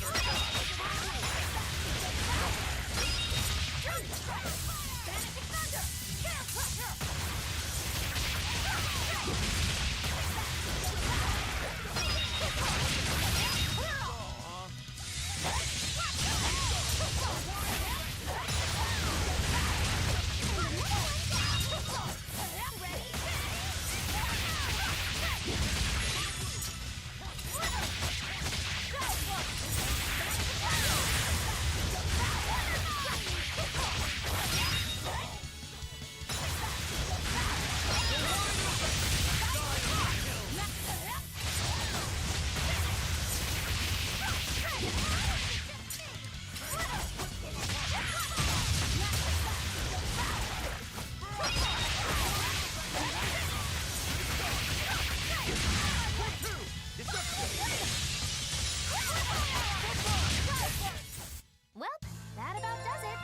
it or Well, that about does it.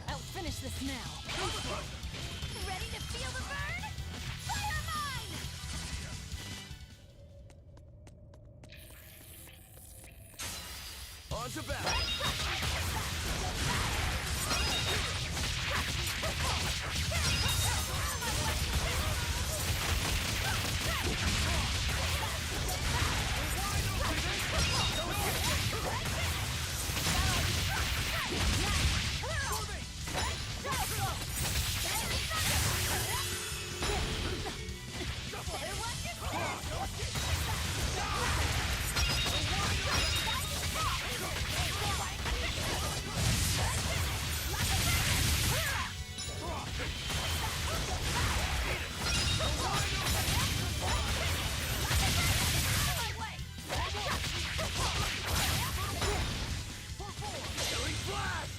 I'll finish this now. Ready to feel the burn? Fire mine! on to battle.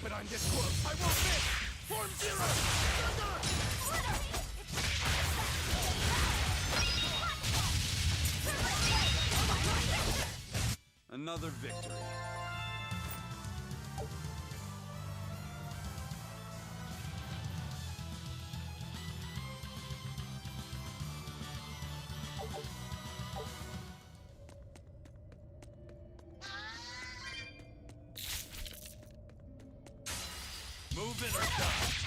But I'm this close. I won't miss. Form zero. Another victory. Move it or die.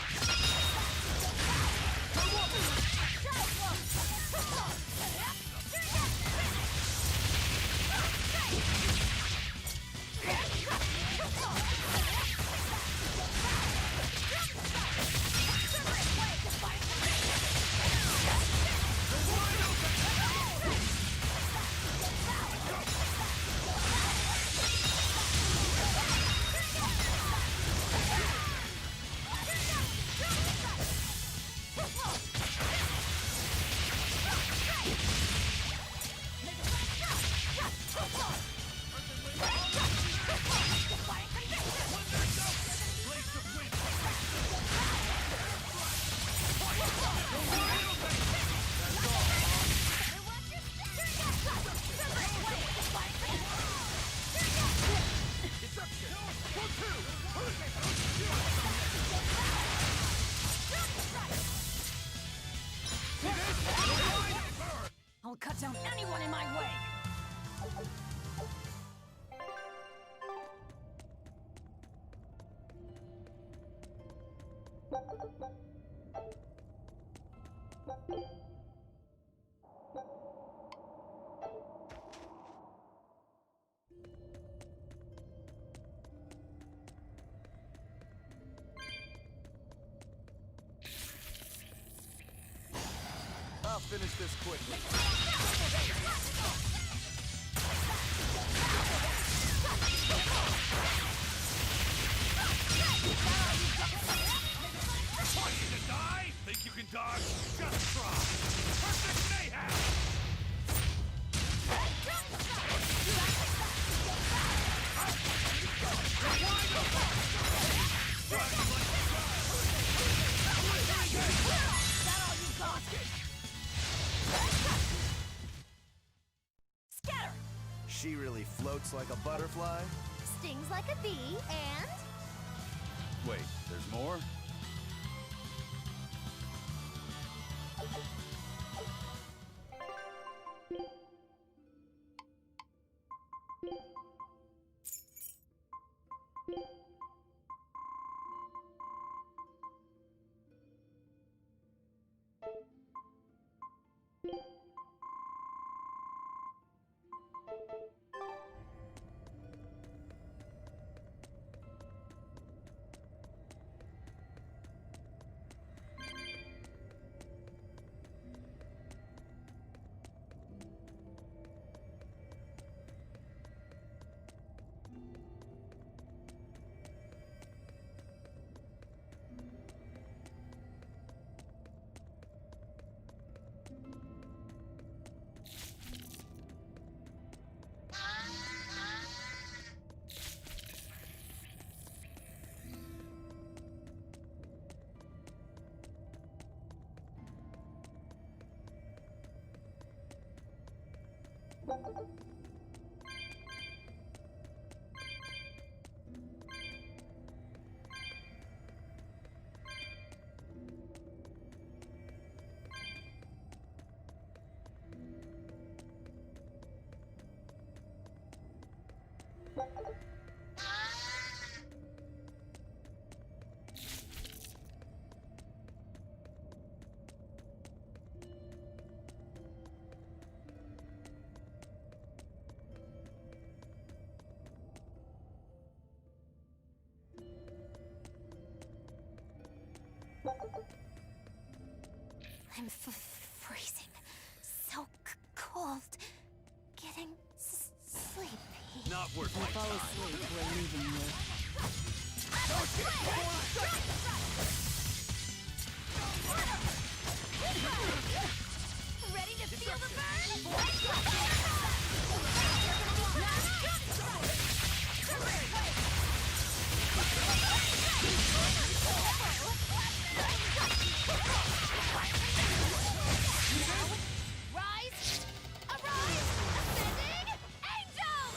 I'll cut down anyone in my way! I'll finish this quickly. Want you to die? Think you can dodge? Just try. Perfect mayhem! Wide open! Run like a She really floats like a butterfly? Stings like a bee, and... Wait, there's more? I'm freezing. So cold. Getting sleepy. Not worth my Fall time. asleep, we're leaving you. Ready to feel the burn? Rise! Arise! Ascending angels!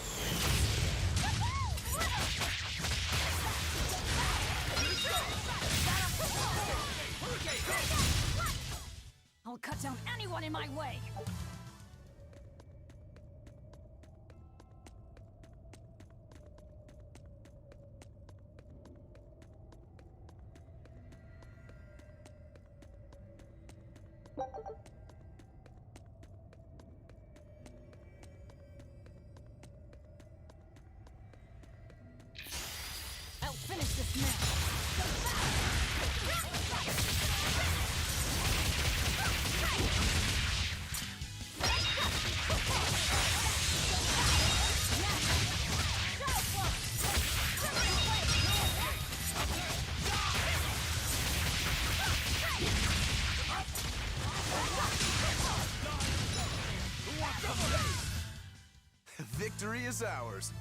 I'll cut down anyone in my way. I'll finish this now. Victory is ours.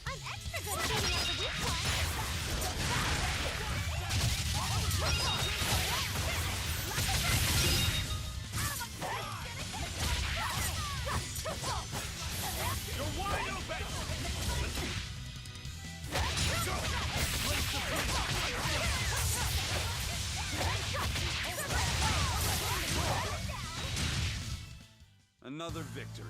I'm extra good at beating up the weak ones! You're wide open! Another victory.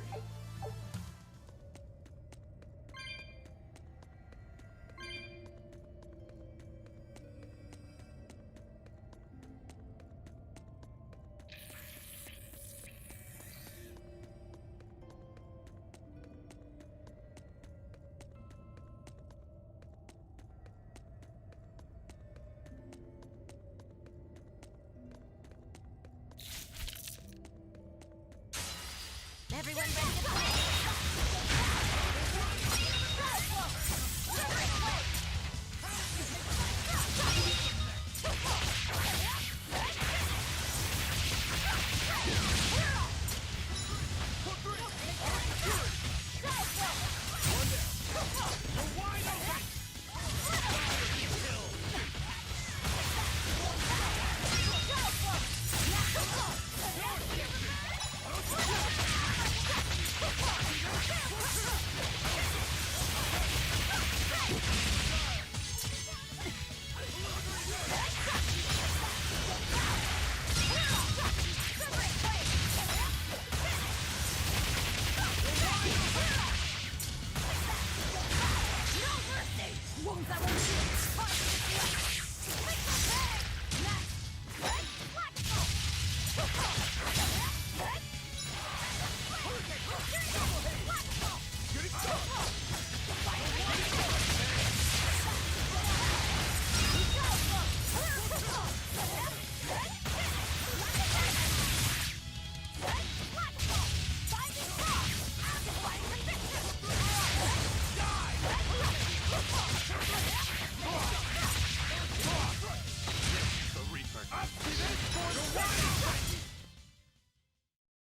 Everyone ready to play?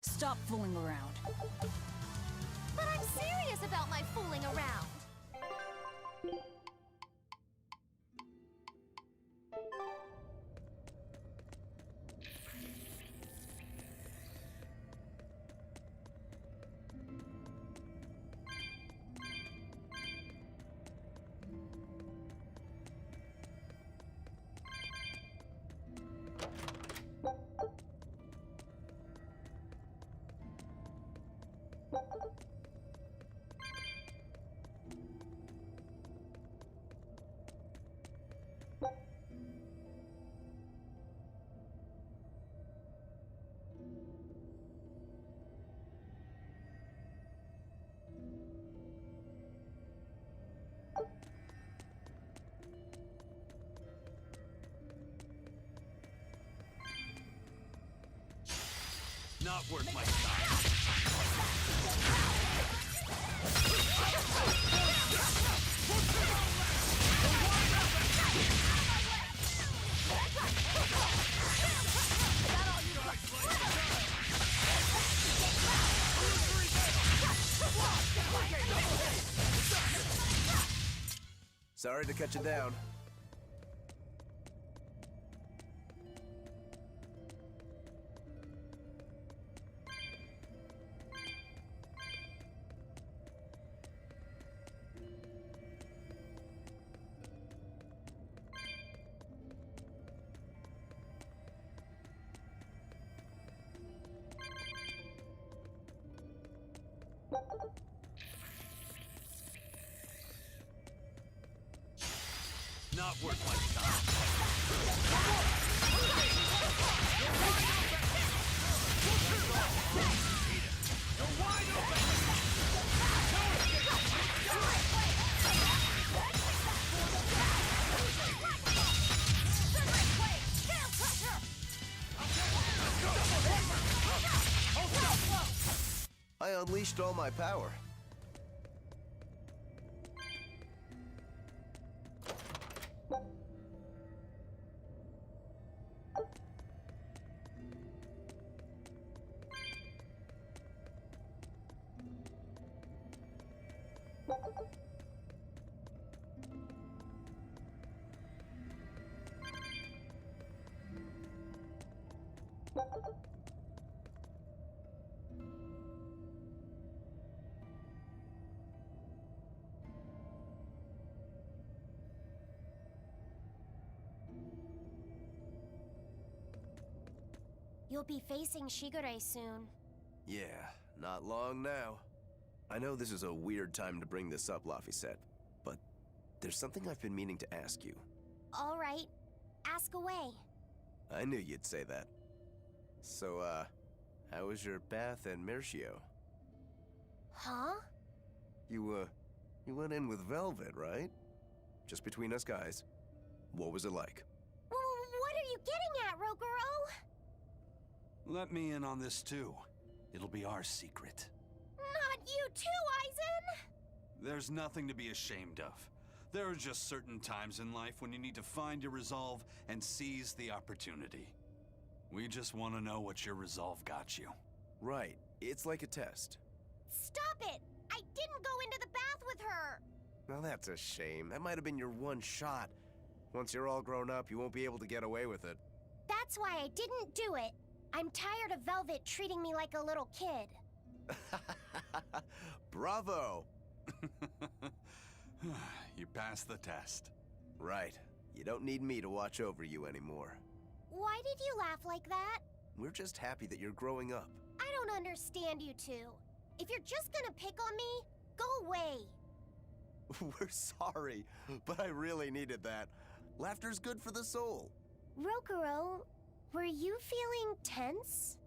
Stop fooling around. But I'm serious about my fooling around. Not worth my time. Sorry to cut you down. Not worth my time. You're wide open! I unleashed all my power. You'll be facing Shigure soon. Yeah, not long now. I know this is a weird time to bring this up, Laphicet, but there's something I've been meaning to ask you. All right, ask away. I knew you'd say that. So, how was your bath and Mercio? Huh? You went in with Velvet, right? Just between us guys. What was it like? What are you getting at, Roguro? Let me in on this too. It'll be our secret. Not you too, Aizen! There's nothing to be ashamed of. There are just certain times in life when you need to find your resolve and seize the opportunity. We just want to know what your resolve got you. Right. It's like a test. Stop it! I didn't go into the bath with her! Now that's a shame. That might have been your one shot. Once you're all grown up, you won't be able to get away with it. That's why I didn't do it. I'm tired of Velvet treating me like a little kid. Bravo! You passed the test. Right. You don't need me to watch over you anymore. Why did you laugh like that? We're just happy that you're growing up. I don't understand you two. If you're just gonna pick on me, go away. We're sorry, but I really needed that. Laughter's good for the soul. Rokuro, were you feeling tense?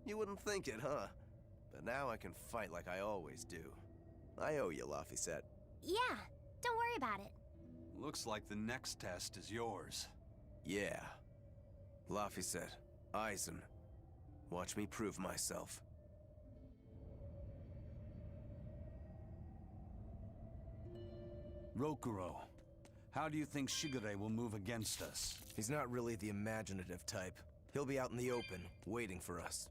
You wouldn't think it, huh? But now I can fight like I always do. I owe you, Laphicet. Yeah, don't worry about it. Looks like the next test is yours. Yeah. Laphicet, Aizen. Watch me prove myself. Rokuro, how do you think Shigure will move against us? He's not really the imaginative type. He'll be out in the open, waiting for us.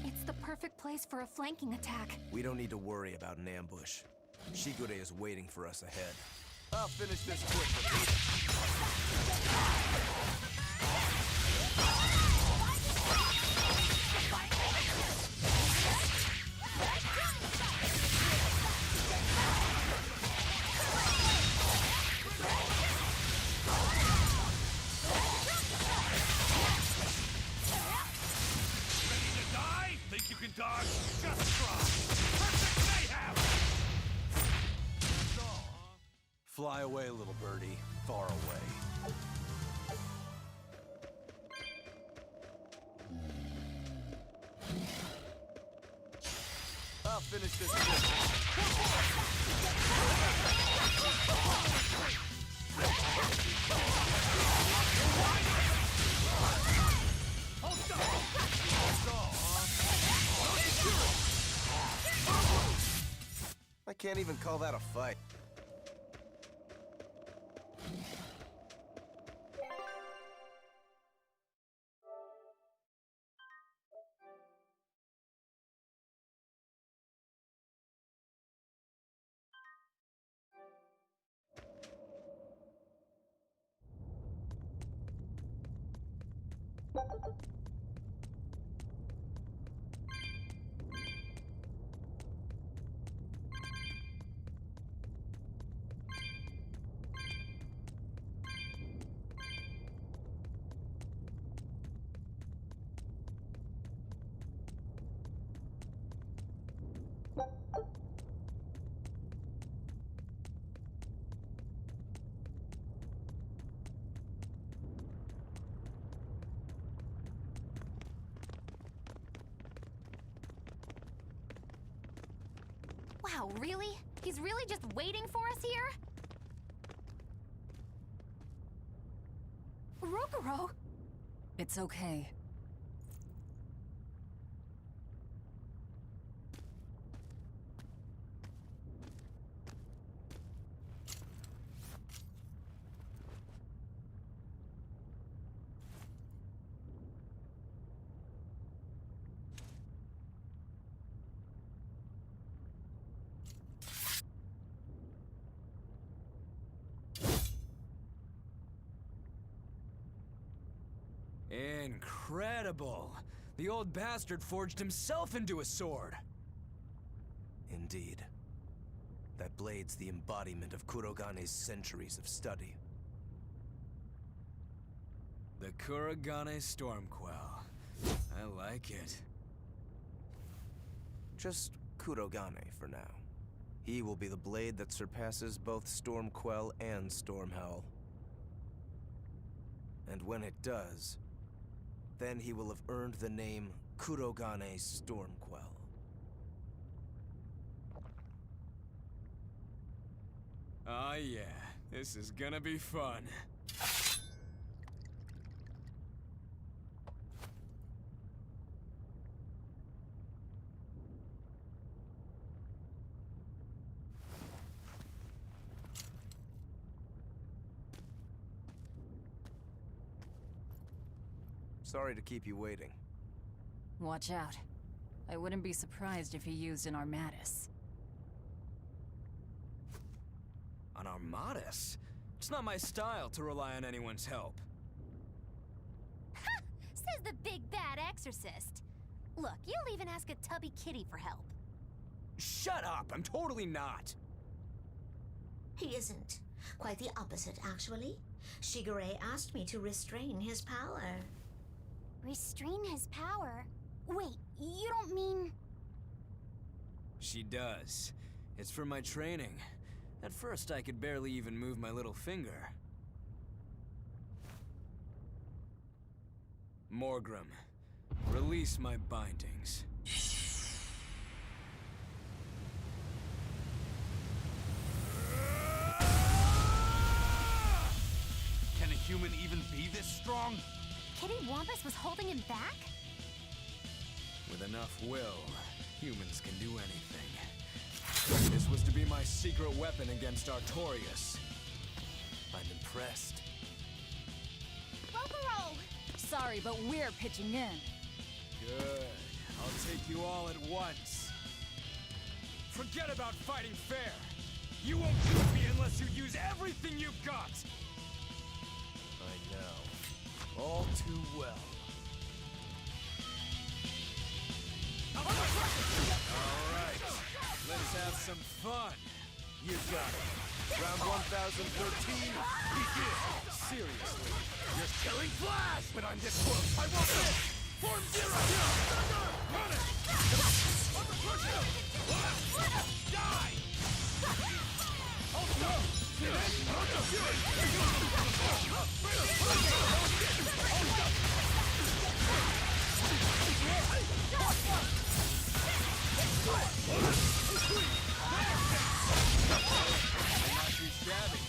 It's the perfect place for a flanking attack. We don't need to worry about an ambush. Shigure is waiting for us ahead. I'll finish this quickly. Ready to die? Think you can dodge? Just try! Perfect mayhem! Fly away, little birdie. Far away. I'll finish this quickly. I can't even call that a fight. Wow, really? He's really just waiting for us here? Rokuro! It's okay. Incredible! The old bastard forged himself into a sword! Indeed. That blade's the embodiment of Kurogane's centuries of study. The Kurogane Stormquell. I like it. Just Kurogane for now. He will be the blade that surpasses both Stormquell and Stormhowl. And when it does, Then he will have earned the name Kurogane Stormquell. Oh yeah, this is gonna be fun. Sorry to keep you waiting. Watch out. I wouldn't be surprised if he used an Armatus. An Armatus? It's not my style to rely on anyone's help. Ha! Says the big bad exorcist. Look, you'll even ask a tubby kitty for help. Shut up! I'm totally not! He isn't. Quite the opposite, actually. Shigure asked me to restrain his power. Restrain his power? Wait, you don't mean... She does. It's for my training. At first, I could barely even move my little finger. Morgrim, release my bindings. Can a human even be this strong? Kitty Wampus was holding him back? With enough will, humans can do anything. This was to be my secret weapon against Artorias. I'm impressed. Rokuro! Sorry, but we're pitching in. Good. I'll take you all at once. Forget about fighting fair. You won't beat me unless you use everything you've got. I know. All too well. All right. Let's have some fun. You got it. Round 1013, begin. Seriously, you're killing Flash! When I'm this close, I won't miss! Form zero! Run it! Undercrush him! Die! Also! Not too shabby.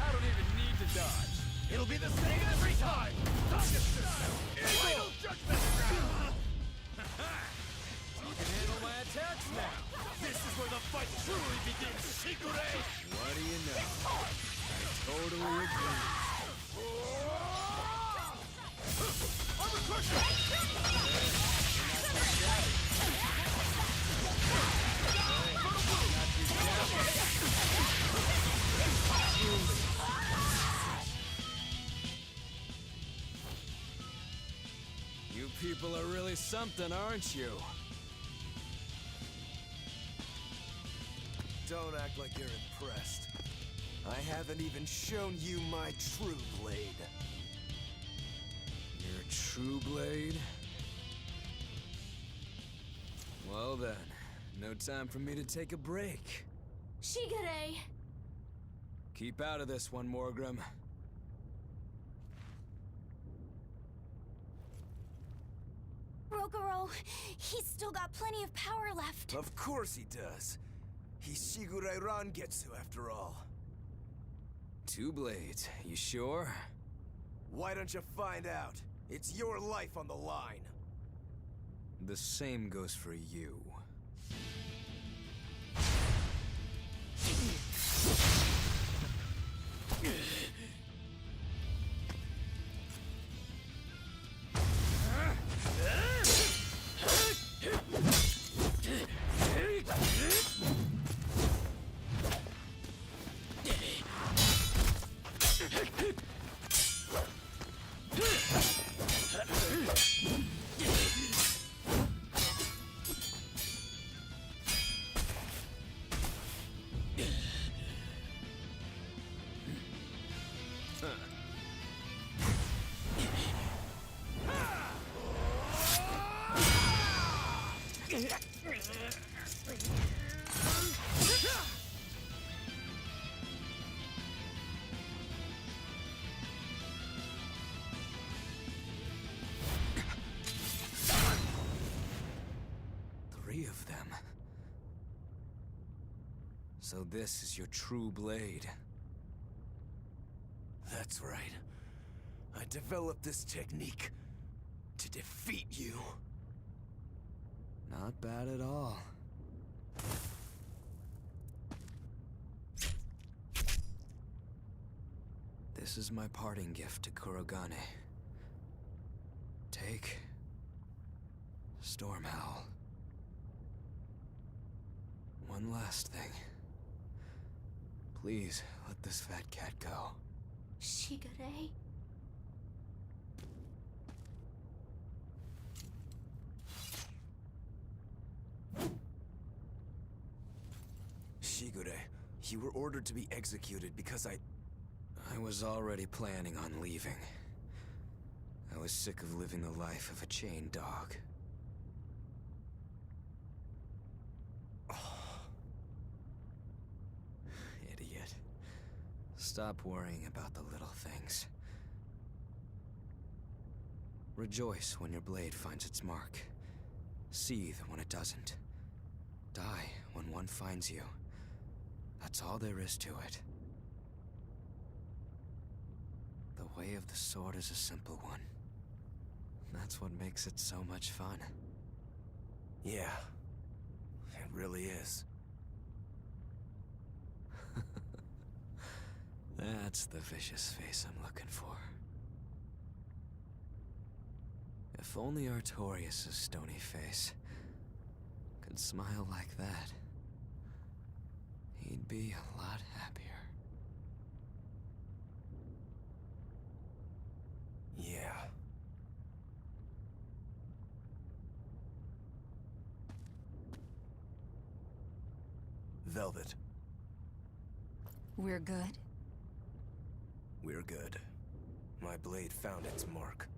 I don't even need to dodge. It'll be the same every time! Final judgment round! You can handle my attacks now! This is where the fight truly begins, Shigure! What do you know? I totally agree. Armor crusher! You people are really something, aren't you? Don't act like you're impressed. I haven't even shown you my true blade. Your true blade? Well then, no time for me to take a break. Shigure! Keep out of this one, Morgrim. Rokuro, he's still got plenty of power left. Of course he does. He's Shigure Rangetsu after all. Two blades, you sure? Why don't you find out? It's your life on the line. The same goes for you. So this is your true blade. That's right. I developed this technique to defeat you. Not bad at all. This is my parting gift to Kurogane. Take Stormhowl. One last thing. Please let this fat cat go. Shigure? Shigure, you were ordered to be executed because I was already planning on leaving. I was sick of living the life of a chained dog. Idiot. Stop worrying about the little things. Rejoice when your blade finds its mark. Seethe when it doesn't. Die when one finds you. That's all there is to it. The way of the sword is a simple one. That's what makes it so much fun. Yeah, it really is. That's the vicious face I'm looking for. If only Artorias' stony face could smile like that, he'd be a lot happier. Yeah. Velvet, We're good? we're good. My blade found its mark.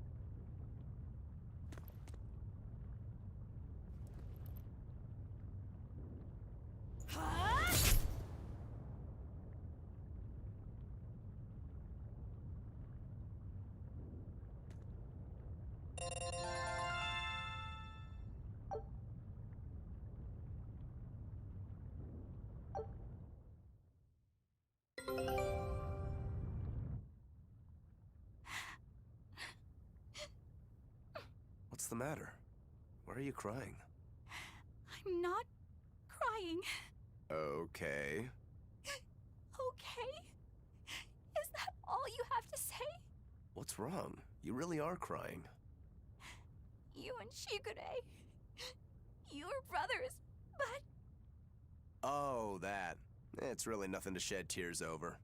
What's the matter? Why are you crying? I'm not crying. Okay. Okay? Is that all you have to say? What's wrong? You really are crying. You and Shigure. You're brothers, but Oh, that. It's really nothing to shed tears over.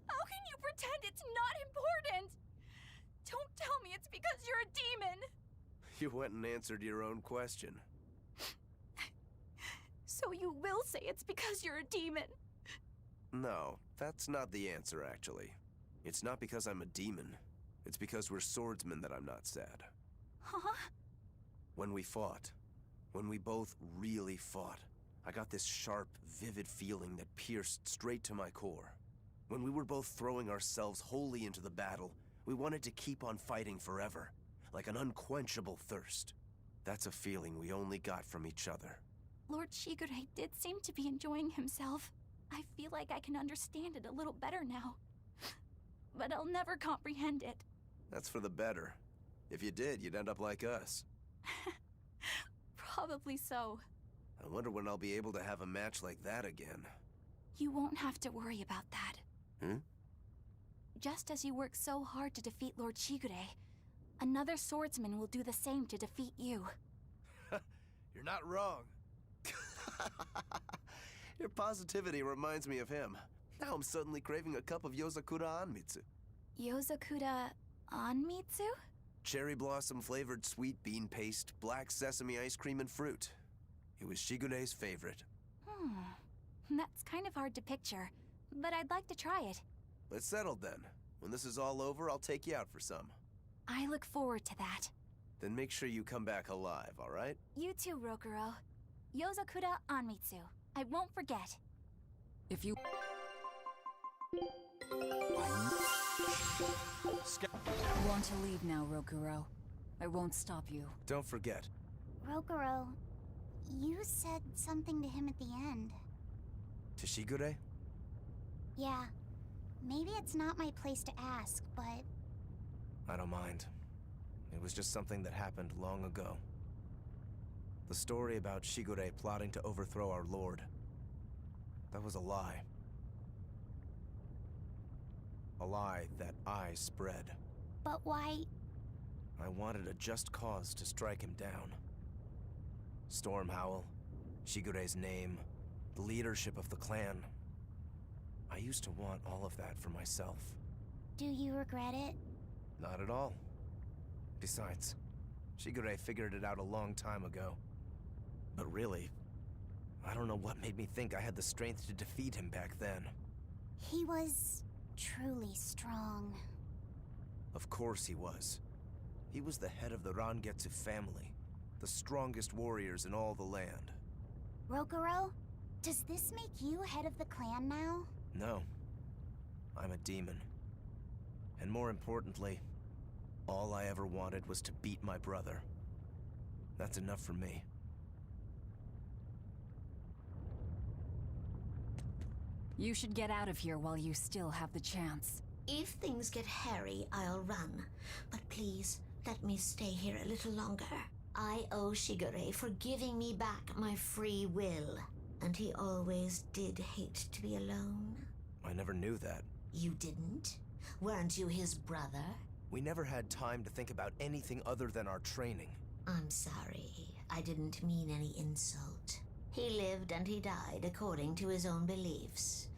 how can you pretend it's not important? Don't tell me it's because you're a demon. You went and answered your own question. So you will say it's because you're a demon. No, that's not the answer, actually. It's not because I'm a demon. It's because we're swordsmen that I'm not sad. Huh? When we fought, when we both really fought, I got this sharp, vivid feeling that pierced straight to my core. When we were both throwing ourselves wholly into the battle, we wanted to keep on fighting forever, like an unquenchable thirst. That's a feeling we only got from each other. Lord Shigure did seem to be enjoying himself. I feel like I can understand it a little better now. But I'll never comprehend it. That's for the better. If you did, you'd end up like us. Probably so. I wonder when I'll be able to have a match like that again. You won't have to worry about that. Hmm? Just as you worked so hard to defeat Lord Shigure, another swordsman will do the same to defeat you. You're not wrong. Your positivity reminds me of him. Now I'm suddenly craving a cup of Yozakura Anmitsu. Yozakura Anmitsu? Cherry blossom flavored sweet bean paste, black sesame ice cream, and fruit. It was Shigure's favorite. That's kind of hard to picture, but I'd like to try it. It's settled then. When this is all over, I'll take you out for some. I look forward to that. Then make sure you come back alive, all right? You too, Rokuro. Yozakura Anmitsu. I won't forget. If you... Want to leave now, Rokuro. I won't stop you. Don't forget. Rokuro, you said something to him at the end. To Shigure? Yeah. Maybe it's not my place to ask, but I don't mind. It was just something that happened long ago. The story about Shigure plotting to overthrow our lord. That was a lie. A lie that I spread. but why? I wanted a just cause to strike him down. Storm Howl, Shigure's name, the leadership of the clan. I used to want all of that for myself. Do you regret it? Not at all. Besides, Shigure figured it out a long time ago. But really, I don't know what made me think I had the strength to defeat him back then. He was truly strong. Of course he was. He was the head of the Rangetsu family, the strongest warriors in all the land. Rokuro, does this make you head of the clan now? No, I'm a demon. And more importantly, all I ever wanted was to beat my brother. That's enough for me. You should get out of here while you still have the chance. If things get hairy, I'll run. But please, let me stay here a little longer. I owe Shigure for giving me back my free will. And he always did hate to be alone. I never knew that. You didn't? Weren't you his brother? We never had time to think about anything other than our training. I'm sorry. I didn't mean any insult. He lived and he died according to his own beliefs.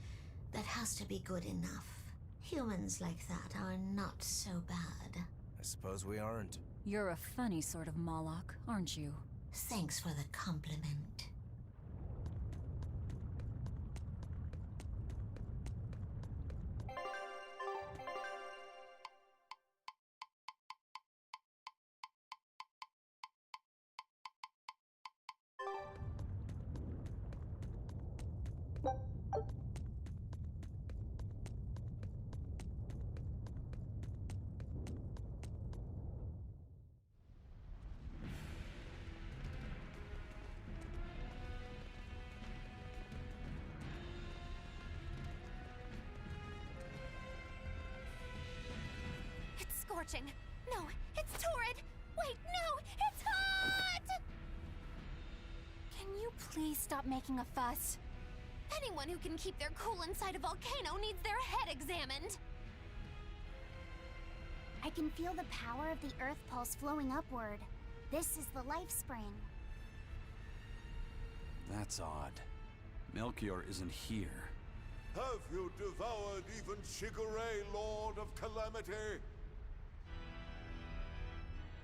That has to be good enough. Humans like that are not so bad. I suppose we aren't. You're a funny sort of Moloch, aren't you? Thanks for the compliment. It's scorching. No, it's torrid. Wait, no, it's hot! Can you please stop making a fuss? Anyone who can keep their cool inside a volcano needs their head examined. I can feel the power of the Earth Pulse flowing upward. This is the life spring. That's odd. Melchior isn't here. Have you devoured even Shigure, Lord of Calamity?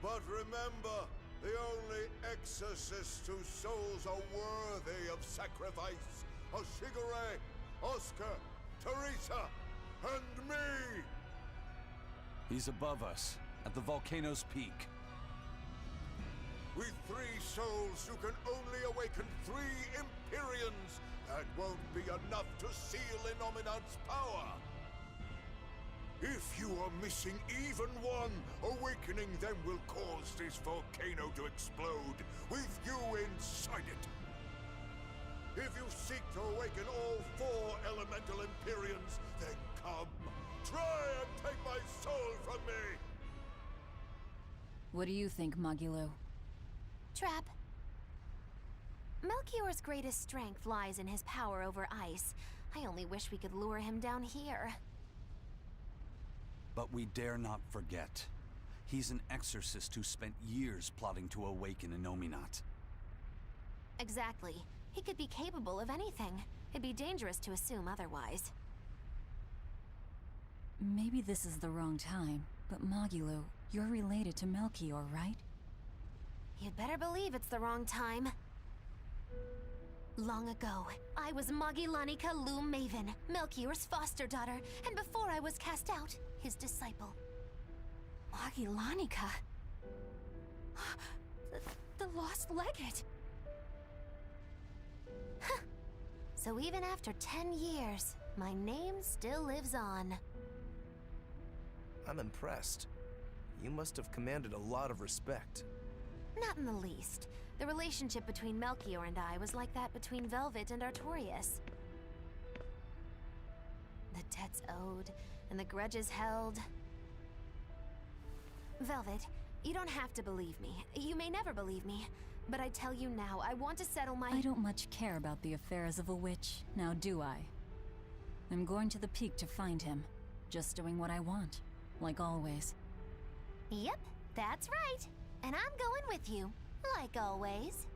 But remember, the only exorcists whose souls are worthy of sacrifice are Shigure, Oscar, Teresa, and me! He's above us, at the volcano's peak. With 3 souls, you can only awaken 3 Empyreans. That won't be enough to seal Innominat's power. If you are missing even one, awakening them will cause this volcano to explode, with you inside it. If you seek to awaken all 4 elemental Empyreans, then come. Try and take my soul from me! What do you think, Magilo? Trap. Melchior's greatest strength lies in his power over ice. I only wish we could lure him down here. But we dare not forget. He's an exorcist who spent years plotting to awaken Innominat. Exactly. He could be capable of anything. It'd be dangerous to assume otherwise. Maybe this is the wrong time, but Magilo, you're related to Melchior, right? You'd better believe it's the wrong time. Long ago, I was Magilanica Loom Maven, Melchior's foster daughter, and before I was cast out, his disciple. Magilanica? The lost legate. Huh. So even after 10 years, my name still lives on. I'm impressed. You must have commanded a lot of respect. Not in the least. The relationship between Melchior and I was like that between Velvet and Artorias. The debts owed, and the grudges held. Velvet, you don't have to believe me. You may never believe me. But I tell you now, I want to settle my— I don't much care about the affairs of a witch, now do I? I'm going to the peak to find him. Just doing what I want, like always. Yep, that's right. And I'm going with you, like always.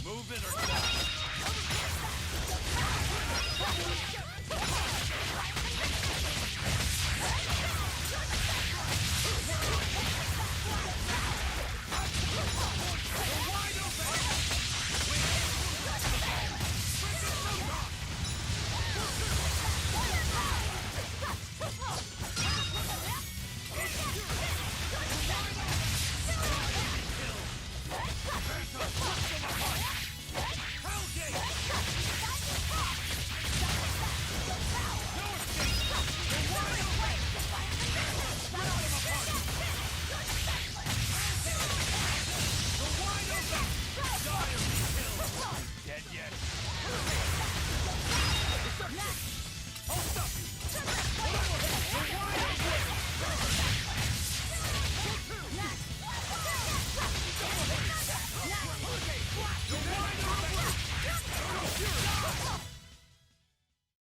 Move it or die.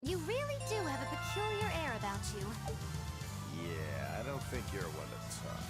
You really do have a peculiar air about you. Yeah, I don't think you're one to talk.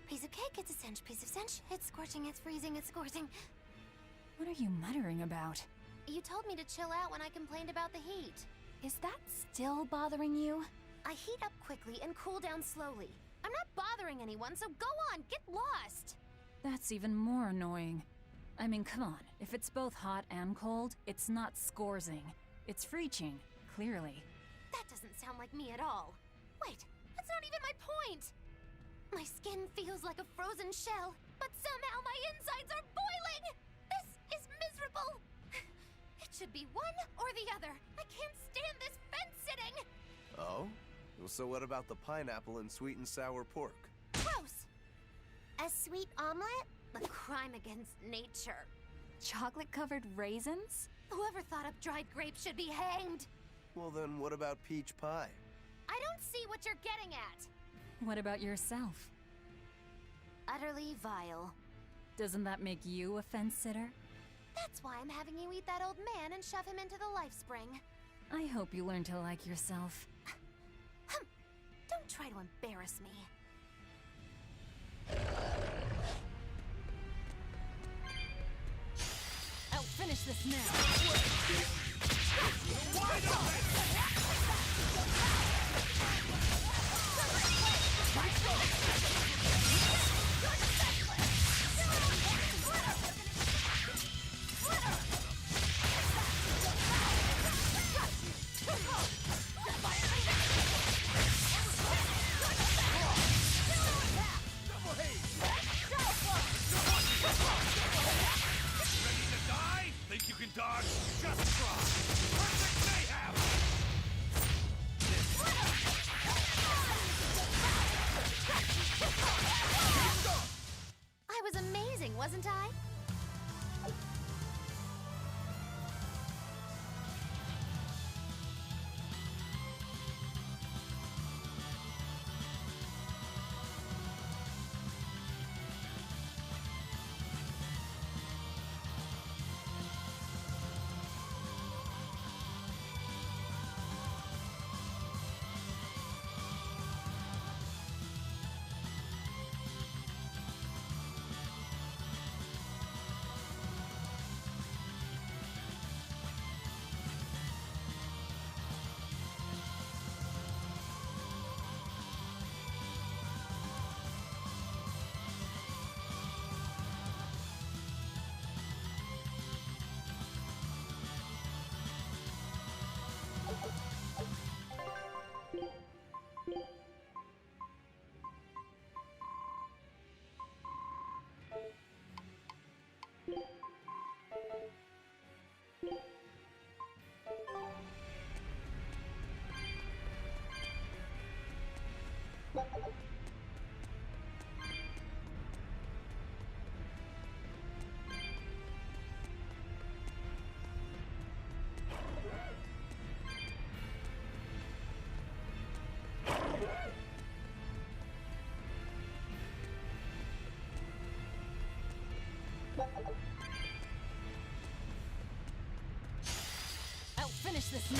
Piece of cake, it's a cinch. Piece of cinch, it's scorching, it's freezing, it's scorching. What are you muttering about? You told me to chill out when I complained about the heat. Is that still bothering you? I heat up quickly and cool down slowly. I'm not bothering anyone, so go on, get lost! That's even more annoying. I mean, come on. If it's both hot and cold, it's not scorzing. It's freeching, clearly. That doesn't sound like me at all. Wait, that's not even my point! My skin feels like a frozen shell. but somehow my insides are boiling! This is miserable! It should be one or the other. I can't stand this fence-sitting! Oh? Well, so what about the pineapple and sweet and sour pork? Gross! A sweet omelet? A crime against nature. Chocolate-covered raisins? Whoever thought up dried grapes should be hanged! Well, then what about peach pie? I don't see what you're getting at! What about yourself? Utterly vile. Doesn't that make you a fence-sitter? That's why I'm having you eat that old man and shove him into the life spring. I hope you learn to like yourself. Don't try to embarrass me. I'll finish this now. Ready to die? Think you can dodge? Just try! Perfect mayhem! I was amazing, wasn't I? I'll finish this now.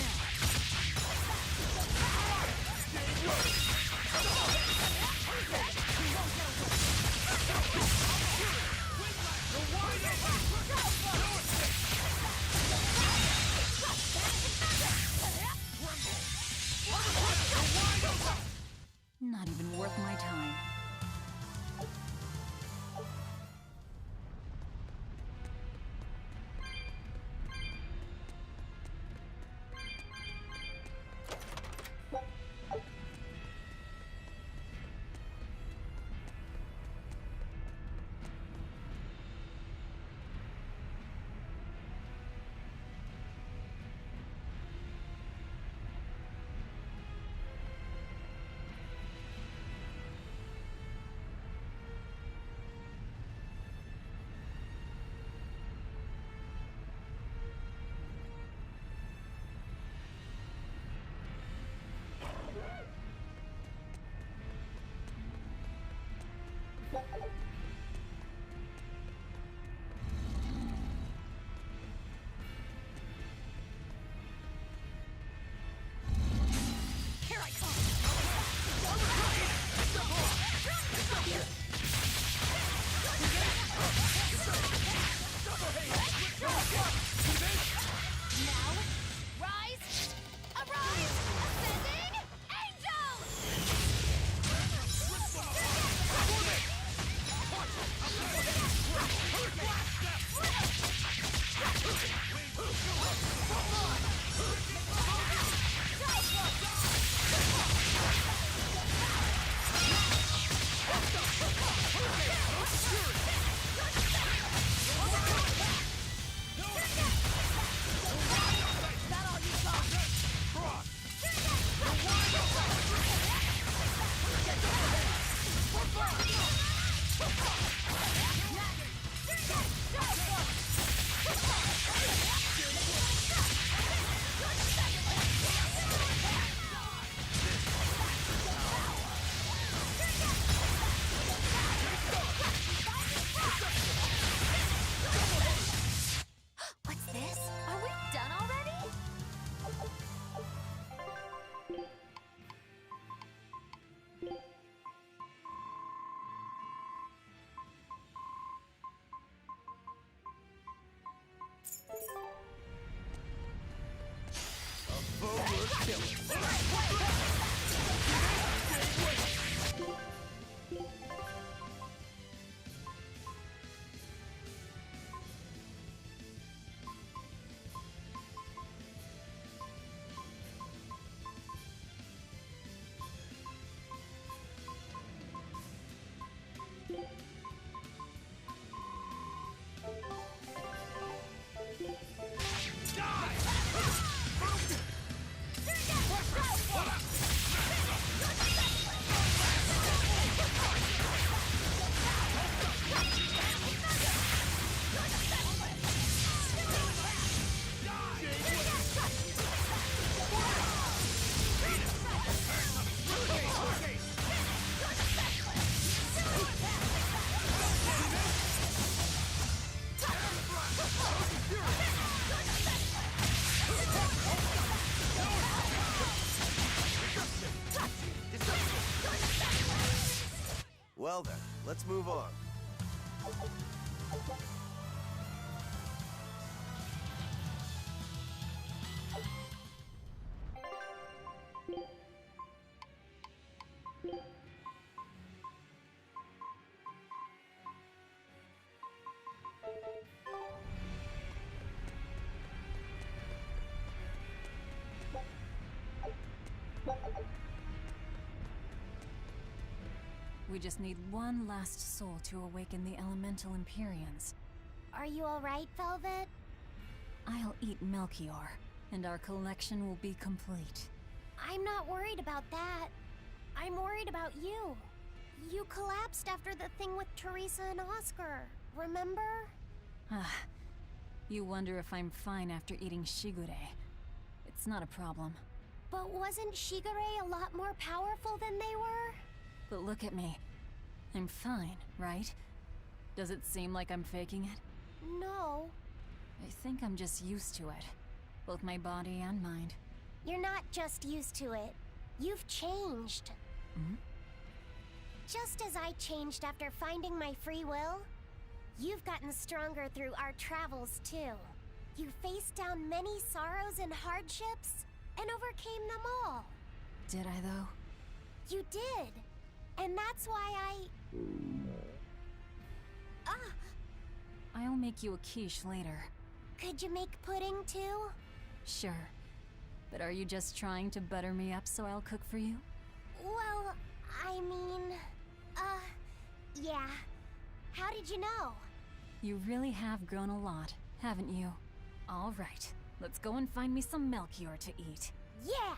Not even worth my time. Here I come! Now, rise! Arise! Ascending angels! Well then, let's move on. We just need one last soul to awaken the elemental Empyreans. Are you alright, Velvet? I'll eat Melchior, and our collection will be complete. I'm not worried about that. I'm worried about you. You collapsed after the thing with Teresa and Oscar, remember? You wonder if I'm fine after eating Shigure. It's not a problem. But wasn't Shigure a lot more powerful than they were? But look at me. I'm fine, right? Does it seem like I'm faking it? No. I think I'm just used to it. Both my body and mind. You're not just used to it. You've changed. Hmm? Just as I changed after finding my free will, you've gotten stronger through our travels too. You faced down many sorrows and hardships, and overcame them all. Did I, though? You did. And that's why I'll make you a quiche later. Could you make pudding too? Sure. But are you just trying to butter me up so I'll cook for you? Well, I mean, yeah. How did you know? You really have grown a lot, haven't you? All right, let's go and find me some Melchior to eat. Yeah!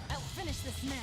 I'll finish this now.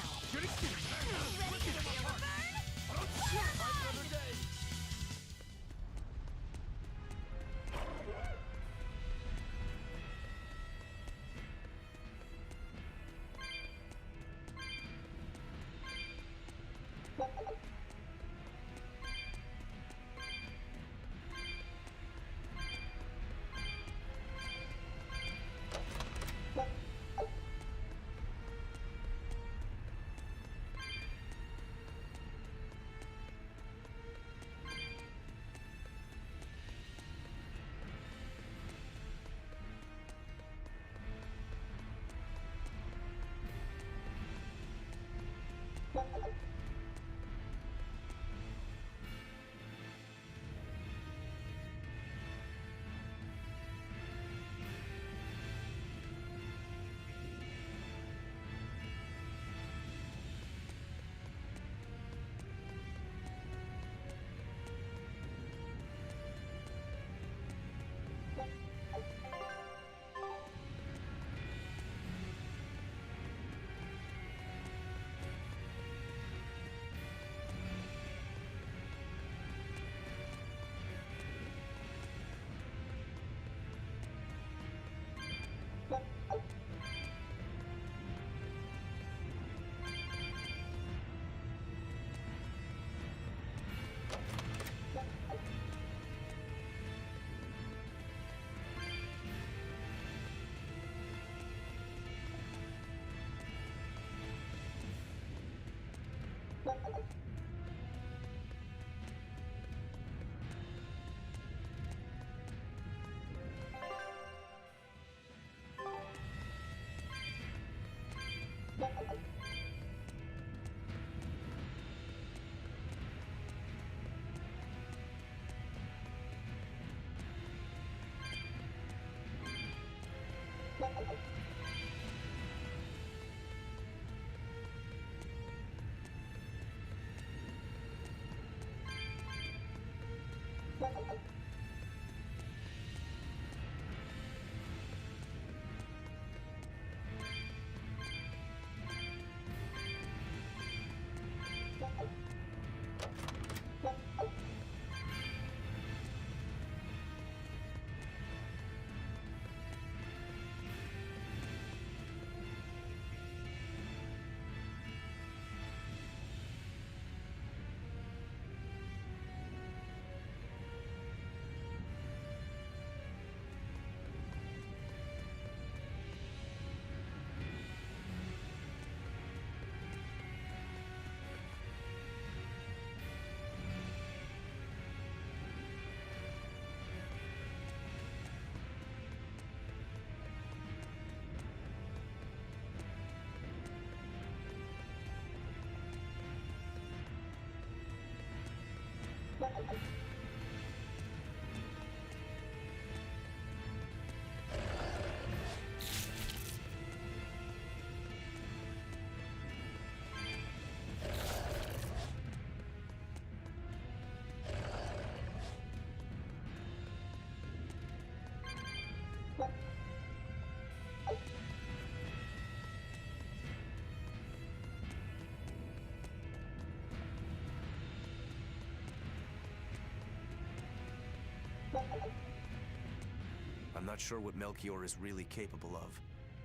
I'm not sure what Melchior is really capable of.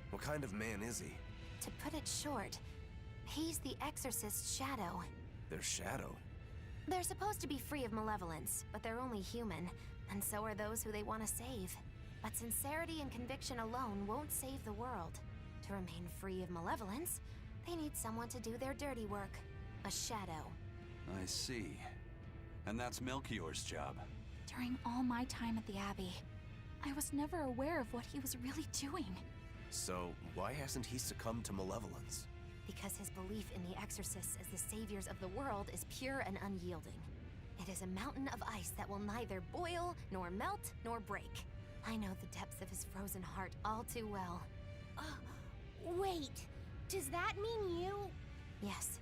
What kind of man is he? To put it short, he's the Exorcist's shadow. Their shadow? They're supposed to be free of malevolence, but they're only human, and so are those who they want to save. But sincerity and conviction alone won't save the world. To remain free of malevolence, they need someone to do their dirty work. A shadow. I see. And that's Melchior's job. During all my time at the Abbey, I was never aware of what he was really doing. So, why hasn't he succumbed to malevolence? Because his belief in the Exorcists as the saviors of the world is pure and unyielding. It is a mountain of ice that will neither boil, nor melt, nor break. I know the depths of his frozen heart all too well. Wait, does that mean you? Yes.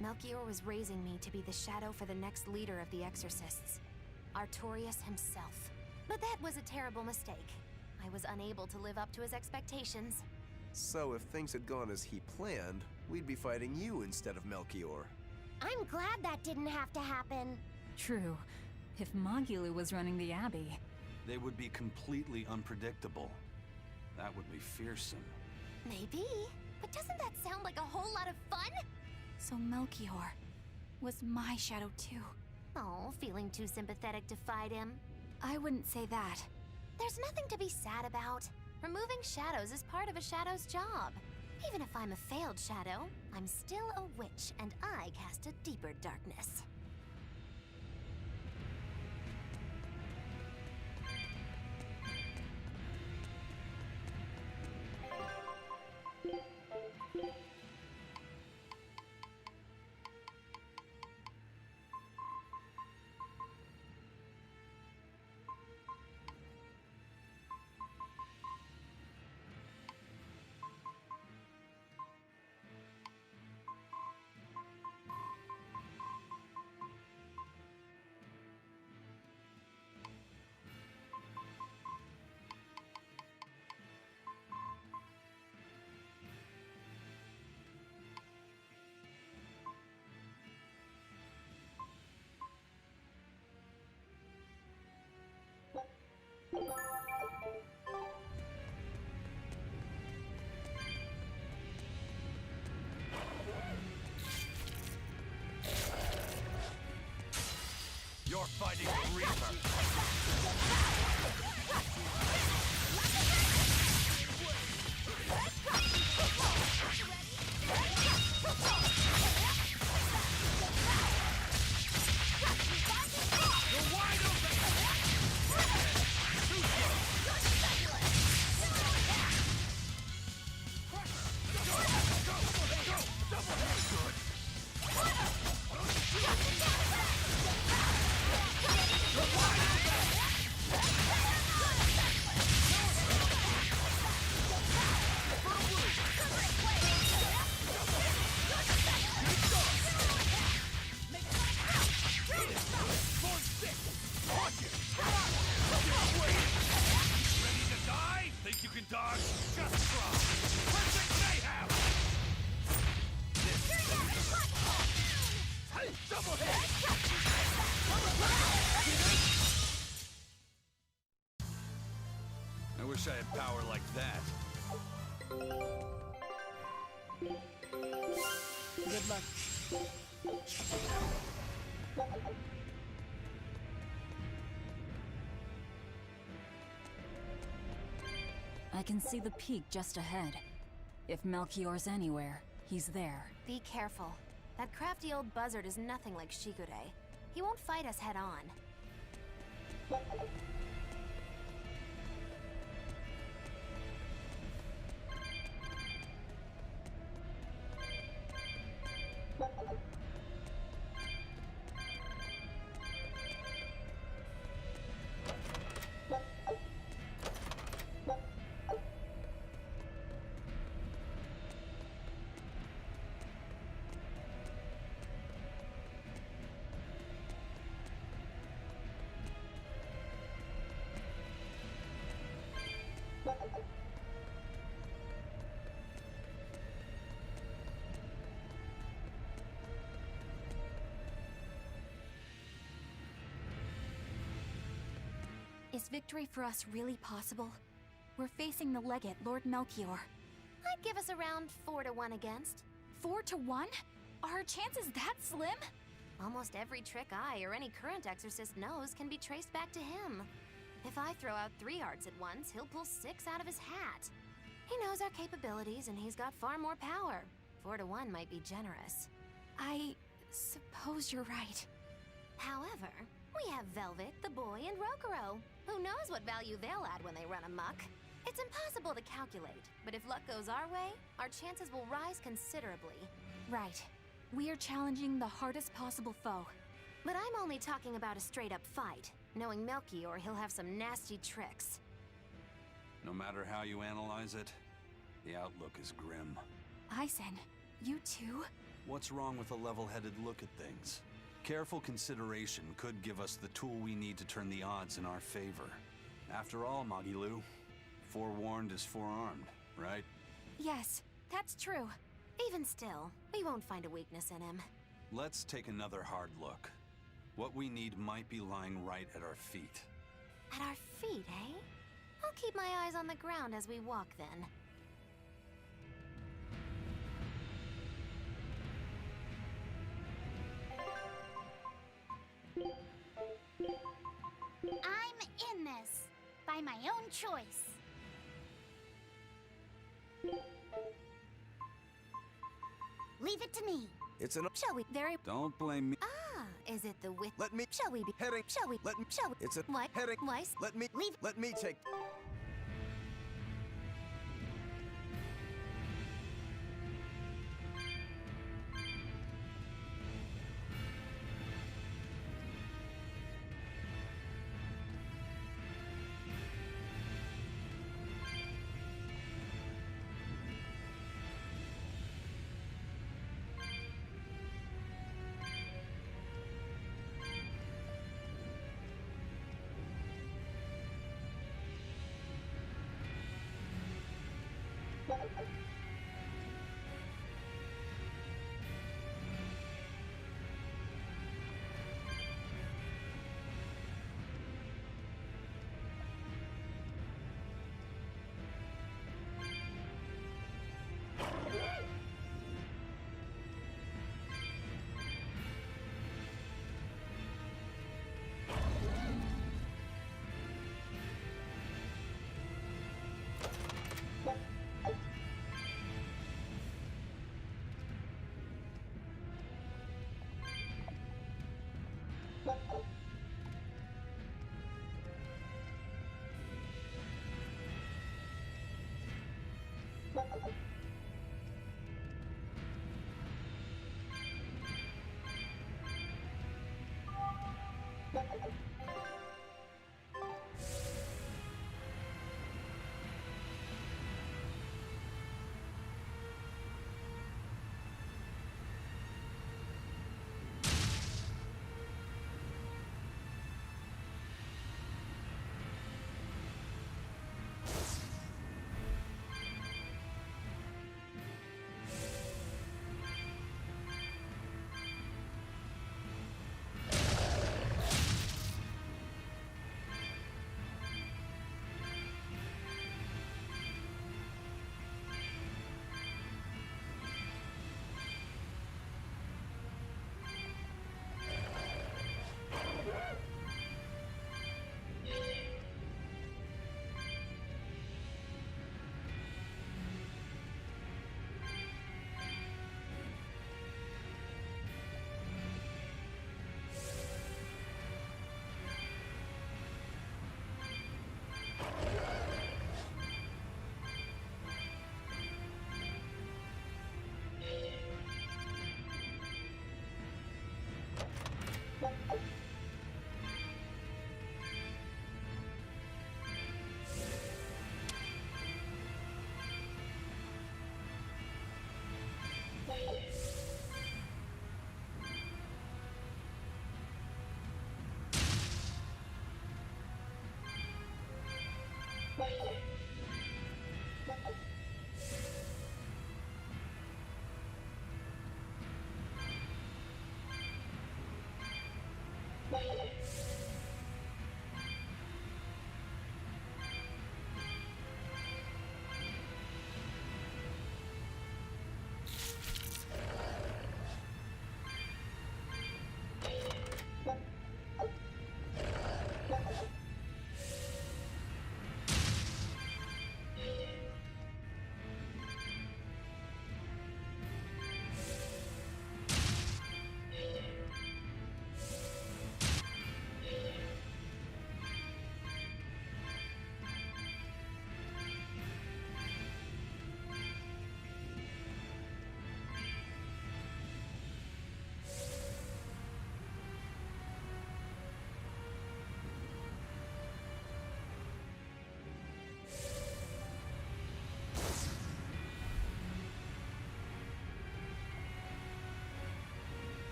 Melchior was raising me to be the shadow for the next leader of the Exorcists. Artorius himself. But that was a terrible mistake. I was unable to live up to his expectations. So if things had gone as he planned, we'd be fighting you instead of Melchior. I'm glad that didn't have to happen. True. If Magulu was running the Abbey. They would be completely unpredictable. That would be fearsome. Maybe. But doesn't that sound like a whole lot of fun? So Melchior was my shadow too. Oh, feeling too sympathetic to fight him? I wouldn't say that. There's nothing to be sad about. Removing shadows is part of a shadow's job. Even if I'm a failed shadow, I'm still a witch, and I cast a deeper darkness. fighting the Reaper. You're wide open! Ready to die? Think you can dodge? Just try! Perfect mayhem! Hey, double hit! I wish I had power like that. Good luck. I can see the peak just ahead. If Melchior's anywhere, he's there. Be careful. That crafty old buzzard is nothing like Shigure. He won't fight us head on. Is victory for us really possible? We're facing the legate, Lord Melchior. I'd give us around 4-1 against. 4-1? Are our chances that slim? Almost every trick I or any current exorcist knows can be traced back to him. If I throw out 3 arts at once, he'll pull 6 out of his hat. He knows our capabilities and he's got far more power. 4-1 might be generous. I suppose you're right. However, we have Velvet, the boy, and Rokuro. Who knows what value they'll add when they run amok? It's impossible to calculate, but if luck goes our way, our chances will rise considerably. Right. We are challenging the hardest possible foe. But I'm only talking about a straight-up fight. Knowing Melchior, he'll have some nasty tricks. No matter how you analyze it, the outlook is grim. Eisen, you too? What's wrong with a level-headed look at things? Careful consideration could give us the tool we need to turn the odds in our favor. After all, Magilu, forewarned is forearmed, right? Yes, that's true. Even still, we won't find a weakness in him. Let's take another hard look. What we need might be lying right at our feet. At our feet, eh? I'll keep my eyes on the ground as we walk then. I'm in this by my own choice. Leave it to me. It's an... Shall we? Very. Don't blame me. Ah, is it the wit? Let me... Shall we be Heading... Shall we? Let me... Shall we? It's a... What? Heading... Weiss? Let me... Leave... Let me take...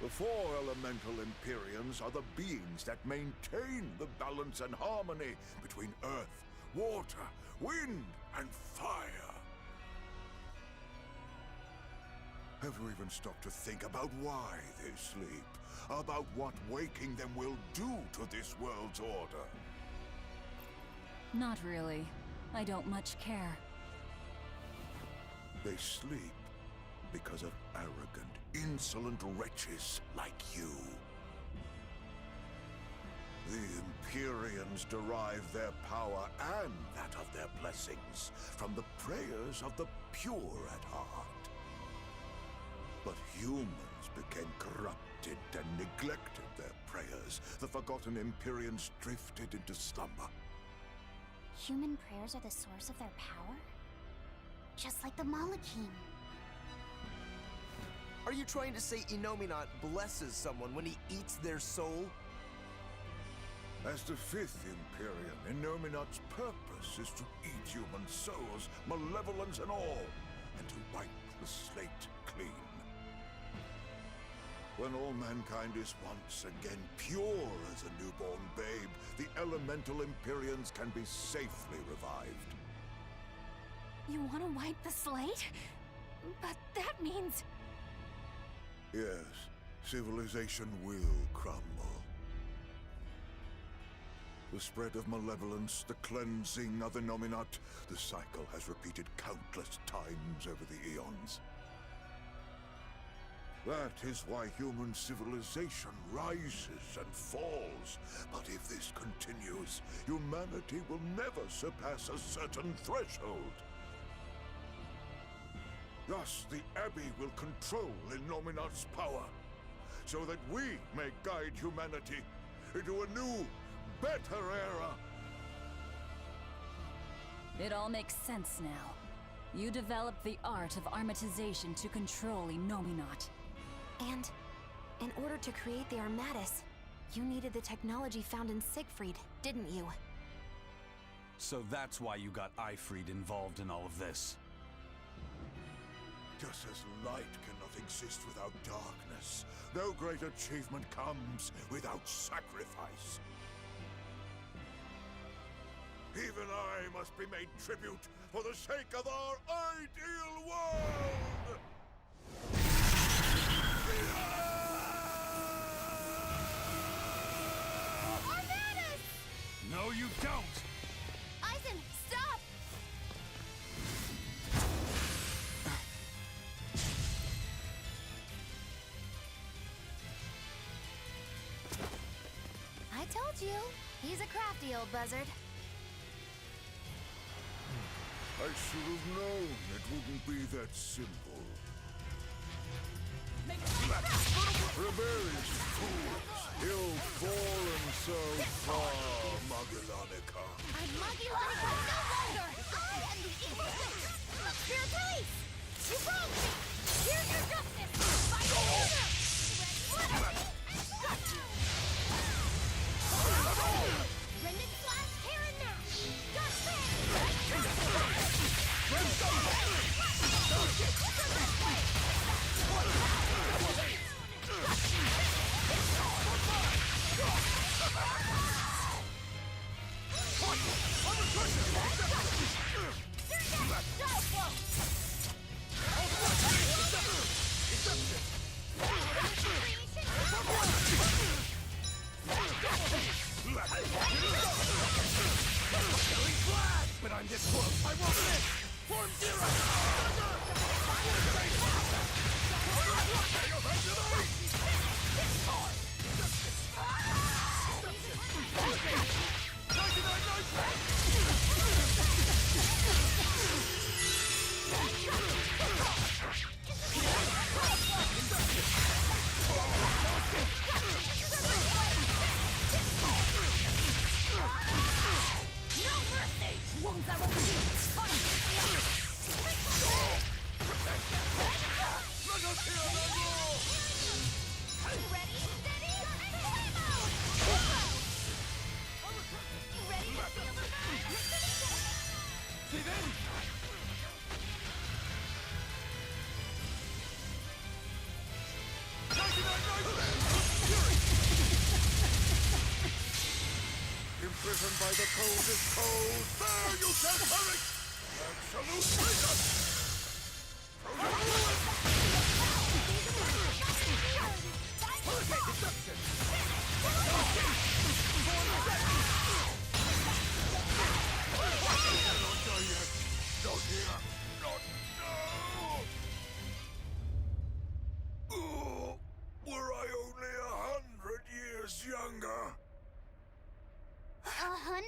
The four elemental Empyreans are the beings that maintain the balance and harmony between earth, water, wind, and fire. Have you even stopped to think about why they sleep? About what waking them will do to this world's order? Not really. I don't much care. They sleep because of arrogant, insolent wretches like you. The Empyreans derive their power and that of their blessings from the prayers of the pure at heart. But humans became corrupted and neglected their prayers. The forgotten Empyreans drifted into slumber. Human prayers are the source of their power? Just like the Malachim. Are you trying to say Innominat blesses someone when he eats their soul? As the fifth Empyrean, Innominat's purpose is to eat human souls, malevolence and all, and to wipe the slate clean. When all mankind is once again pure as a newborn babe, the elemental Empyreans can be safely revived. You want to wipe the slate? But that means... Yes, civilization will crumble. The spread of malevolence, the cleansing of Innominat, the cycle has repeated countless times over the eons. That is why human civilization rises and falls. But if this continues, humanity will never surpass a certain threshold. Thus, the Abbey will control Innominat's power, so that we may guide humanity into a new, better era. It all makes sense now. You developed the art of armatization to control Innominat. And in order to create the Armatis, you needed the technology found in Siegfried, didn't you? So that's why you got Ifried involved in all of this. Just as light cannot exist without darkness, no great achievement comes without sacrifice. Even I must be made tribute for the sake of our ideal world! Armatis! No, you don't! Eisen, stop! I told you, he's a crafty old buzzard. I should have known it wouldn't be that simple. Rebellious fools, ill-fallen so far, Magellanica. I'm Magellanica no longer! I am the evil witch! Spiritualis! You wronged me! Here's your justice! By the order! Rendon slash Karen now! Dark world is cold, there you shall perish! Absolute freedom! Not here! Not now! Oh, were I only 100 years younger? 100?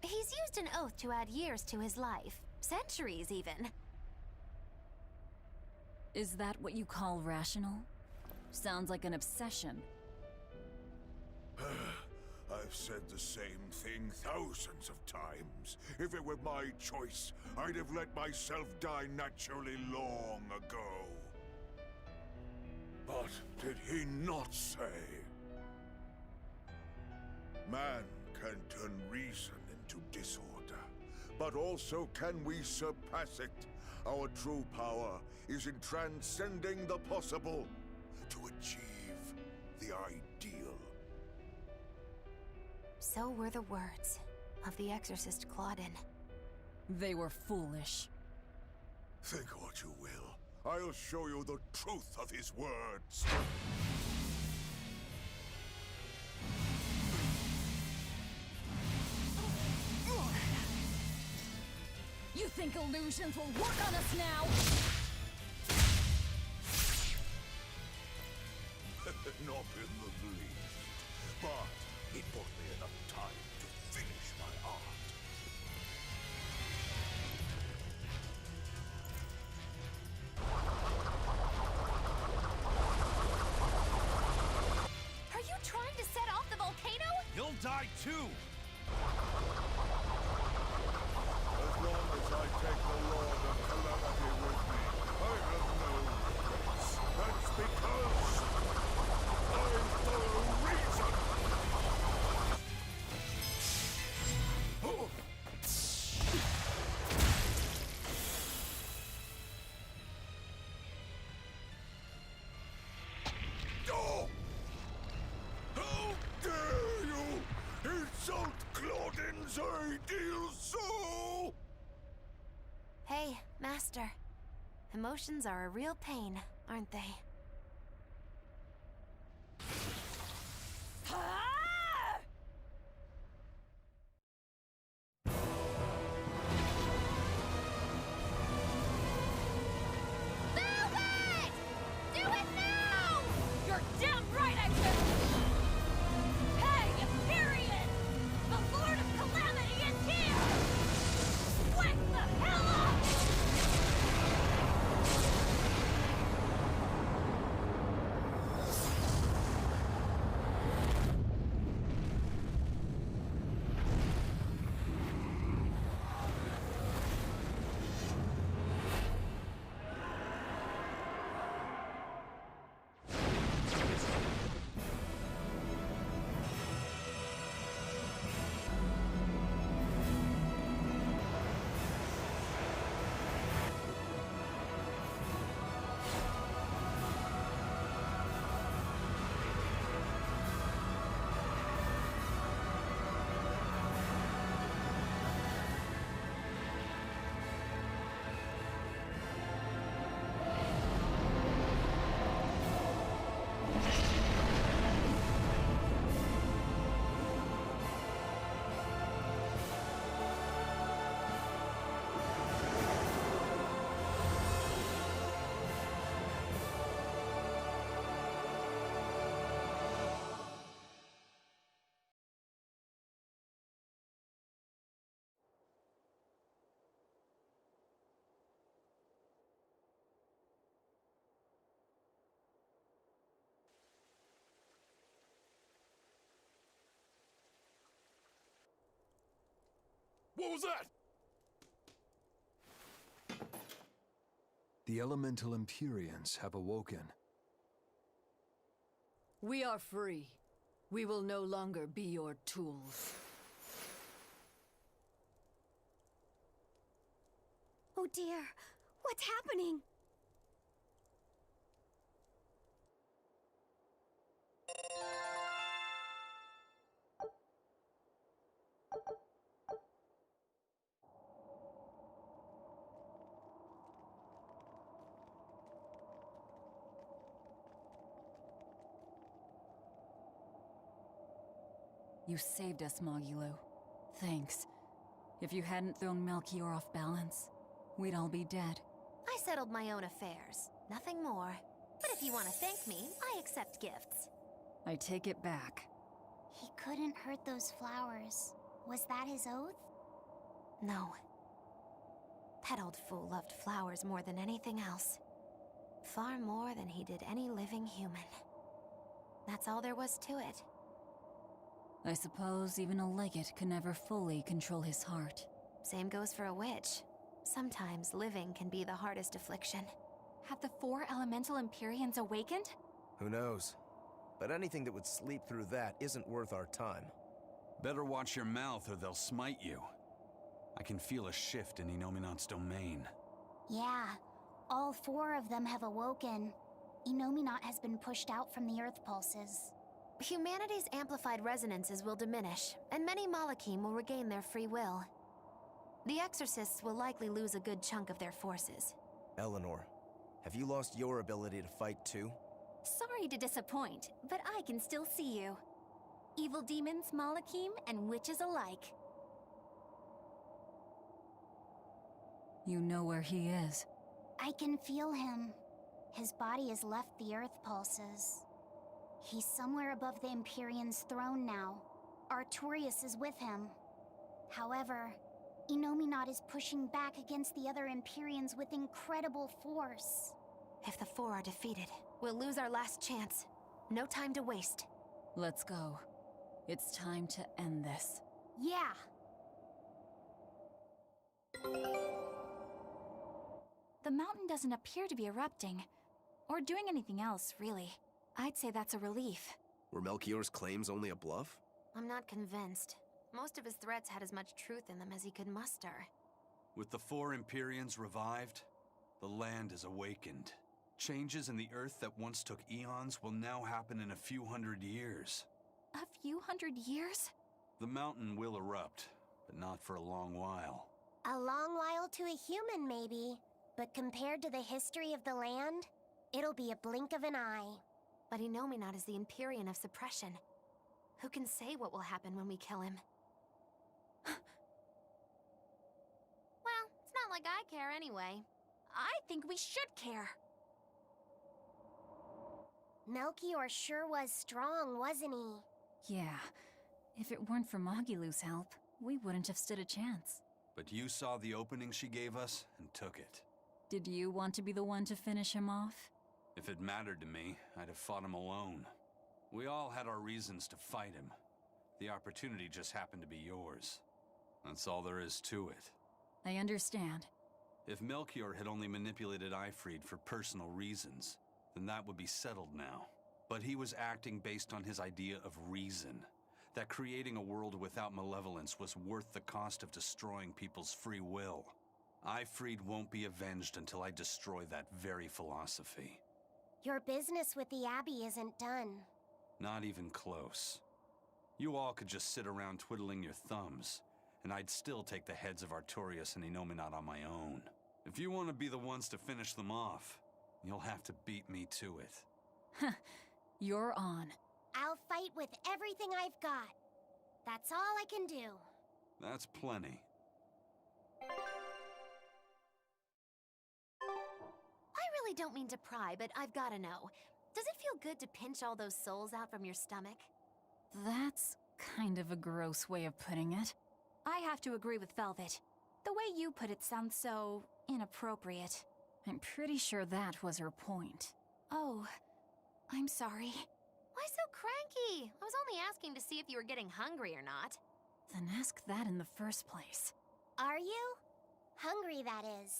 He's used an oath to add years to his life. Centuries, even. Is that what you call rational? Sounds like an obsession. I've said the same thing thousands of times. If it were my choice, I'd have let myself die naturally long ago. But did he not say? Man can turn reason into disorder, but also can we surpass it? Our true power is in transcending the possible to achieve the ideal. So were the words of the exorcist Claudin. They were foolish. Think what you will. I'll show you the truth of his words. You think illusions will work on us now? Not in the least. But it bought me enough time to finish my art. Are you trying to set off the volcano? You'll die too! As long as I take the Lord of Calamity with me, I have no regrets. That's because I follow reason! Oh. Oh! How dare you insult Claudin's ideal soul! Hey, Master. Emotions are a real pain, aren't they? Move it! Do it now! You're damn right I will! Hey, Imperian! The Lord of Calamity is here! Wake the hell up! What was that? The elemental Empyreans have awoken. We are free. We will no longer be your tools. Oh dear, what's happening? You saved us, Magilu. Thanks. If you hadn't thrown Melchior off balance, we'd all be dead. I settled my own affairs. Nothing more. But if you want to thank me, I accept gifts. I take it back. He couldn't hurt those flowers. Was that his oath? No. That old fool loved flowers more than anything else. Far more than he did any living human. That's all there was to it. I suppose even a legate can never fully control his heart. Same goes for a witch. Sometimes living can be the hardest affliction. Have the 4 elemental Empyreans awakened? Who knows? But anything that would sleep through that isn't worth our time. Better watch your mouth or they'll smite you. I can feel a shift in Inominat's domain. Yeah, all 4 of them have awoken. Inominat has been pushed out from the Earth pulses. Humanity's amplified resonances will diminish, and many Malachim will regain their free will. The Exorcists will likely lose a good chunk of their forces. Eleanor, have you lost your ability to fight too? Sorry to disappoint, but I can still see you. Evil demons, Malachim, and witches alike. You know where he is. I can feel him. His body has left the Earth pulses. He's somewhere above the Empyrean's throne now. Artorias is with him. However, Inominat is pushing back against the other Empyreans with incredible force. If the 4 are defeated, we'll lose our last chance. No time to waste. Let's go. It's time to end this. Yeah! The mountain doesn't appear to be erupting, or doing anything else, really. I'd say that's a relief. Were Melchior's claims only a bluff? I'm not convinced. Most of his threats had as much truth in them as he could muster. With the 4 Empyreans revived, the land is awakened. Changes in the Earth that once took eons will now happen in a few hundred years. A few hundred years? The mountain will erupt, but not for a long while. A long while to a human, maybe. But compared to the history of the land, it'll be a blink of an eye. But Inominat is the Empyrean of suppression. Who can say what will happen when we kill him? Well, it's not like I care anyway. I think we should care. Melchior sure was strong, wasn't he? Yeah. If it weren't for Magilu's help, we wouldn't have stood a chance. But you saw the opening she gave us and took it. Did you want to be the one to finish him off? If it mattered to me, I'd have fought him alone. We all had our reasons to fight him. The opportunity just happened to be yours. That's all there is to it. I understand. If Melchior had only manipulated Ifrid for personal reasons, then that would be settled now. But he was acting based on his idea of reason. That creating a world without malevolence was worth the cost of destroying people's free will. Ifrid won't be avenged until I destroy that very philosophy. Your business with the Abbey isn't done. Not even close. You all could just sit around twiddling your thumbs, and I'd still take the heads of Artorias and Inominat on my own. If you want to be the ones to finish them off, you'll have to beat me to it. You're on. I'll fight with everything I've got. That's all I can do. That's plenty. I really don't mean to pry, but I've gotta know. Does it feel good to pinch all those souls out from your stomach? That's kind of a gross way of putting it. I have to agree with Velvet. The way you put it sounds so inappropriate. I'm pretty sure that was her point. Oh, I'm sorry. Why so cranky? I was only asking to see if you were getting hungry or not. Then ask that in the first place. Are you? Hungry, that is.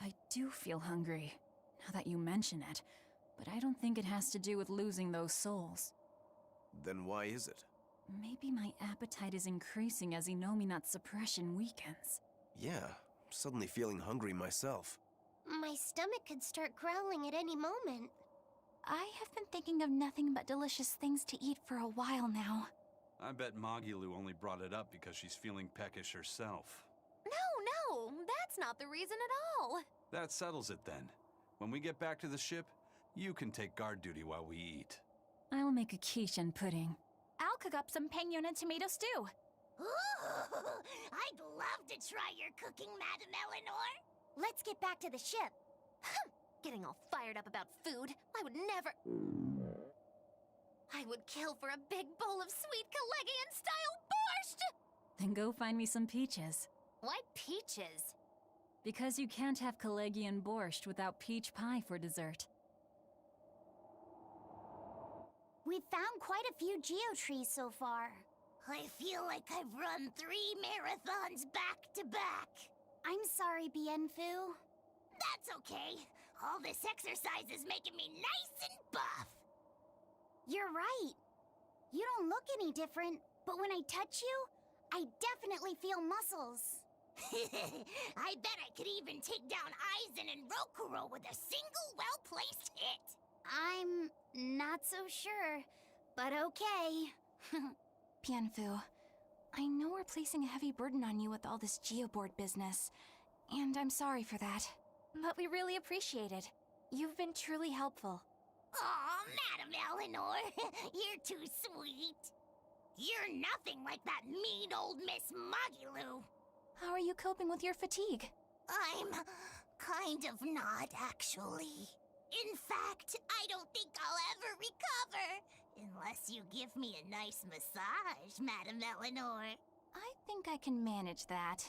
I do feel hungry, now that you mention it, but I don't think it has to do with losing those souls. Then why is it? Maybe my appetite is increasing as Inominat's suppression weakens. Yeah, I'm suddenly feeling hungry myself. My stomach could start growling at any moment. I have been thinking of nothing but delicious things to eat for a while now. I bet Magilu only brought it up because she's feeling peckish herself. No, that's not the reason at all. That settles it then. When we get back to the ship, you can take guard duty while we eat. I'll make a quiche and pudding. I'll cook up some penguin and tomato stew. Ooh, I'd love to try your cooking, Madam Eleanor. Let's get back to the ship. Getting all fired up about food. I would never... I would kill for a big bowl of sweet Calegian-style borscht! Then go find me some peaches. Why peaches? Because you can't have Calegian borscht without peach pie for dessert. We've found quite a few geotrees so far. I feel like I've run 3 marathons back to back. I'm sorry, Bienfu. That's okay. All this exercise is making me nice and buff. You're right. You don't look any different, but when I touch you, I definitely feel muscles. I bet I could even take down Aizen and Rokuro with a single well-placed hit. I'm not so sure, but okay. Bienfu, I know we're placing a heavy burden on you with all this geoboard business, and I'm sorry for that. But we really appreciate it. You've been truly helpful. Aw, Madam Eleanor, you're too sweet. You're nothing like that mean old Miss Magilu. How are you coping with your fatigue? I'm kind of not, actually. In fact, I don't think I'll ever recover. Unless you give me a nice massage, Madam Eleanor. I think I can manage that.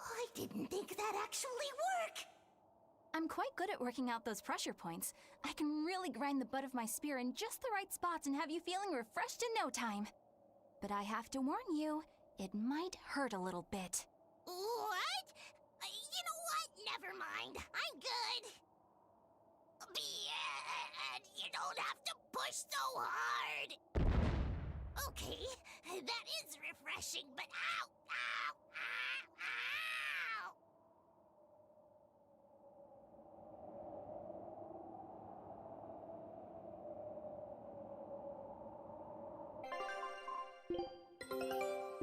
I didn't think that actually work. I'm quite good at working out those pressure points. I can really grind the butt of my spear in just the right spots and have you feeling refreshed in no time. But I have to warn you, it might hurt a little bit. What? You know what? Never mind. I'm good. You don't have to push so hard. Okay, that is refreshing, but ow, ow, ow,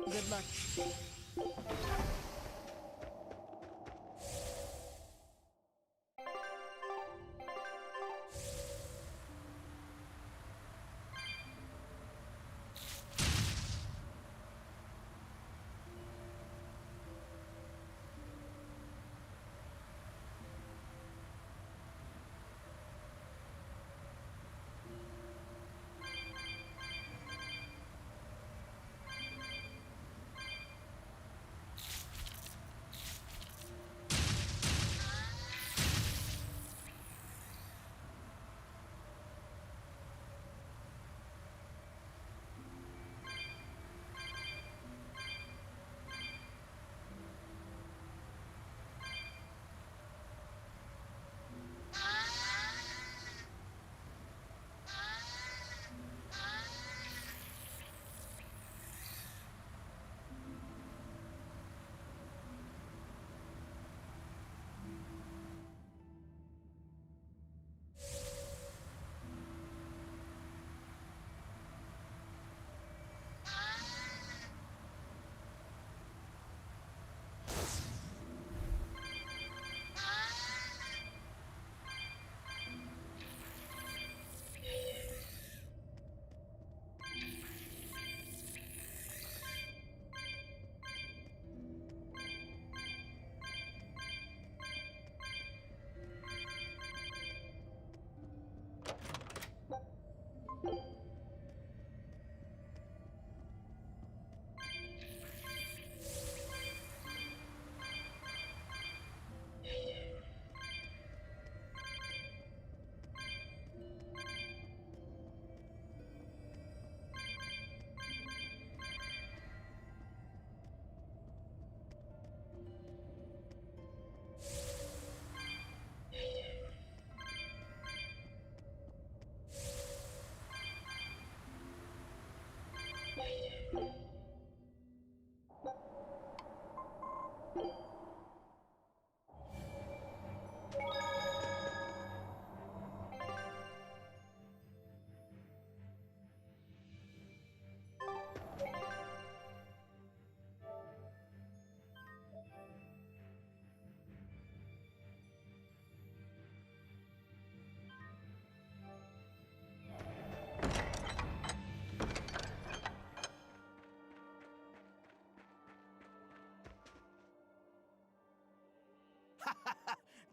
ow! Good luck.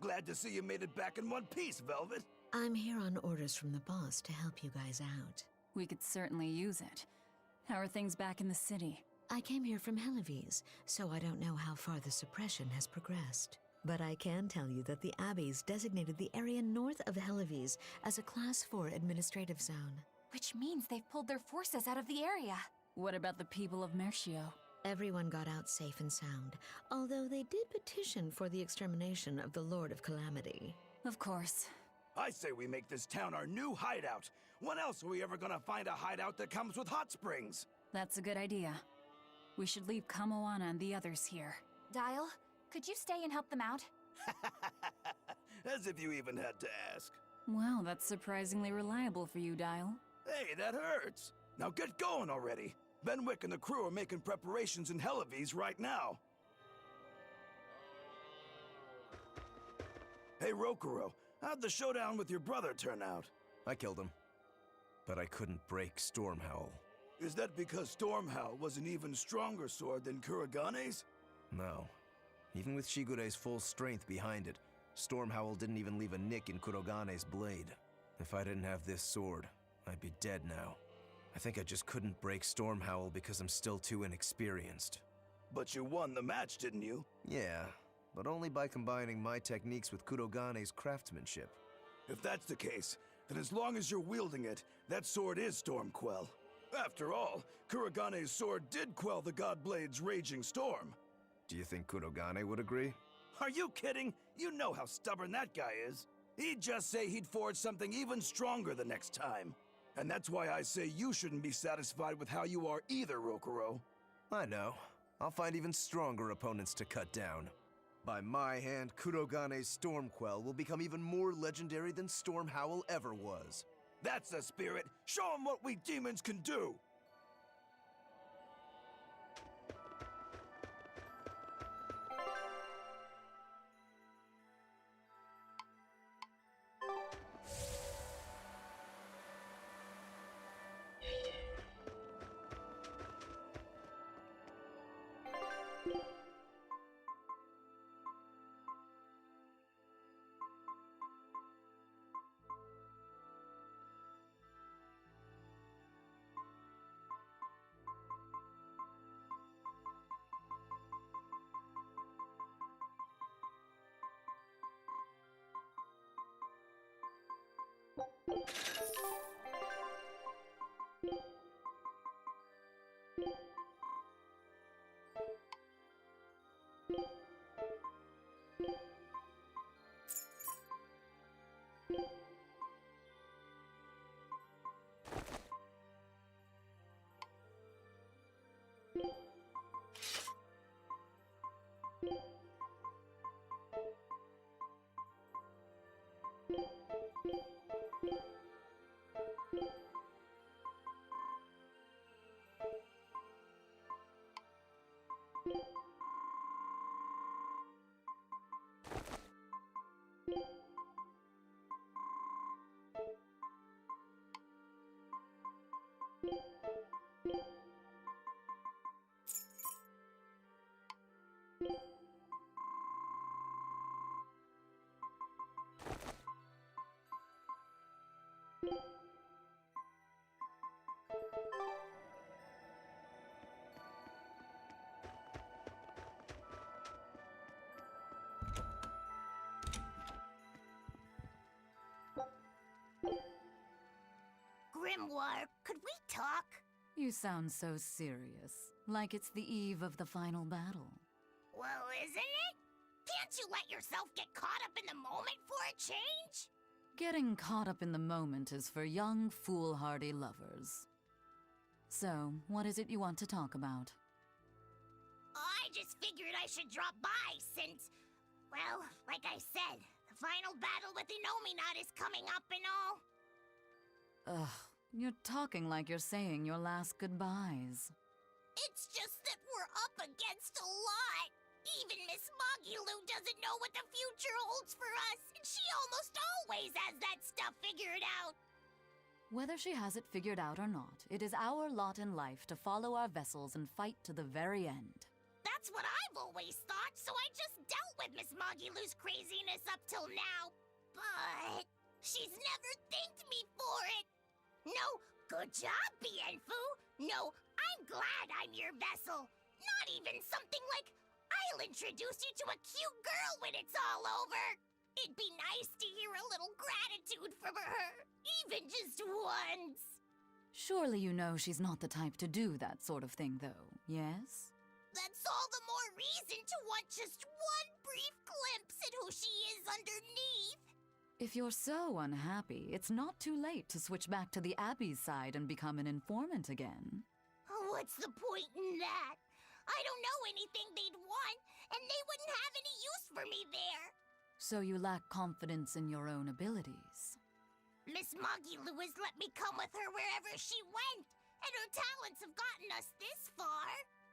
Glad to see you made it back in one piece, Velvet. I'm here on orders from the boss to help you guys out. We could certainly use it. How are things back in the city? I came here from Helives, so I don't know how far the suppression has progressed. But I can tell you that the Abbeys designated the area north of Helives as a Class 4 administrative zone. Which means they've pulled their forces out of the area. What about the people of Mercio? Everyone got out safe and sound, although they did petition for the extermination of the Lord of Calamity. Of course. I say we make this town our new hideout. When else are we ever gonna find a hideout that comes with hot springs? That's a good idea. We should leave Kamoana and the others here. Dial, could you stay and help them out? As if you even had to ask. Well, that's surprisingly reliable for you, Dial. Hey, that hurts. Now get going already. Benwick and the crew are making preparations in Helives right now. Hey, Rokuro, how'd the showdown with your brother turn out? I killed him. But I couldn't break Stormhowl. Is that because Stormhowl was an even stronger sword than Kuragane's? No. Even with Shigure's full strength behind it, Stormhowl didn't even leave a nick in Kurogane's blade. If I didn't have this sword, I'd be dead now. I think I just couldn't break Stormhowl because I'm still too inexperienced. But you won the match, didn't you? Yeah, but only by combining my techniques with Kurogane's craftsmanship. If that's the case, then as long as you're wielding it, that sword is Stormquell. After all, Kuragane's sword did quell the Godblade's raging storm. Do you think Kurogane would agree? Are you kidding? You know how stubborn that guy is. He'd just say he'd forge something even stronger the next time. And that's why I say you shouldn't be satisfied with how you are either, Rokuro. I know. I'll find even stronger opponents to cut down. By my hand, Kurogane's Stormquell will become even more legendary than Stormhowl ever was. That's the spirit! Show him what we demons can do! Grimoire, could we talk? You sound so serious, like it's the eve of the final battle. Well, isn't it? Can't you let yourself get caught up in the moment for a change? Getting caught up in the moment is for young, foolhardy lovers. So, what is it you want to talk about? I just figured I should drop by since, well, like I said, the final battle with Innominat is coming up and all. Ugh, you're talking like you're saying your last goodbyes. It's just that we're up against a lot. Even Miss Magilou doesn't know what the future holds for us, and she almost always has that stuff figured out. Whether she has it figured out or not, it is our lot in life to follow our vessels and fight to the very end. That's what I've always thought, so I just dealt with Miss Magilou Magilou's craziness up till now, but she's never thanked me for it. No, good job, Bienfu. No, I'm glad I'm your vessel. Not even something like, I'll introduce you to a cute girl when it's all over. It'd be nice to hear a little gratitude from her, even just once. Surely you know she's not the type to do that sort of thing, though, yes? That's all the more reason to want just one brief glimpse at who she is underneath. If you're so unhappy, it's not too late to switch back to the Abbey's side and become an informant again. What's the point in that? I don't know anything they'd want, and they wouldn't have any use for me there. So you lack confidence in your own abilities. Miss Magilou has let me come with her wherever she went, and her talents have gotten us this far.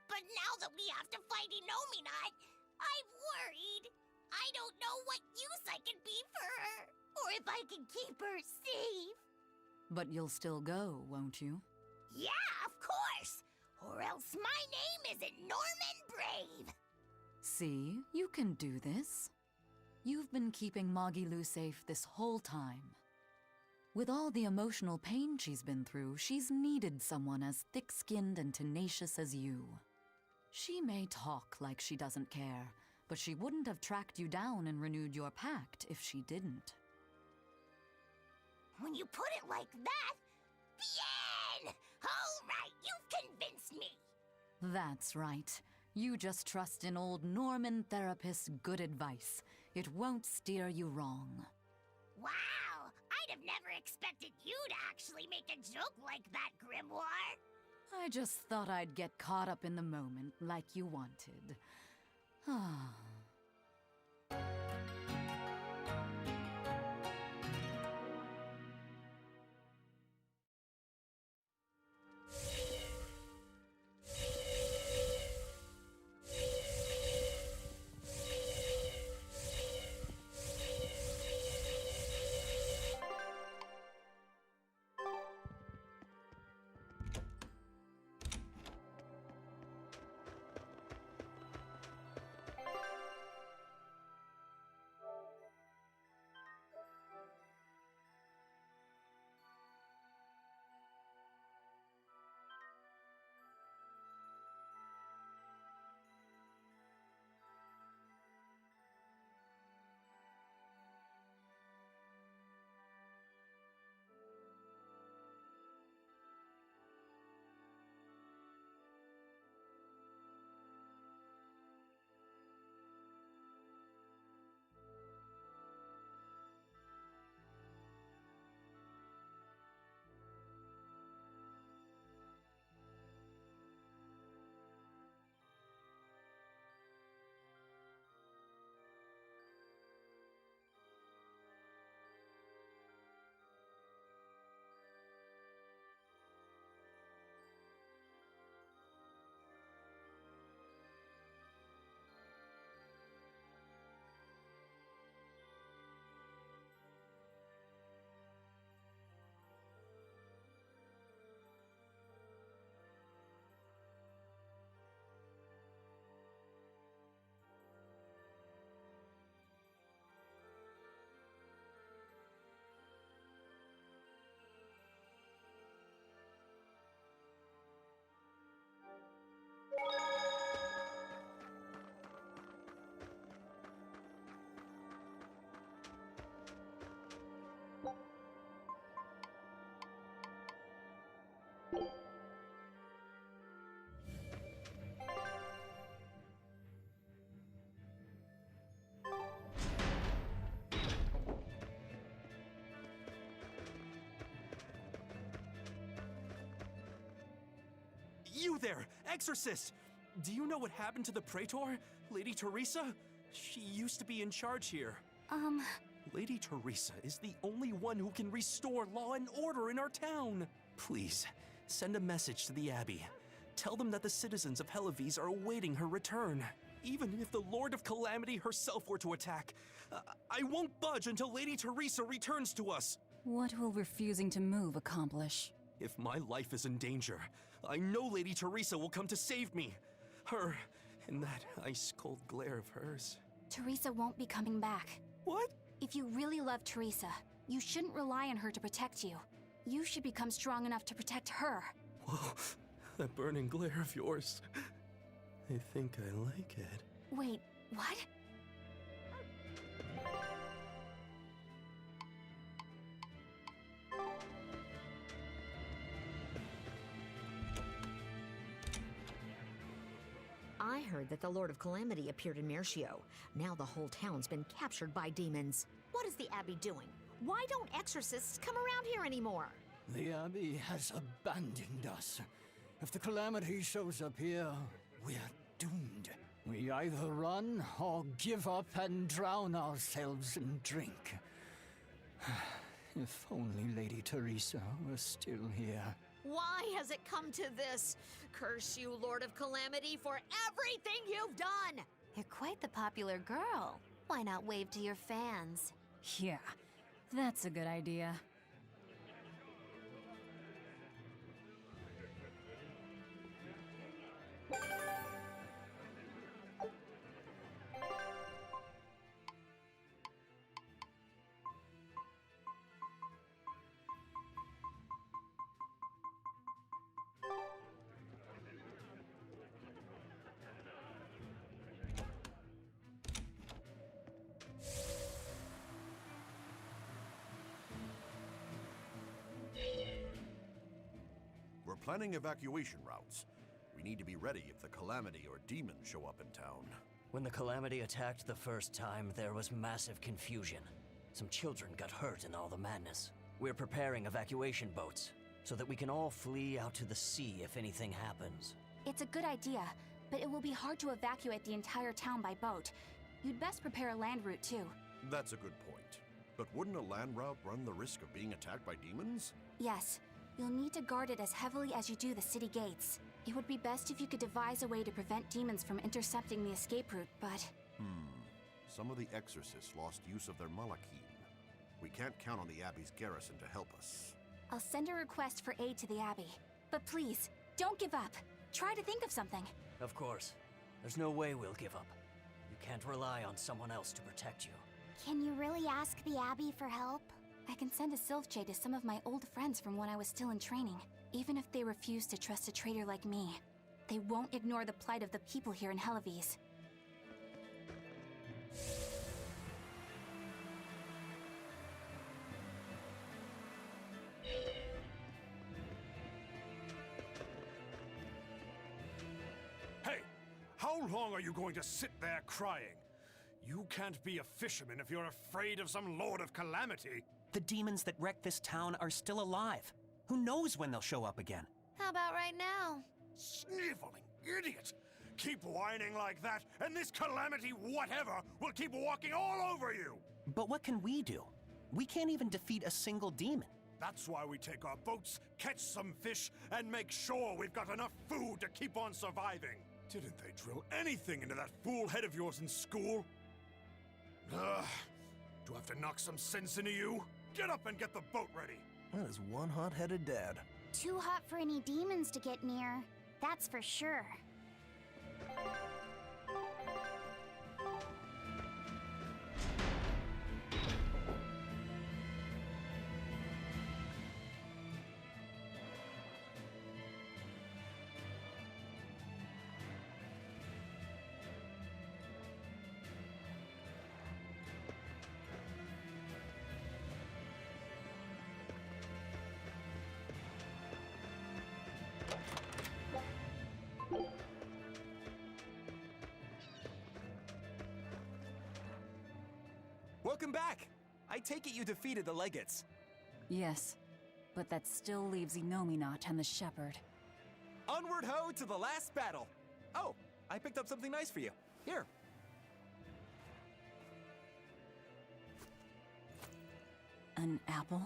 But now that we have to fight Inominat, I'm worried. I don't know what use I can be for her, or if I can keep her safe. But you'll still go, won't you? Yeah, of course! Or else my name isn't Norman Brave! See, you can do this. You've been keeping Magilou safe this whole time. With all the emotional pain she's been through, she's needed someone as thick-skinned and tenacious as you. She may talk like she doesn't care, but she wouldn't have tracked you down and renewed your pact if she didn't. When you put it like that, bien! All right, you've convinced me. That's right. You just trust in old Norman therapist's good advice. It won't steer you wrong. Wow, I'd have never expected you to actually make a joke like that, Grimoire. I just thought I'd get caught up in the moment like you wanted. Ah. You there, Exorcist! Do you know what happened to the Praetor, Lady Teresa? She used to be in charge here. Lady Teresa is the only one who can restore law and order in our town. Please, send a message to the Abbey. Tell them that the citizens of Helives are awaiting her return. Even if the Lord of Calamity herself were to attack, I won't budge until Lady Teresa returns to us. What will refusing to move accomplish? If my life is in danger, I know Lady Teresa will come to save me. Her, in that ice-cold glare of hers. Teresa won't be coming back. What? If you really love Teresa, you shouldn't rely on her to protect you. You should become strong enough to protect her. Whoa, that burning glare of yours. I think I like it. Wait, what? I heard that the Lord of Calamity appeared in Mercio. Now the whole town's been captured by demons. What is the Abbey doing? Why don't exorcists come around here anymore? The Abbey has abandoned us. If the Calamity shows up here, we're doomed. We either run or give up and drown ourselves in drink. If only Lady Teresa were still here. Why has it come to this? Curse you, Lord of Calamity, for everything you've done! You're quite the popular girl. Why not wave to your fans? Yeah, that's a good idea. We're planning evacuation routes. We need to be ready if the Calamity or demons show up in town. When the Calamity attacked the first time, there was massive confusion. Some children got hurt in all the madness. We're preparing evacuation boats, so that we can all flee out to the sea if anything happens. It's a good idea, but it will be hard to evacuate the entire town by boat. You'd best prepare a land route too. That's a good point. But wouldn't a land route run the risk of being attacked by demons? Yes, you'll need to guard it as heavily as you do the city gates. It would be best if you could devise a way to prevent demons from intercepting the escape route, but... Some of the exorcists lost use of their malachim. We can't count on the Abbey's garrison to help us. I'll send a request for aid to the Abbey. But please, don't give up. Try to think of something. Of course. There's no way we'll give up. You can't rely on someone else to protect you. Can you really ask the Abbey for help? I can send a Sylph to some of my old friends from when I was still in training. Even if they refuse to trust a traitor like me, they won't ignore the plight of the people here in Helives. Hey! How long are you going to sit there crying? You can't be a fisherman if you're afraid of some Lord of Calamity. The demons that wrecked this town are still alive. Who knows when they'll show up again? How about right now? Sniveling idiot! Keep whining like that, and this Calamity whatever will keep walking all over you! But what can we do? We can't even defeat a single demon. That's why we take our boats, catch some fish, and make sure we've got enough food to keep on surviving. Didn't they drill anything into that fool head of yours in school? Ugh. Do I have to knock some sense into you? Get up and get the boat ready! That is one hot-headed dad. Too hot for any demons to get near. That's for sure. Welcome back! I take it you defeated the Legates. Yes, but that still leaves Enominat and the Shepherd. Onward ho to the last battle! Oh, I picked up something nice for you. Here. An apple?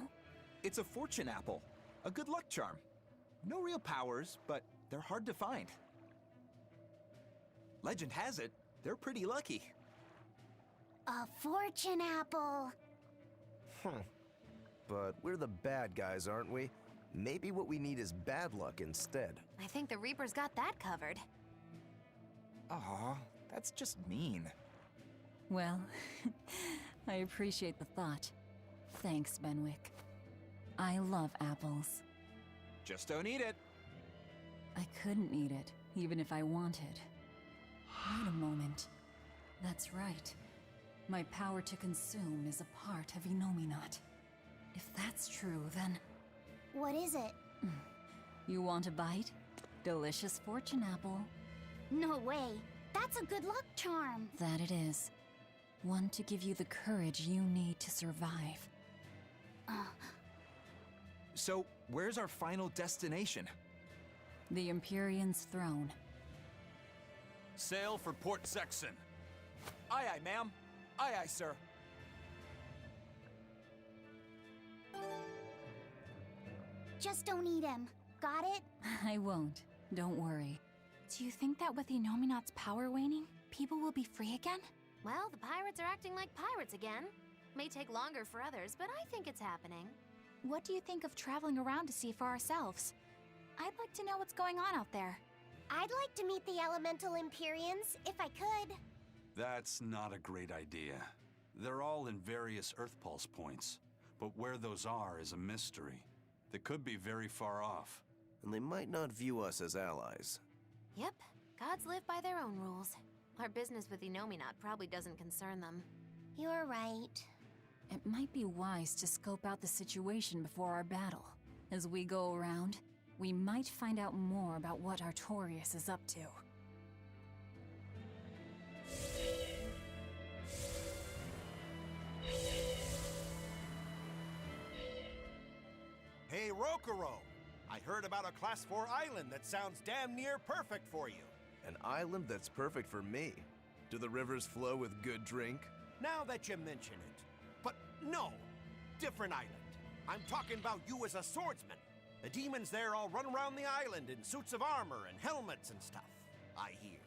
It's a fortune apple. A good luck charm. No real powers, but they're hard to find. Legend has it, they're pretty lucky. A fortune apple. But we're the bad guys, aren't we? Maybe what we need is bad luck instead. I think the Reaper's got that covered. Aw, that's just mean. Well, I appreciate the thought. Thanks, Benwick. I love apples. Just don't eat it. I couldn't eat it, even if I wanted. Wait a moment. That's right. My power to consume is a part of Inominat. If that's true, then... What is it? You want a bite? Delicious fortune apple. No way. That's a good luck charm. That it is. One to give you the courage you need to survive. So, where's our final destination? The Empyrean's throne. Sail for Port Sexton. Aye, aye, ma'am. Aye, aye, sir. Just don't eat him. Got it? I won't. Don't worry. Do you think that with Inominat's power waning, people will be free again? Well, the pirates are acting like pirates again. May take longer for others, but I think it's happening. What do you think of traveling around to see for ourselves? I'd like to know what's going on out there. I'd like to meet the elemental Empyreans, if I could. That's not a great idea. They're all in various Earth Pulse points, but where those are is a mystery. They could be very far off. And they might not view us as allies. Yep, gods live by their own rules. Our business with Inominat probably doesn't concern them. You're right. It might be wise to scope out the situation before our battle. As we go around, we might find out more about what Artorias is up to. Hey, Rokuro! I heard about a Class 4 island that sounds damn near perfect for you. An island that's perfect for me. Do the rivers flow with good drink? Now that you mention it. But no, different island. I'm talking about you as a swordsman. The demons there all run around the island in suits of armor and helmets and stuff, I hear.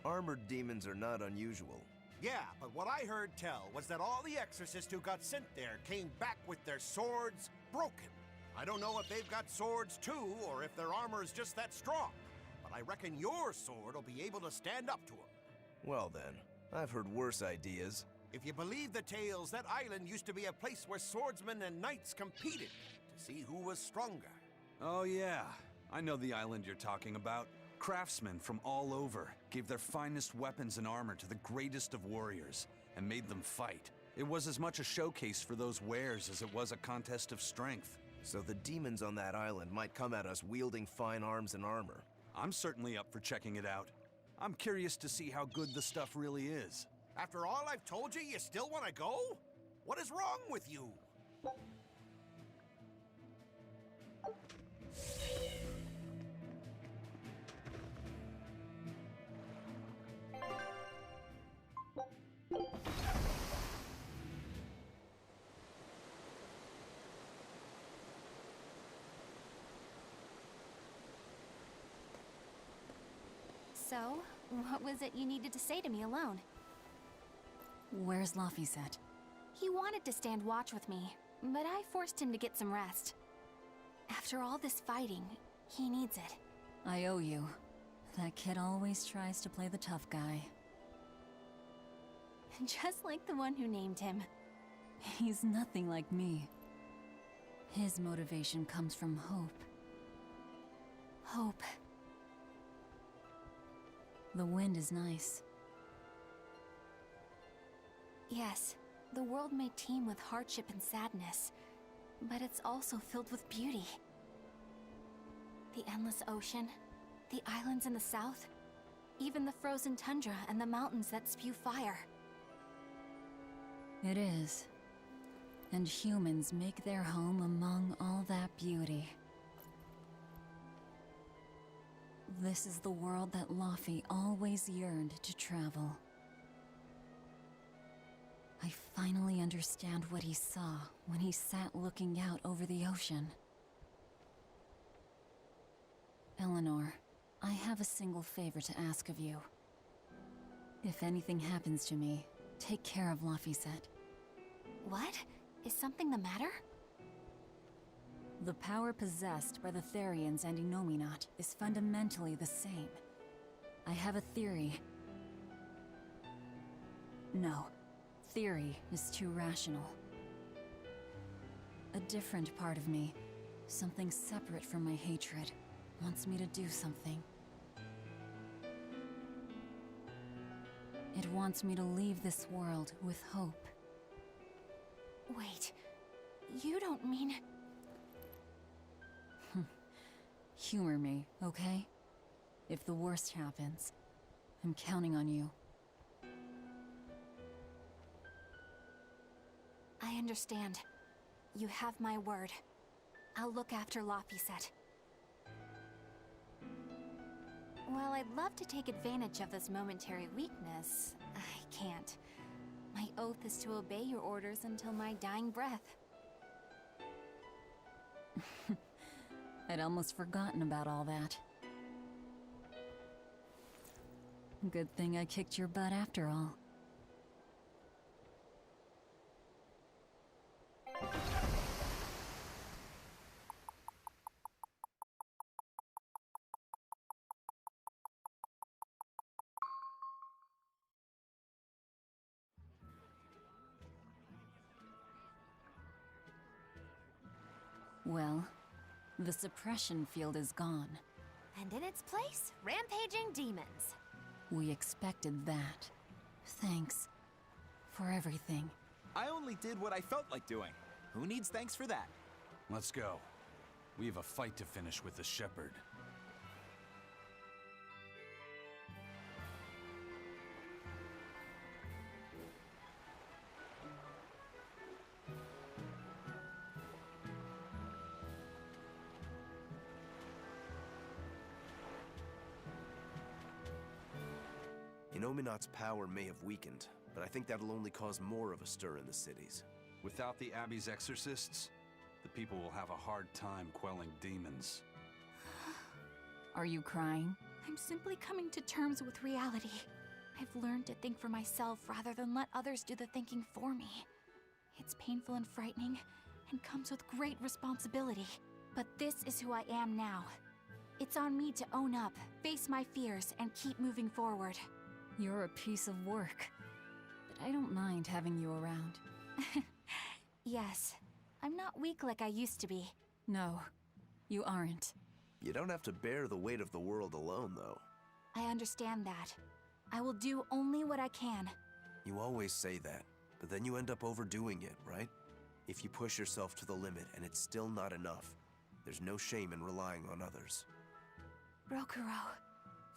Armored demons are not unusual. Yeah, but what I heard tell was that all the exorcists who got sent there came back with their swords broken. I don't know if they've got swords too, or if their armor is just that strong. But I reckon your sword will be able to stand up to them. Well then, I've heard worse ideas. If you believe the tales, that island used to be a place where swordsmen and knights competed to see who was stronger. Oh yeah, I know the island you're talking about. Craftsmen from all over gave their finest weapons and armor to the greatest of warriors and made them fight. It was as much a showcase for those wares as it was a contest of strength. So the demons on that island might come at us wielding fine arms and armor. I'm certainly up for checking it out. I'm curious to see how good the stuff really is. After all I've told you, you still want to go? What is wrong with you? So, what was it you needed to say to me alone? Where's Laphicet? He wanted to stand watch with me, but I forced him to get some rest. After all this fighting, he needs it. I owe you. That kid always tries to play the tough guy. Just like the one who named him. He's nothing like me. His motivation comes from hope. Hope. The wind is nice. Yes, the world may teem with hardship and sadness, but it's also filled with beauty. The endless ocean, the islands in the south, even the frozen tundra and the mountains that spew fire. It is. And humans make their home among all that beauty. This is the world that Laffy always yearned to travel. I finally understand what he saw when he sat looking out over the ocean. Eleanor, I have a single favor to ask of you. If anything happens to me, take care of Laphicet. What? Is something the matter? The power possessed by the Therians and Inominat is fundamentally the same. I have a theory. No, theory is too rational. A different part of me, something separate from my hatred, wants me to do something. It wants me to leave this world with hope. Wait, you don't mean... Humor me, okay? If the worst happens, I'm counting on you. I understand. You have my word. I'll look after Laphicet. While I'd love to take advantage of this momentary weakness, I can't. My oath is to obey your orders until my dying breath. I'd almost forgotten about all that. Good thing I kicked your butt after all. Well, the suppression field is gone. And in its place, rampaging demons. We expected that. Thanks for everything. I only did what I felt like doing. Who needs thanks for that? Let's go. We have a fight to finish with the Shepherd. Inominat's power may have weakened, but I think that'll only cause more of a stir in the cities. Without the Abbey's exorcists, the people will have a hard time quelling demons. Are you crying? I'm simply coming to terms with reality. I've learned to think for myself rather than let others do the thinking for me. It's painful and frightening, and comes with great responsibility. But this is who I am now. It's on me to own up, face my fears, and keep moving forward. You're a piece of work, but I don't mind having you around. Yes, I'm not weak like I used to be. No, you aren't. You don't have to bear the weight of the world alone, though. I understand that. I will do only what I can. You always say that, but then you end up overdoing it, right? If you push yourself to the limit and it's still not enough, there's no shame in relying on others. Rokuro,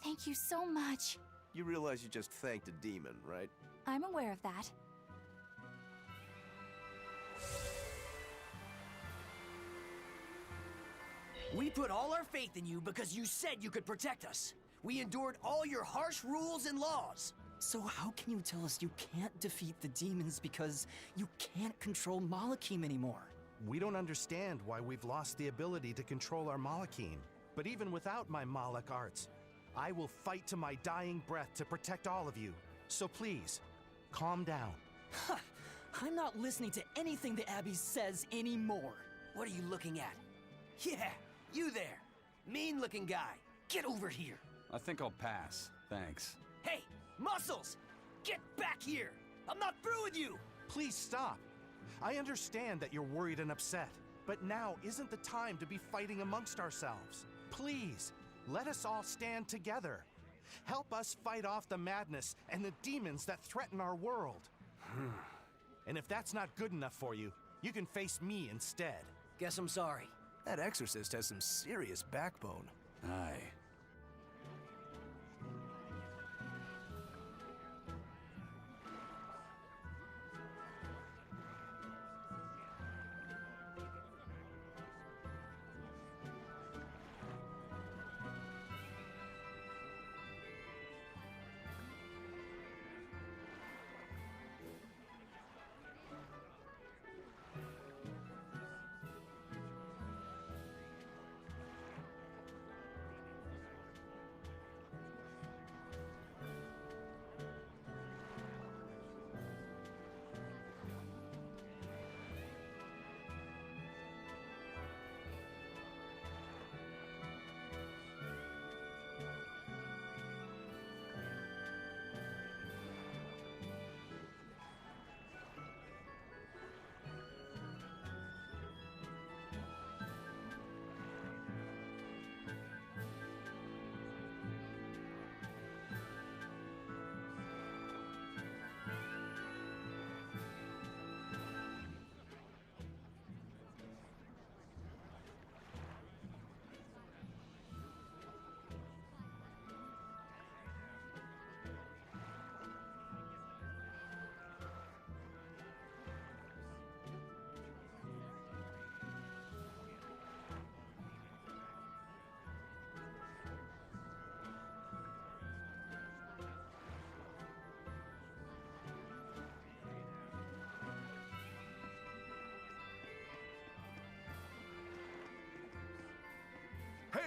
thank you so much. You realize you just thanked a demon, right? I'm aware of that. We put all our faith in you because you said you could protect us. We endured all your harsh rules and laws. So how can you tell us you can't defeat the demons because you can't control Malachim anymore? We don't understand why we've lost the ability to control our Malachim. But even without my Malak arts, I will fight to my dying breath to protect all of you. So please, calm down. I'm not listening to anything the Abbey says anymore. What are you looking at? Yeah, you there. Mean-looking guy. Get over here. I think I'll pass. Thanks. Hey, Muscles! Get back here! I'm not through with you! Please stop. I understand that you're worried and upset, but now isn't the time to be fighting amongst ourselves. Please, let us all stand together. Help us fight off the madness and the demons that threaten our world. And if that's not good enough for you, you can face me instead. Guess I'm sorry. That exorcist has some serious backbone. Aye.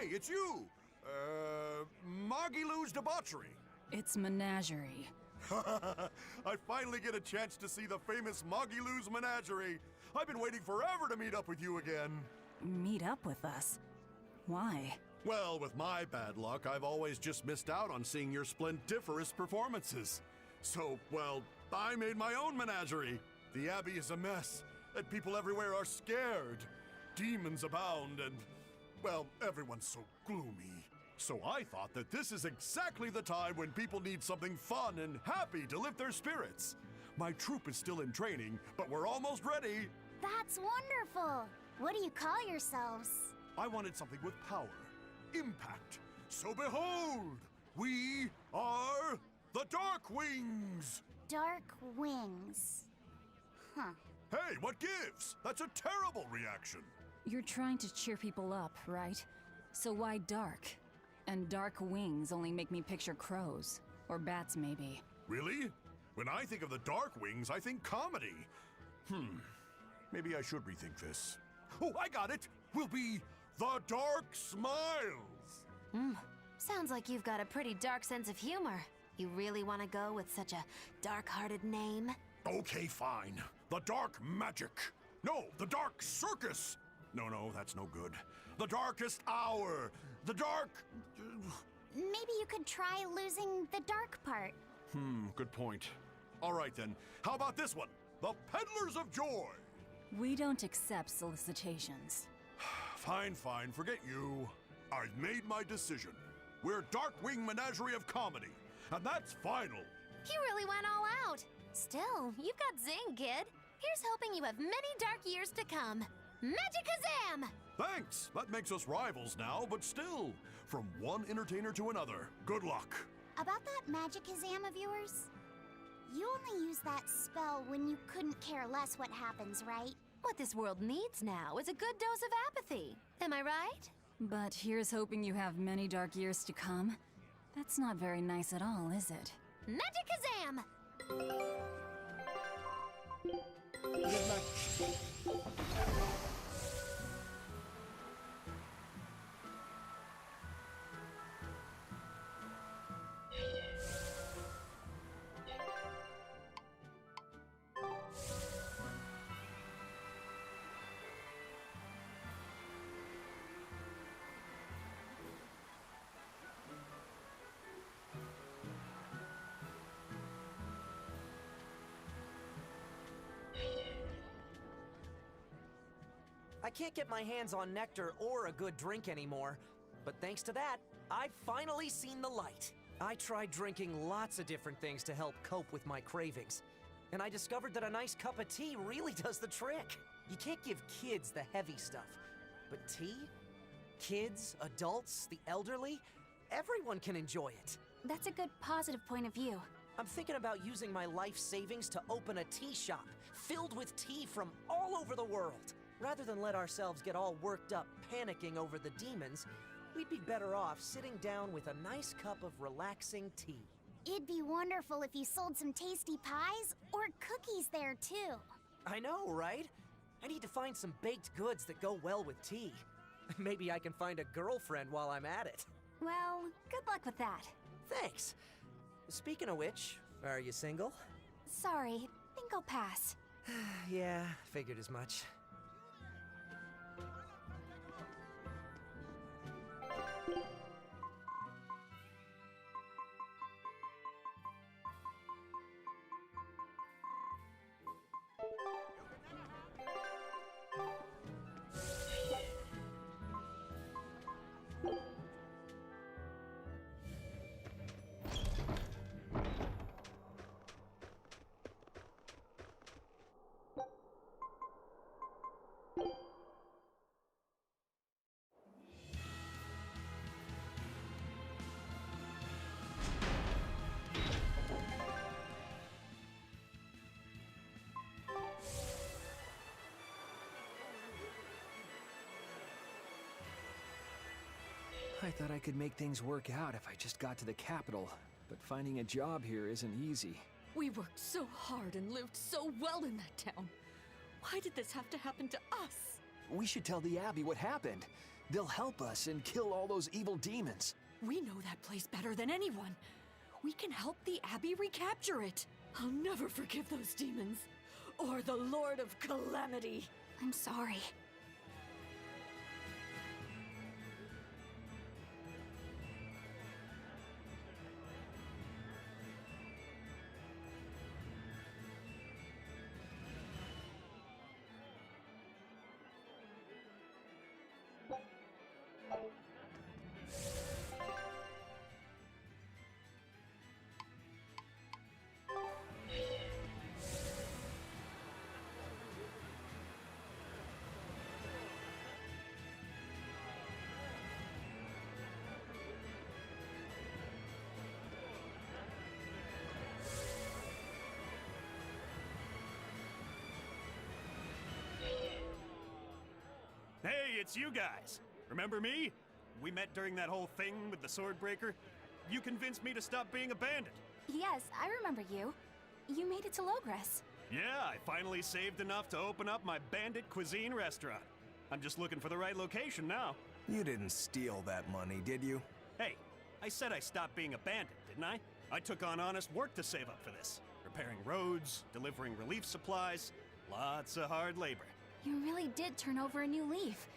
Hey, it's you! Magilou's debauchery. It's menagerie. I finally get a chance to see the famous Magilou's menagerie. I've been waiting forever to meet up with you again. Meet up with us? Why? Well, with my bad luck, I've always just missed out on seeing your splendiferous performances. So, well, I made my own menagerie. The Abbey is a mess, and people everywhere are scared. Demons abound, and, well, everyone's so gloomy. So I thought that this is exactly the time when people need something fun and happy to lift their spirits. My troupe is still in training, but we're almost ready. That's wonderful! What do you call yourselves? I wanted something with power, impact. So behold, we are the Dark Wings! Dark Wings. Huh. Hey, what gives? That's a terrible reaction. You're trying to cheer people up, right? So why dark? And dark wings only make me picture crows. Or bats, maybe. Really? When I think of the Dark Wings, I think comedy. Maybe I should rethink this. Oh, I got it! We'll be the Dark Smiles! Sounds like you've got a pretty dark sense of humor. You really want to go with such a dark-hearted name? Okay, fine. The Dark Magic. No, the Dark Circus. No, that's no good. The Darkest Hour. The Dark... Maybe you could try losing the dark part. Good point. All right then, how about this one? The Peddlers of Joy. We don't accept solicitations. Fine, forget you. I've made my decision. We're Darkwing Menagerie of Comedy, and that's final. You really went all out. Still, you've got zing, kid. Here's hoping you have many dark years to come. Magikazam! Thanks! That makes us rivals now, but still, from one entertainer to another. Good luck. About that Magikazam of yours? You only use that spell when you couldn't care less what happens, right? What this world needs now is a good dose of apathy. Am I right? But here's hoping you have many dark years to come. That's not very nice at all, is it? Magikazam! I can't get my hands on nectar or a good drink anymore, but thanks to that, I've finally seen the light. I tried drinking lots of different things to help cope with my cravings, and I discovered that a nice cup of tea really does the trick. You can't give kids the heavy stuff, but tea? Kids, adults, the elderly, everyone can enjoy it. That's a good positive point of view. I'm thinking about using my life savings to open a tea shop filled with tea from all over the world. Rather than let ourselves get all worked up panicking over the demons, we'd be better off sitting down with a nice cup of relaxing tea. It'd be wonderful if you sold some tasty pies or cookies there, too. I know, right? I need to find some baked goods that go well with tea. Maybe I can find a girlfriend while I'm at it. Well, good luck with that. Thanks. Speaking of which, are you single? Sorry, think I'll pass. Yeah, figured as much. I thought I could make things work out if I just got to the capital, but finding a job here isn't easy. We worked so hard and lived so well in that town. Why did this have to happen to us? We should tell the Abbey what happened. They'll help us and kill all those evil demons. We know that place better than anyone. We can help the Abbey recapture it. I'll never forgive those demons. Or the Lord of Calamity. I'm sorry. Hey, it's you guys. Remember me? We met during that whole thing with the Swordbreaker. You convinced me to stop being a bandit. Yes, I remember you. You made it to Logres. Yeah, I finally saved enough to open up my bandit cuisine restaurant. I'm just looking for the right location now. You didn't steal that money, did you? Hey, I said I stopped being a bandit, didn't I? I took on honest work to save up for this. Repairing roads, delivering relief supplies, lots of hard labor. You really did turn over a new leaf.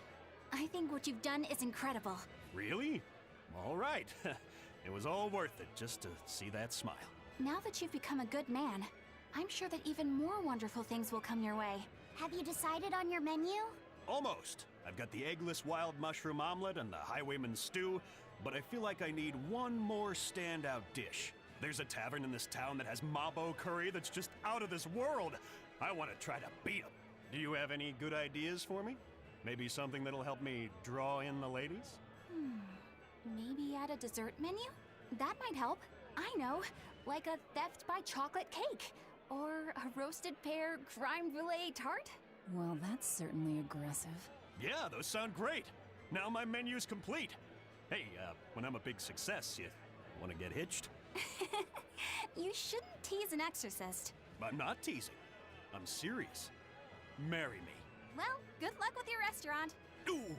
I think what you've done is incredible. Really? All right. It was all worth it just to see that smile. Now that you've become a good man, I'm sure that even more wonderful things will come your way. Have you decided on your menu? Almost. I've got the eggless wild mushroom omelet and the highwayman's stew, but I feel like I need one more standout dish. There's a tavern in this town that has mabo curry that's just out of this world. I want to try to beat 'em. Do you have any good ideas for me? Maybe something that'll help me draw in the ladies? Maybe add a dessert menu? That might help. I know, like a theft by chocolate cake. Or a roasted pear crème brûlée tart? Well, that's certainly aggressive. Yeah, those sound great. Now my menu's complete. Hey, when I'm a big success, you want to get hitched? You shouldn't tease an exorcist. I'm not teasing. I'm serious. Marry me. Well, good luck with your restaurant. Ooh,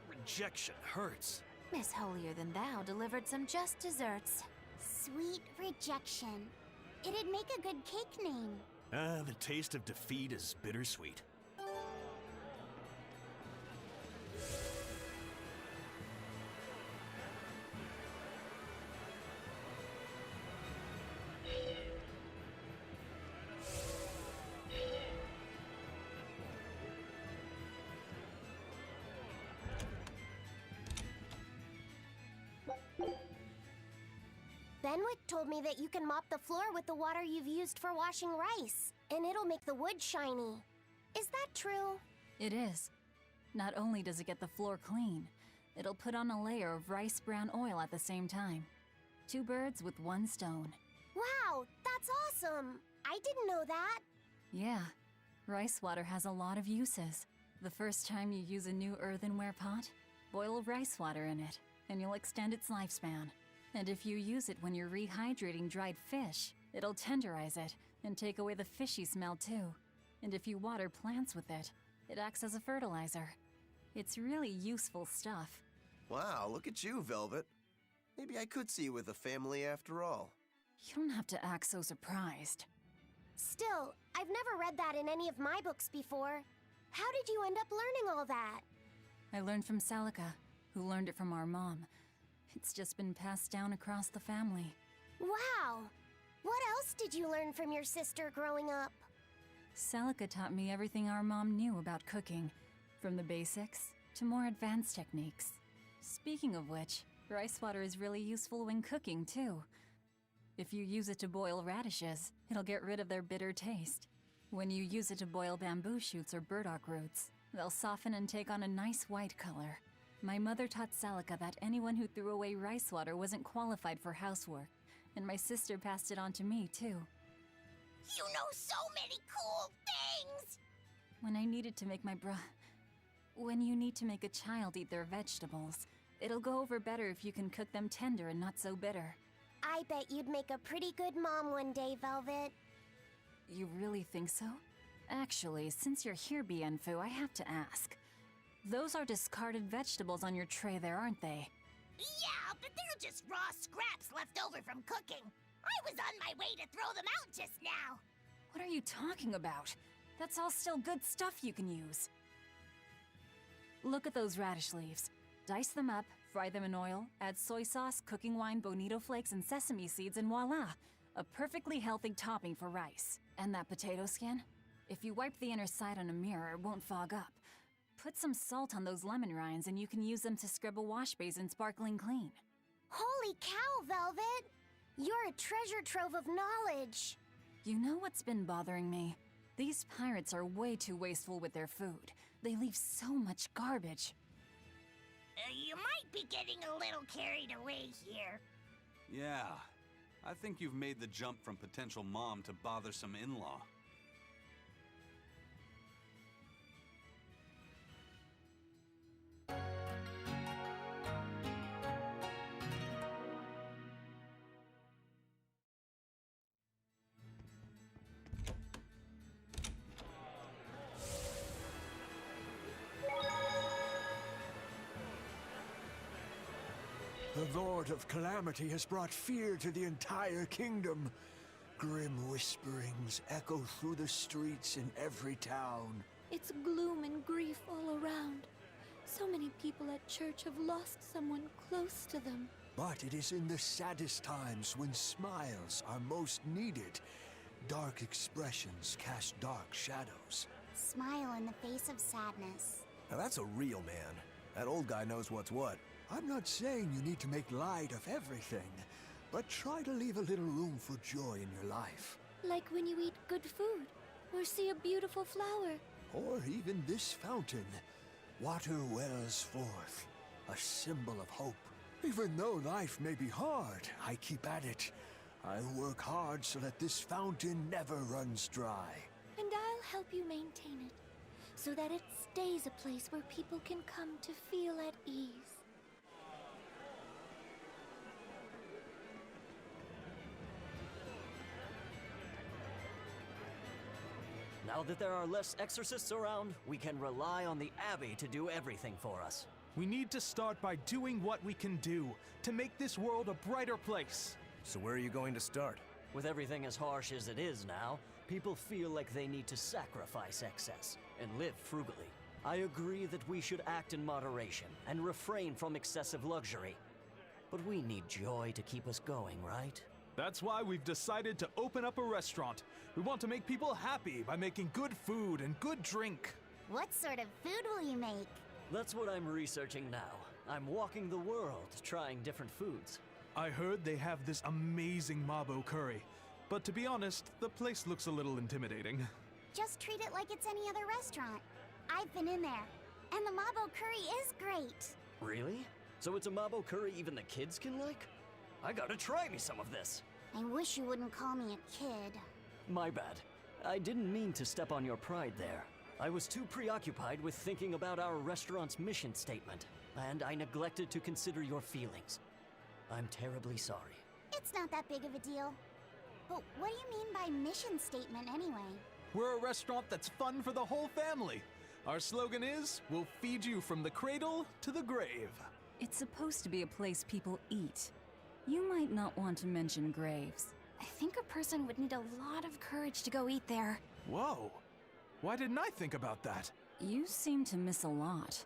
rejection hurts. Miss Holier Than Thou delivered some just desserts. Sweet rejection. It'd make a good cake name. The taste of defeat is bittersweet. Benwick told me that you can mop the floor with the water you've used for washing rice, and it'll make the wood shiny. Is that true? It is. Not only does it get the floor clean, it'll put on a layer of rice brown oil at the same time. 2 birds with 1 stone. Wow, that's awesome! I didn't know that. Yeah, rice water has a lot of uses. The first time you use a new earthenware pot, boil rice water in it, and you'll extend its lifespan. And if you use it when you're rehydrating dried fish, it'll tenderize it and take away the fishy smell too. And if you water plants with it, it acts as a fertilizer. It's really useful stuff. Wow, look at you, Velvet. Maybe I could see you with a family after all. You don't have to act so surprised. Still, I've never read that in any of my books before. How did you end up learning all that? I learned from Celica, who learned it from our mom. It's just been passed down across the family. Wow! What else did you learn from your sister growing up? Celica taught me everything our mom knew about cooking, from the basics to more advanced techniques. Speaking of which, rice water is really useful when cooking, too. If you use it to boil radishes, it'll get rid of their bitter taste. When you use it to boil bamboo shoots or burdock roots, they'll soften and take on a nice white color. My mother taught Celica that anyone who threw away rice water wasn't qualified for housework, and my sister passed it on to me, too. You know so many cool things! When I needed to make When you need to make a child eat their vegetables, it'll go over better if you can cook them tender and not so bitter. I bet you'd make a pretty good mom one day, Velvet. You really think so? Actually, since you're here, Bienfu, I have to ask. Those are discarded vegetables on your tray there, aren't they? Yeah, but they're just raw scraps left over from cooking. I was on my way to throw them out just now. What are you talking about? That's all still good stuff you can use. Look at those radish leaves. Dice them up, fry them in oil, add soy sauce, cooking wine, bonito flakes, and sesame seeds, and voila! A perfectly healthy topping for rice. And that potato skin? If you wipe the inner side on a mirror, it won't fog up. Put some salt on those lemon rinds and you can use them to scrub a wash basin sparkling clean. Holy cow, Velvet! You're a treasure trove of knowledge. You know what's been bothering me? These pirates are way too wasteful with their food. They leave so much garbage. You might be getting a little carried away here. Yeah, I think you've made the jump from potential mom to bothersome in-law. The Lord of Calamity has brought fear to the entire kingdom. Grim whisperings echo through the streets in every town. It's gloom and grief all around. So many people at church have lost someone close to them. But it is in the saddest times when smiles are most needed. Dark expressions cast dark shadows. Smile in the face of sadness. Now that's a real man. That old guy knows what's what. I'm not saying you need to make light of everything, but try to leave a little room for joy in your life. Like when you eat good food, or see a beautiful flower. Or even this fountain. Water wells forth, a symbol of hope. Even though life may be hard, I keep at it. I work hard so that this fountain never runs dry. And I'll help you maintain it, so that it stays a place where people can come to feel at ease. Now that there are less exorcists around, we can rely on the Abbey to do everything for us. We need to start by doing what we can do to make this world a brighter place. So where are you going to start? With everything as harsh as it is now, people feel like they need to sacrifice excess and live frugally. I agree that we should act in moderation and refrain from excessive luxury. But we need joy to keep us going, right? That's why we've decided to open up a restaurant. We want to make people happy by making good food and good drink. What sort of food will you make? That's what I'm researching now. I'm walking the world, trying different foods. I heard they have this amazing Mabo curry. But to be honest, the place looks a little intimidating. Just treat it like it's any other restaurant. I've been in there, and the Mabo curry is great. Really? So it's a Mabo curry even the kids can like? I gotta try me some of this. I wish you wouldn't call me a kid. My bad. I didn't mean to step on your pride there. I was too preoccupied with thinking about our restaurant's mission statement, and I neglected to consider your feelings. I'm terribly sorry. It's not that big of a deal. But what do you mean by mission statement anyway? We're a restaurant that's fun for the whole family. Our slogan is, we'll feed you from the cradle to the grave. It's supposed to be a place people eat. You might not want to mention graves. I think a person would need a lot of courage to go eat there. Whoa. Why didn't I think about that? You seem to miss a lot.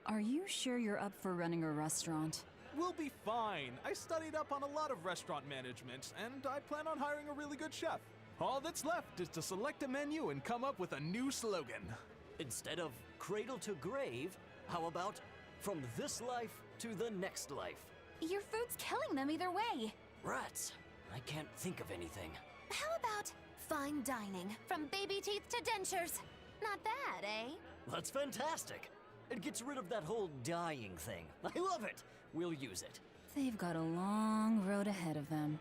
Are you sure you're up for running a restaurant? We'll be fine. I studied up on a lot of restaurant management, and I plan on hiring a really good chef. All that's left is to select a menu and come up with a new slogan. Instead of cradle to grave, how about from this life to the next life? Your food's killing them either way. Rats. I can't think of anything. How about fine dining, from baby teeth to dentures? Not bad, eh? That's fantastic. It gets rid of that whole dying thing. I love it. We'll use it. They've got a long road ahead of them.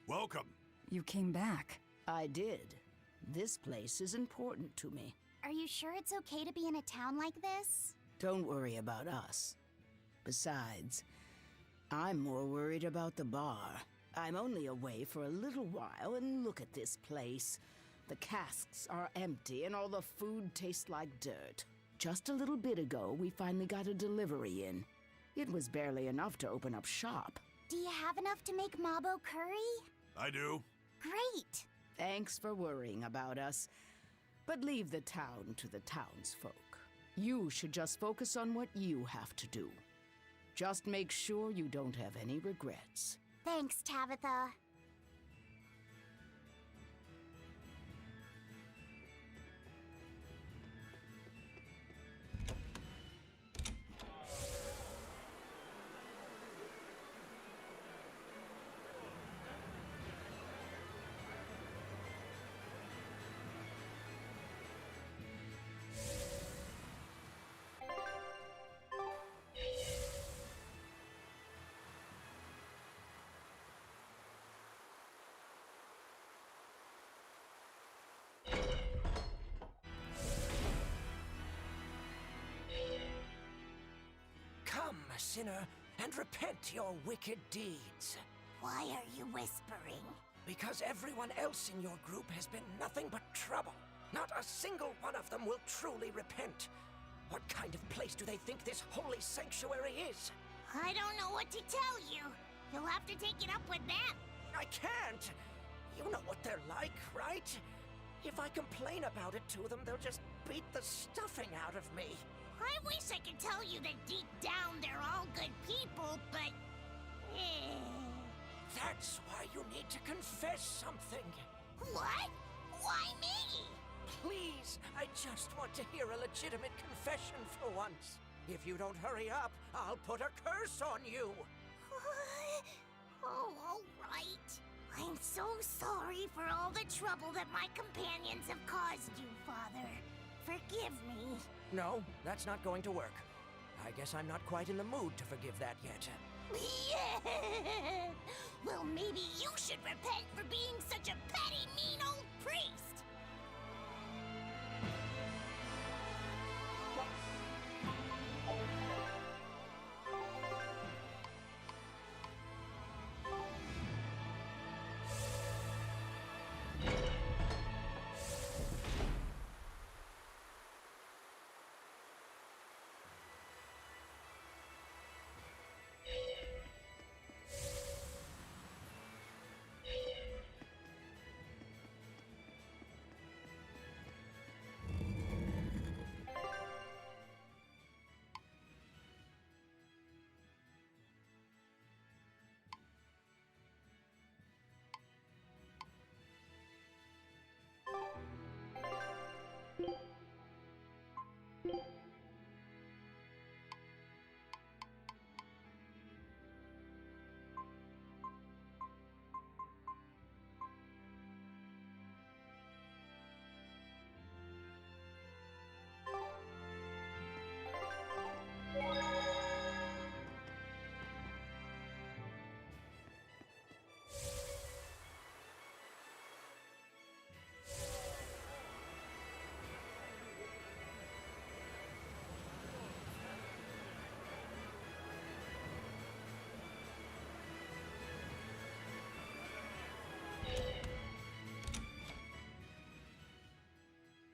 Welcome. You came back. I did. This place is important to me. Are you sure it's okay to be in a town like this? Don't worry about us. Besides, I'm more worried about the bar. I'm only away for a little while, and look at this place. The casks are empty, and all the food tastes like dirt. Just a little bit ago, we finally got a delivery in. It was barely enough to open up shop. Do you have enough to make Mabo curry? I do. Great! Thanks for worrying about us. But leave the town to the townsfolk. You should just focus on what you have to do. Just make sure you don't have any regrets. Thanks, Tabitha. Come, sinner, and repent your wicked deeds. Why are you whispering? Because everyone else in your group has been nothing but trouble. Not a single one of them will truly repent. What kind of place do they think this holy sanctuary is? I don't know what to tell you. You'll have to take it up with them. I can't! You know what they're like, right? If I complain about it to them, they'll just beat the stuffing out of me. I wish I could tell you that deep down they're all good people, but... That's why you need to confess something. What? Why me? Please, I just want to hear a legitimate confession for once. If you don't hurry up, I'll put a curse on you. Oh, all right. I'm so sorry for all the trouble that my companions have caused you, Father. Forgive me. No, that's not going to work. I guess I'm not quite in the mood to forgive that yet. Yeah. Well, maybe you should repent for being such a petty, mean old priest.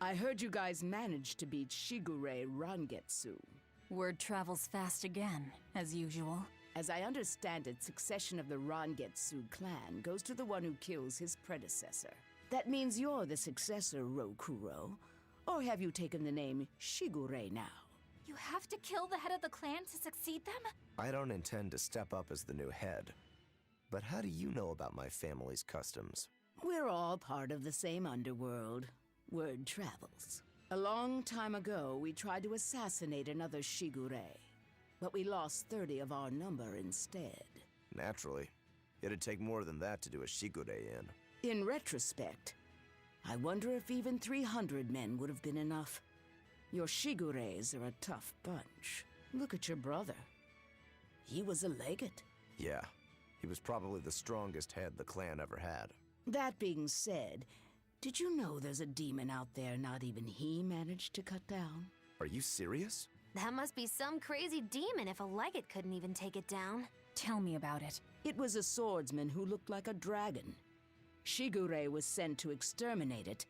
I heard you guys managed to beat Shigure Rangetsu. Word travels fast again, as usual. As I understand it, succession of the Rangetsu clan goes to the one who kills his predecessor. That means you're the successor, Rokuro. Or have you taken the name Shigure now? You have to kill the head of the clan to succeed them? I don't intend to step up as the new head. But how do you know about my family's customs? We're all part of the same underworld. Word travels. A long time ago, we tried to assassinate another Shigure, but we lost 30 of our number instead. Naturally. It'd take more than that to do a Shigure in. In retrospect, I wonder if even 300 men would have been enough. Your Shigures are a tough bunch. Look at your brother. He was a legate. Yeah, he was probably the strongest head the clan ever had. That being said, did you know there's a demon out there not even he managed to cut down? Are you serious? That must be some crazy demon if a legate couldn't even take it down. Tell me about it. It was a swordsman who looked like a dragon. Shigure was sent to exterminate it,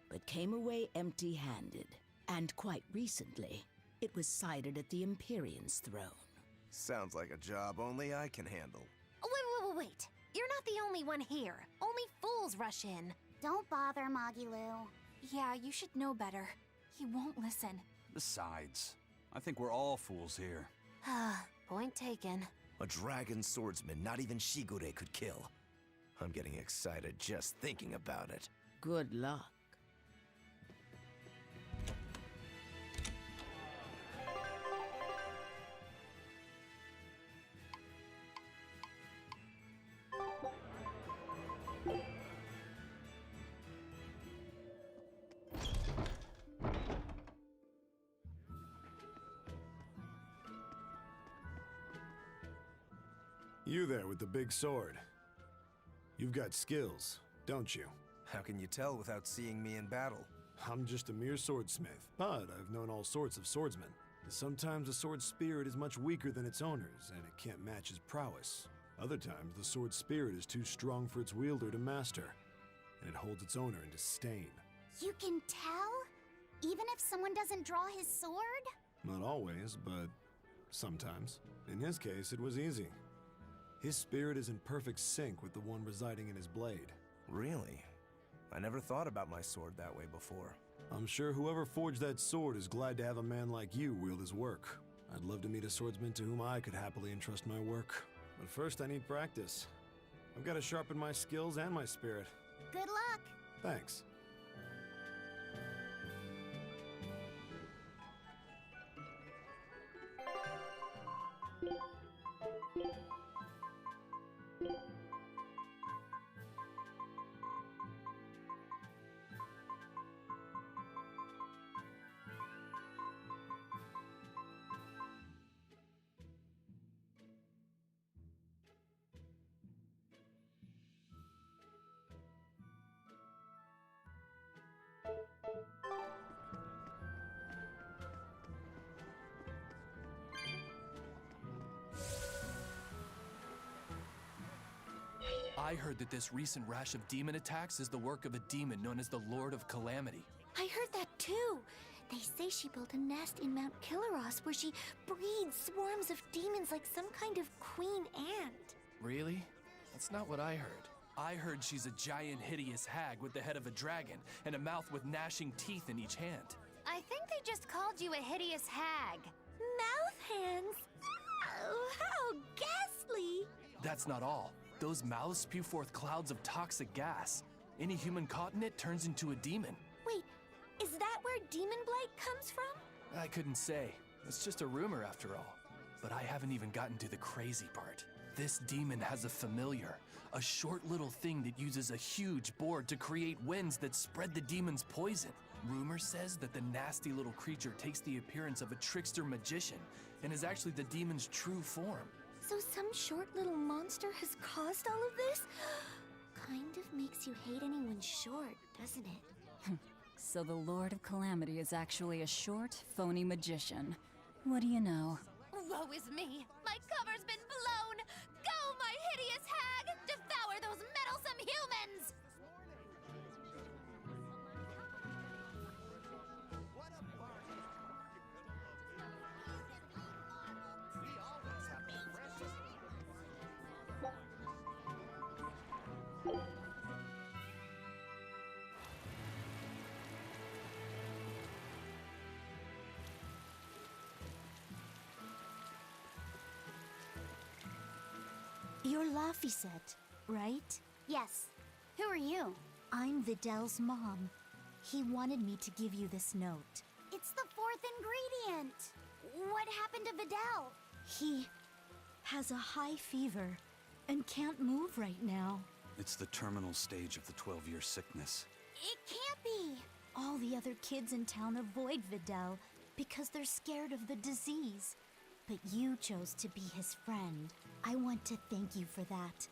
but came away empty-handed. And quite recently, it was sighted at the Empyrean's throne. Sounds like a job only I can handle. Wait. You're not the only one here. Only fools rush in. Don't bother, Magilu. Yeah, you should know better. He won't listen. Besides, I think we're all fools here. Point taken. A dragon swordsman not even Shigure could kill. I'm getting excited just thinking about it. Good luck. You there with the big sword. You've got skills, don't you? How can you tell without seeing me in battle? I'm just a mere swordsmith, but I've known all sorts of swordsmen. Sometimes the sword's spirit is much weaker than its owner's, and it can't match his prowess. Other times, the sword's spirit is too strong for its wielder to master, and it holds its owner in disdain. You can tell? Even if someone doesn't draw his sword? Not always, but sometimes. In his case, it was easy. His spirit is in perfect sync with the one residing in his blade. Really? I never thought about my sword that way before. I'm sure whoever forged that sword is glad to have a man like you wield his work. I'd love to meet a swordsman to whom I could happily entrust my work. But first I need practice. I've got to sharpen my skills and my spirit. Good luck. Thanks. I heard that this recent rash of demon attacks is the work of a demon known as the Lord of Calamity. I heard that too. They say she built a nest in Mount Killaros where she breeds swarms of demons like some kind of queen ant. Really? That's not what I heard. I heard she's a giant, hideous hag with the head of a dragon and a mouth with gnashing teeth in each hand. I think they just called you a hideous hag. Mouth hands? Oh, how ghastly! That's not all. Those mouths spew forth clouds of toxic gas. Any human caught in it turns into a demon. Wait, is that where demon blight comes from? I couldn't say. It's just a rumor after all. But I haven't even gotten to the crazy part. This demon has a familiar, a short little thing that uses a huge board to create winds that spread the demon's poison. Rumor says that the nasty little creature takes the appearance of a trickster magician and is actually the demon's true form. So some short little monster has caused all of this? Kind of makes you hate anyone short, doesn't it? So the Lord of Calamity is actually a short, phony magician. What do you know? Woe is me! My cover's been blown! Go, my hideous hag! Devour those meddlesome humans! You're Laphicet, right? Yes. Who are you? I'm Videl's mom. He wanted me to give you this note. It's the fourth ingredient. What happened to Videl? He has a high fever and can't move right now. It's the terminal stage of the 12-year sickness. It can't be. All the other kids in town avoid Videl because they're scared of the disease. But you chose to be his friend. I want to thank you for that.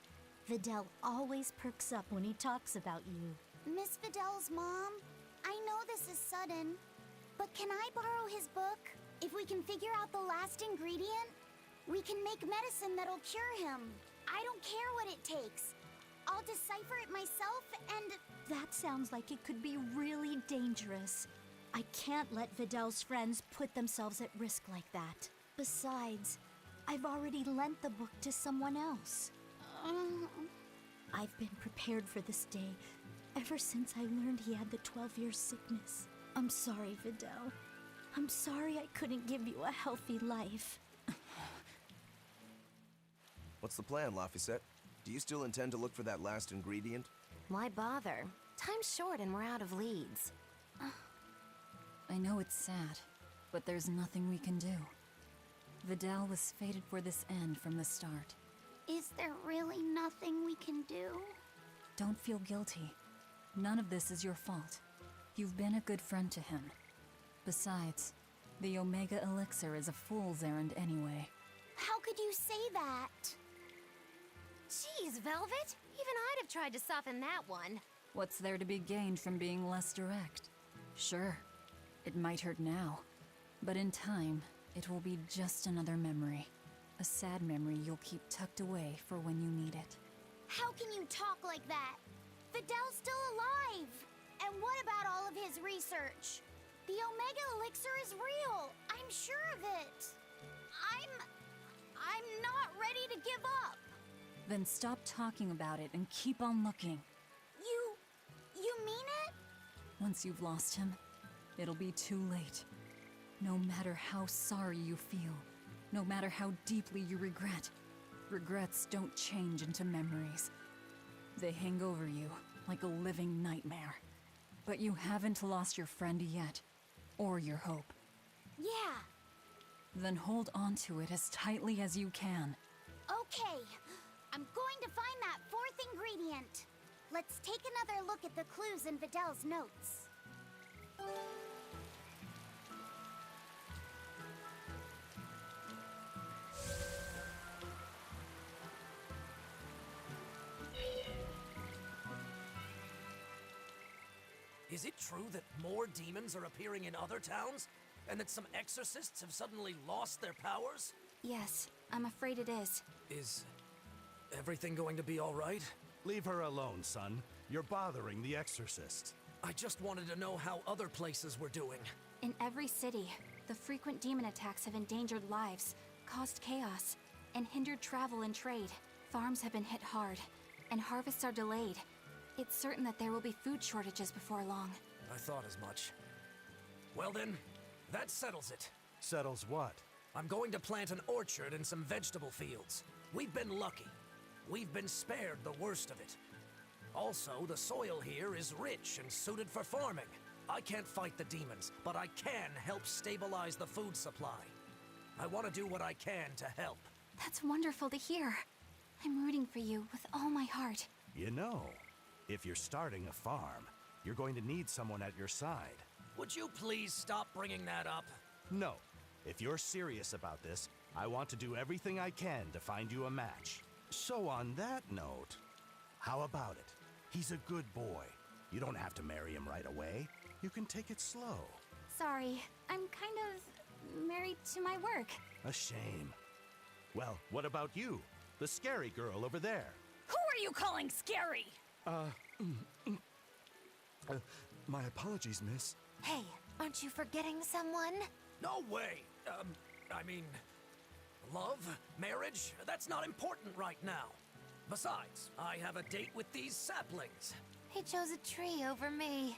Videl always perks up when he talks about you. Miss Videl's mom, I know this is sudden, but can I borrow his book? If we can figure out the last ingredient, we can make medicine that'll cure him. I don't care what it takes. I'll decipher it myself and... That sounds like it could be really dangerous. I can't let Videl's friends put themselves at risk like that. Besides, I've already lent the book to someone else. I've been prepared for this day ever since I learned he had the 12-year sickness. I'm sorry, Videl. I'm sorry I couldn't give you a healthy life. What's the plan, Laphicet? Do you still intend to look for that last ingredient? Why bother? Time's short and we're out of leads. I know it's sad, but there's nothing we can do. Videl was fated for this end from the start. Is there really nothing we can do? Don't feel guilty. None of this is your fault. You've been a good friend to him. Besides, the Omega Elixir is a fool's errand anyway. How could you say that? Jeez, Velvet! Even I'd have tried to soften that one. What's there to be gained from being less direct? Sure, it might hurt now, but in time, it will be just another memory. A sad memory you'll keep tucked away for when you need it. How can you talk like that? Videl's still alive! And what about all of his research? The Omega Elixir is real! I'm sure of it! I'm not ready to give up! Then stop talking about it and keep on looking. You mean it? Once you've lost him, it'll be too late. No matter how sorry you feel, no matter how deeply you regret, regrets don't change into memories. They hang over you like a living nightmare. But you haven't lost your friend yet, or your hope. Yeah. Then hold on to it as tightly as you can. Okay. I'm going to find that fourth ingredient. Let's take another look at the clues in Videl's notes. Is it true that more demons are appearing in other towns? And that some exorcists have suddenly lost their powers? Yes, I'm afraid it is. Is everything going to be all right? Leave her alone, son. You're bothering the exorcist. I just wanted to know how other places were doing. In every city, the frequent demon attacks have endangered lives, caused chaos, and hindered travel and trade. Farms have been hit hard, and harvests are delayed. It's certain that there will be food shortages before long. I thought as much. Well then, that settles it. Settles what? I'm going to plant an orchard and some vegetable fields. We've been lucky. We've been spared the worst of it. Also, the soil here is rich and suited for farming. I can't fight the demons, but I can help stabilize the food supply. I want to do what I can to help. That's wonderful to hear. I'm rooting for you with all my heart. You know, if you're starting a farm, you're going to need someone at your side. Would you please stop bringing that up? No. If you're serious about this, I want to do everything I can to find you a match. So on that note, how about it? He's a good boy. You don't have to marry him right away. You can take it slow. Sorry, I'm kind of married to my work. A shame. Well, what about you? The scary girl over there. Who are you calling scary? My apologies, miss. Hey, aren't you forgetting someone? No way! I mean, love, marriage, that's not important right now. Besides, I have a date with these saplings. He chose a tree over me.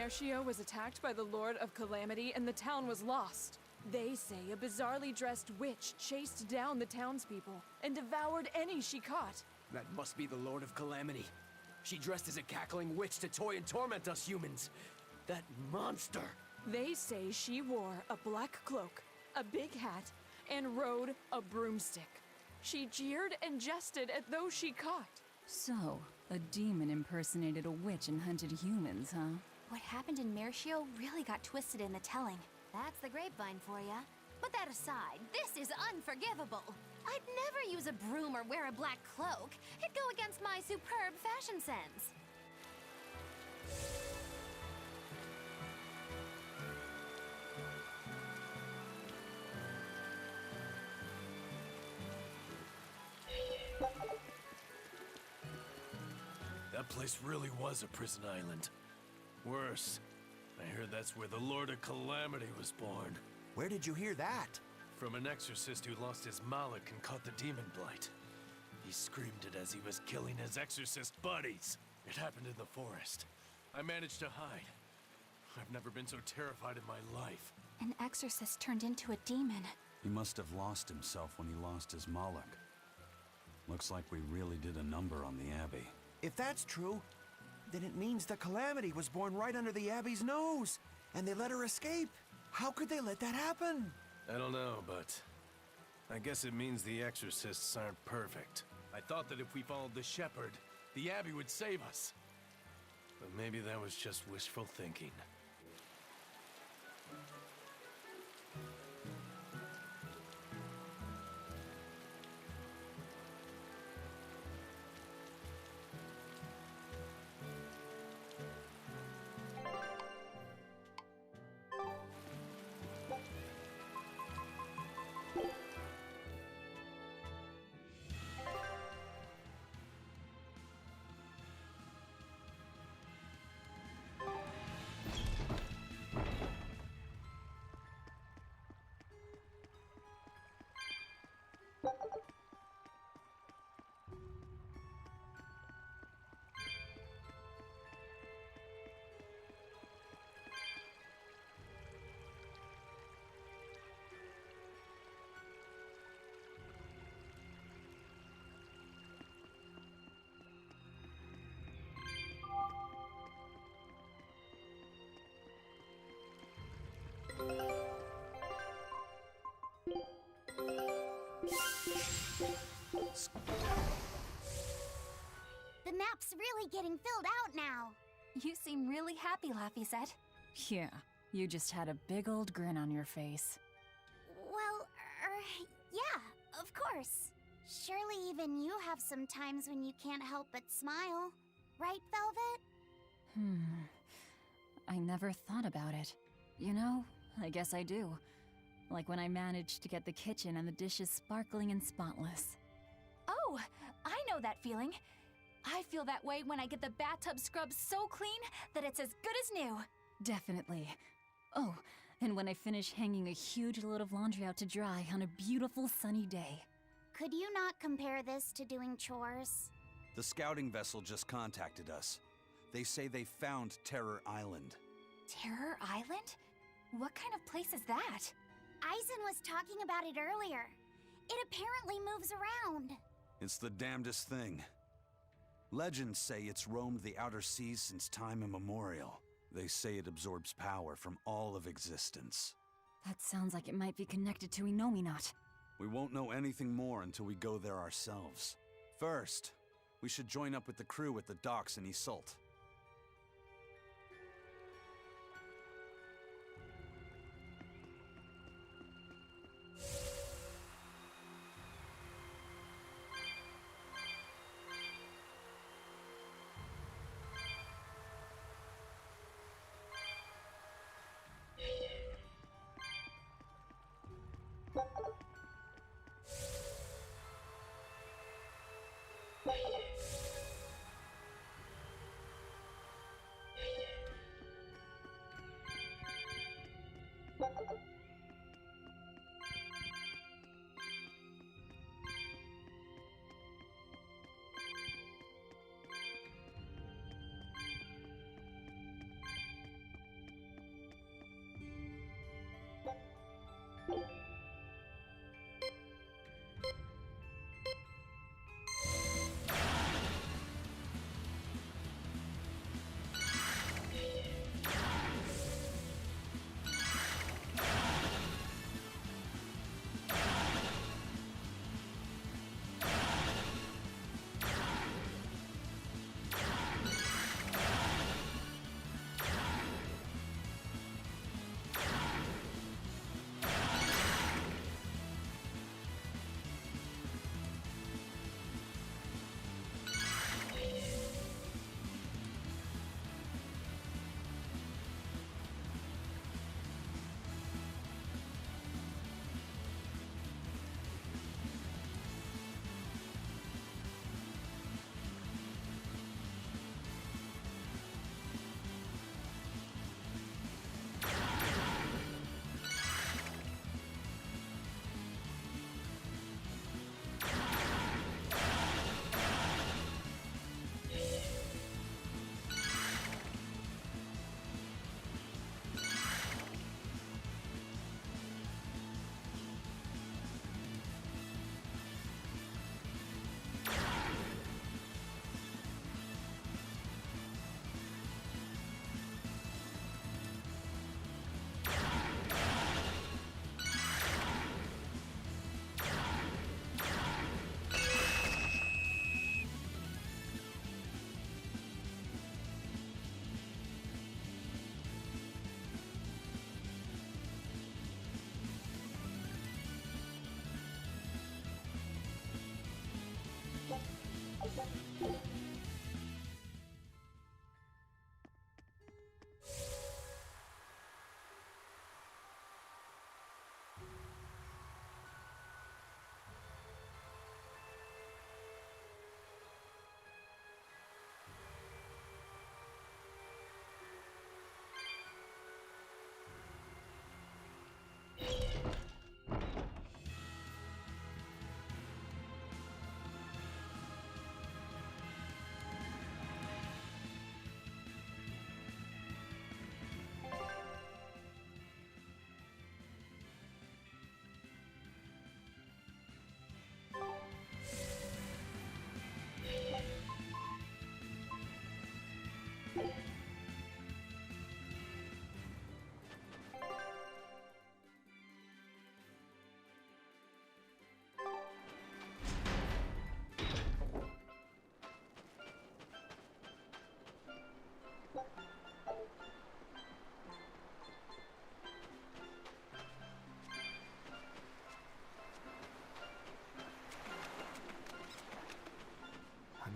Berseria was attacked by the Lord of Calamity and the town was lost. They say a bizarrely dressed witch chased down the townspeople and devoured any she caught. That must be the Lord of Calamity. She dressed as a cackling witch to toy and torment us humans. That monster! They say she wore a black cloak, a big hat, and rode a broomstick. She jeered and jested at those she caught. So, a demon impersonated a witch and hunted humans, huh? What happened in Mershio really got twisted in the telling. That's the grapevine for ya. But that aside, this is unforgivable. I'd never use a broom or wear a black cloak. It'd go against my superb fashion sense. That place really was a prison island. Worse, I heard that's where the Lord of Calamity was born. Where did you hear that? From an exorcist who lost his mallet and caught the demon blight. He screamed it as he was killing his exorcist buddies. It happened in the forest. I managed to hide. I've never been so terrified in my life. An exorcist turned into a demon. He must have lost himself when he lost his Moloch. Looks like we really did a number on the Abbey. If that's true, then it means the Calamity was born right under the Abbey's nose, and they let her escape. How could they let that happen? I don't know, but I guess it means the exorcists aren't perfect. I thought that if we followed the shepherd, the Abbey would save us. But maybe that was just wishful thinking. The map's really getting filled out now. You seem really happy, Laphicet. Yeah, you just had a big old grin on your face. Well, yeah, of course. Surely even you have some times when you can't help but smile. Right, Velvet? I never thought about it. You know, I guess I do. Like when I managed to get the kitchen and the dishes sparkling and spotless. Oh, I know that feeling. I feel that way when I get the bathtub scrubbed so clean that it's as good as new. Definitely. Oh, and when I finish hanging a huge load of laundry out to dry on a beautiful sunny day. Could you not compare this to doing chores? The scouting vessel just contacted us. They say they found Terror Island. Terror Island? What kind of place is that? Eisen was talking about it earlier. It apparently moves around. It's the damnedest thing. Legends say it's roamed the outer seas since time immemorial. They say it absorbs power from all of existence. That sounds like it might be connected to Inominat. We won't know anything more until we go there ourselves. First, we should join up with the crew at the docks in Isolt.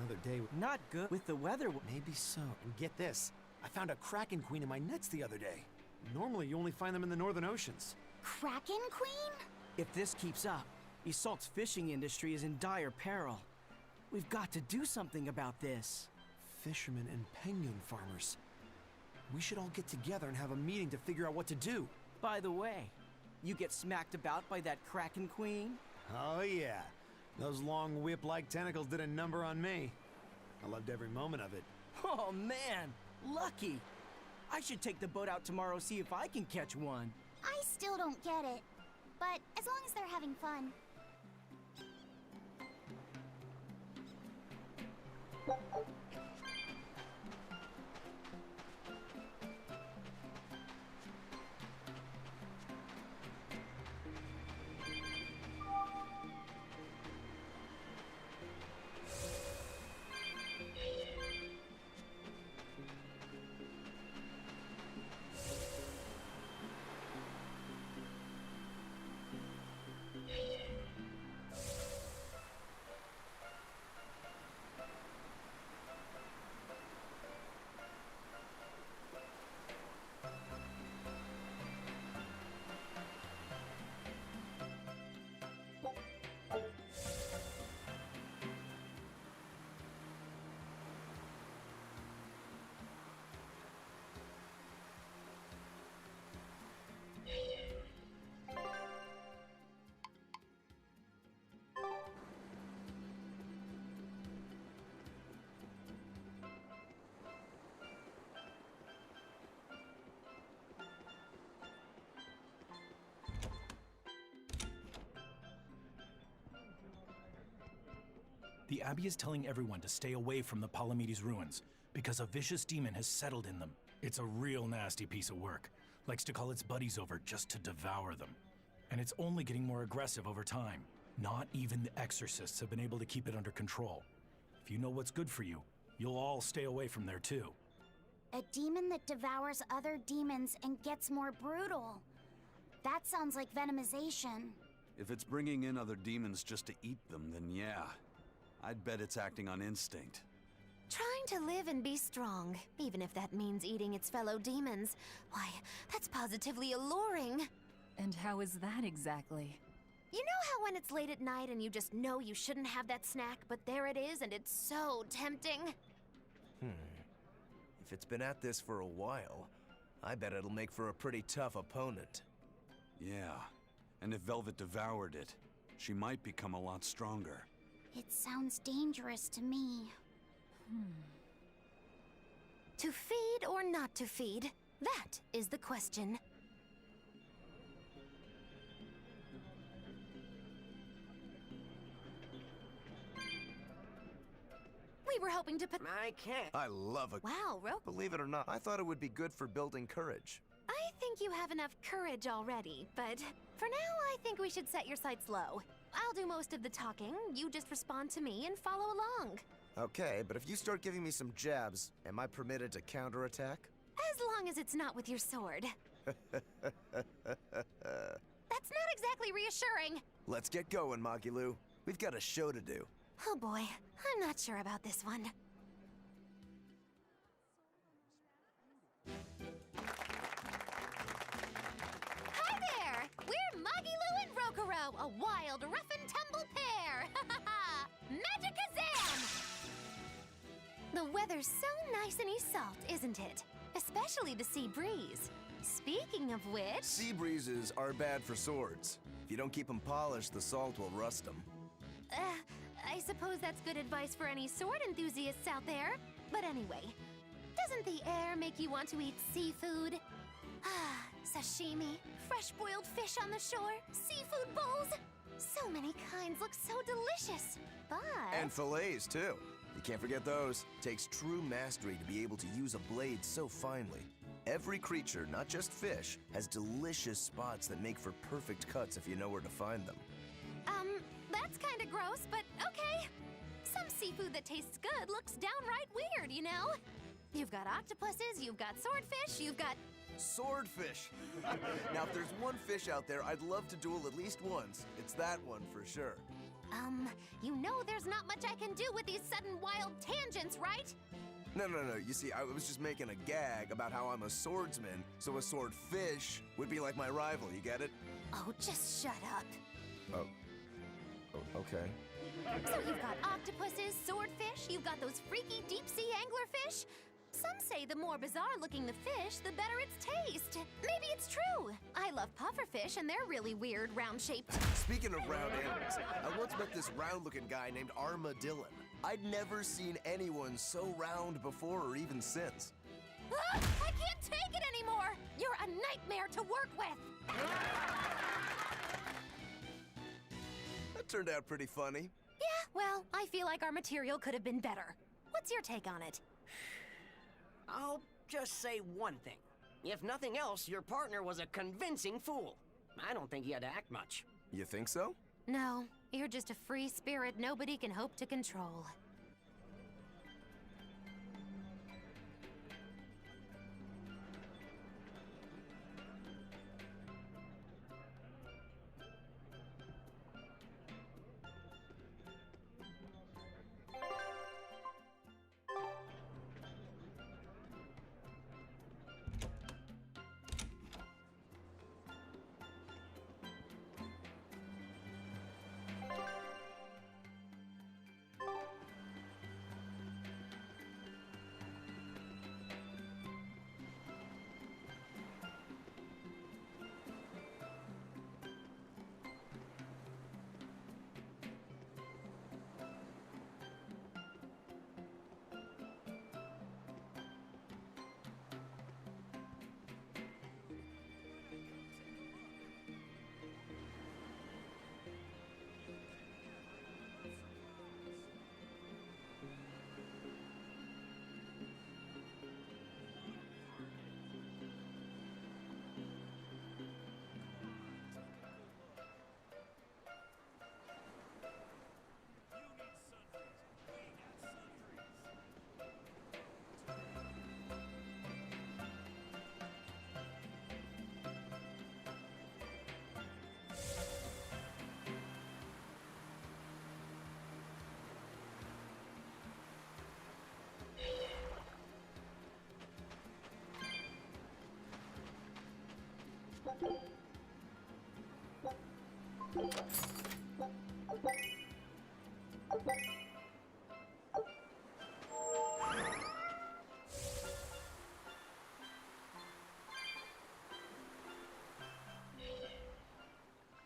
Another day. Not good with the weather. Maybe so. And get this. I found a Kraken Queen in my nets the other day. Normally, you only find them in the northern oceans. Kraken Queen? If this keeps up, Isolt's fishing industry is in dire peril. We've got to do something about this. Fishermen and penguin farmers. We should all get together and have a meeting to figure out what to do. By the way, you get smacked about by that Kraken Queen? Oh, yeah. Those long whip-like tentacles did a number on me. I loved every moment of it. Oh, man! Lucky! I should take the boat out tomorrow, see if I can catch one. I still don't get it. But as long as they're having fun. The Abbey is telling everyone to stay away from the Palamedes ruins, because a vicious demon has settled in them. It's a real nasty piece of work. Likes to call its buddies over just to devour them. And it's only getting more aggressive over time. Not even the exorcists have been able to keep it under control. If you know what's good for you, you'll all stay away from there too. A demon that devours other demons and gets more brutal. That sounds like venomization. If it's bringing in other demons just to eat them, then yeah. I'd bet it's acting on instinct. Trying to live and be strong, even if that means eating its fellow demons. Why, that's positively alluring. And how is that exactly? You know how when it's late at night and you just know you shouldn't have that snack, but there it is and it's so tempting? If it's been at this for a while, I bet it'll make for a pretty tough opponent. Yeah, and if Velvet devoured it, she might become a lot stronger. It sounds dangerous to me. To feed or not to feed? That is the question. We were hoping to put... I can't. I love a... Wow, Roku. Believe it or not, I thought it would be good for building courage. I think you have enough courage already, but for now I think we should set your sights low. I'll do most of the talking, you just respond to me and follow along. Okay, but if you start giving me some jabs, am I permitted to counterattack? As long as it's not with your sword. That's not exactly reassuring. Let's get going, Magilu. We've got a show to do. Oh boy, I'm not sure about this one. Hi there! We're Magilou and Rokuro, a wild, rough and tumble pair! Magikazam! The weather's so nice and salt, isn't it? Especially the sea breeze. Speaking of which... Sea breezes are bad for swords. If you don't keep them polished, the salt will rust them. I suppose that's good advice for any sword enthusiasts out there. But anyway, doesn't the air make you want to eat seafood? Ah, sashimi, fresh-boiled fish on the shore, seafood bowls. So many kinds look so delicious, but... And fillets, too. You can't forget those. Takes true mastery to be able to use a blade so finely. Every creature, not just fish, has delicious spots that make for perfect cuts if you know where to find them. That's kinda gross, but okay. Some seafood that tastes good looks downright weird, you know? You've got octopuses, you've got swordfish, you've got... Swordfish! Now, if there's one fish out there I'd love to duel at least once, it's that one for sure. You know there's not much I can do with these sudden wild tangents, right? No. You see, I was just making a gag about how I'm a swordsman, so a swordfish would be like my rival, you get it? Oh, just shut up. Oh, okay. So you've got octopuses, swordfish, you've got those freaky deep-sea anglerfish. Some say the more bizarre-looking the fish, the better its taste. Maybe it's true. I love pufferfish, and they're really weird, round-shaped. Speaking of round animals, I once met this round-looking guy named Armadillon. I'd never seen anyone so round before or even since. Ah, I can't take it anymore! You're a nightmare to work with! That turned out pretty funny. Yeah, well, I feel like our material could have been better. What's your take on it? I'll just say one thing. If nothing else, your partner was a convincing fool. I don't think he had to act much. You think so? No, you're just a free spirit nobody can hope to control.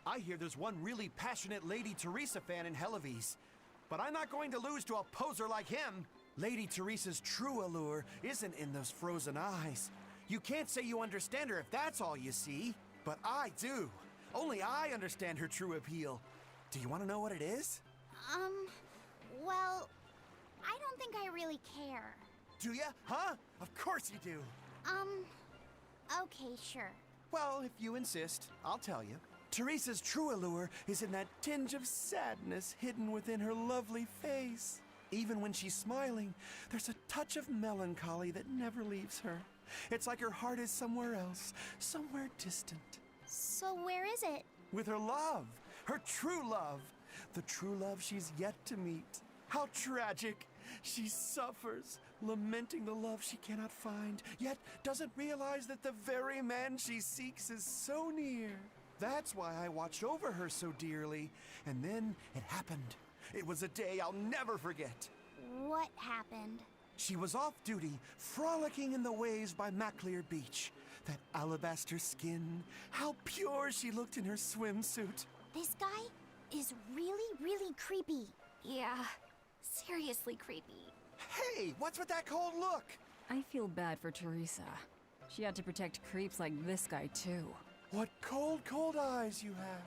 I hear there's one really passionate Lady Teresa fan in Helives. But I'm not going to lose to a poser like him. Lady Teresa's true allure isn't in those frozen eyes. You can't say you understand her if that's all you see. But I do. Only I understand her true appeal. Do you want to know what it is? Well, I don't think I really care. Do ya? Huh? Of course you do. Okay, sure. Well, if you insist, I'll tell you. Teresa's true allure is in that tinge of sadness hidden within her lovely face. Even when she's smiling, there's a touch of melancholy that never leaves her. It's like her heart is somewhere else, somewhere distant. So where is it? With her love, her true love. the true love she's yet to meet. How tragic! She suffers, lamenting the love she cannot find, yet doesn't realize that the very man she seeks is so near. That's why I watched over her so dearly. And then it happened. It was a day I'll never forget. What happened? She was off duty, frolicking in the waves by Maclear Beach. That alabaster skin, how pure she looked in her swimsuit. This guy is really, really creepy. Yeah, seriously creepy. Hey, what's with that cold look? I feel bad for Teresa. She had to protect creeps like this guy, too. What cold, cold eyes you have.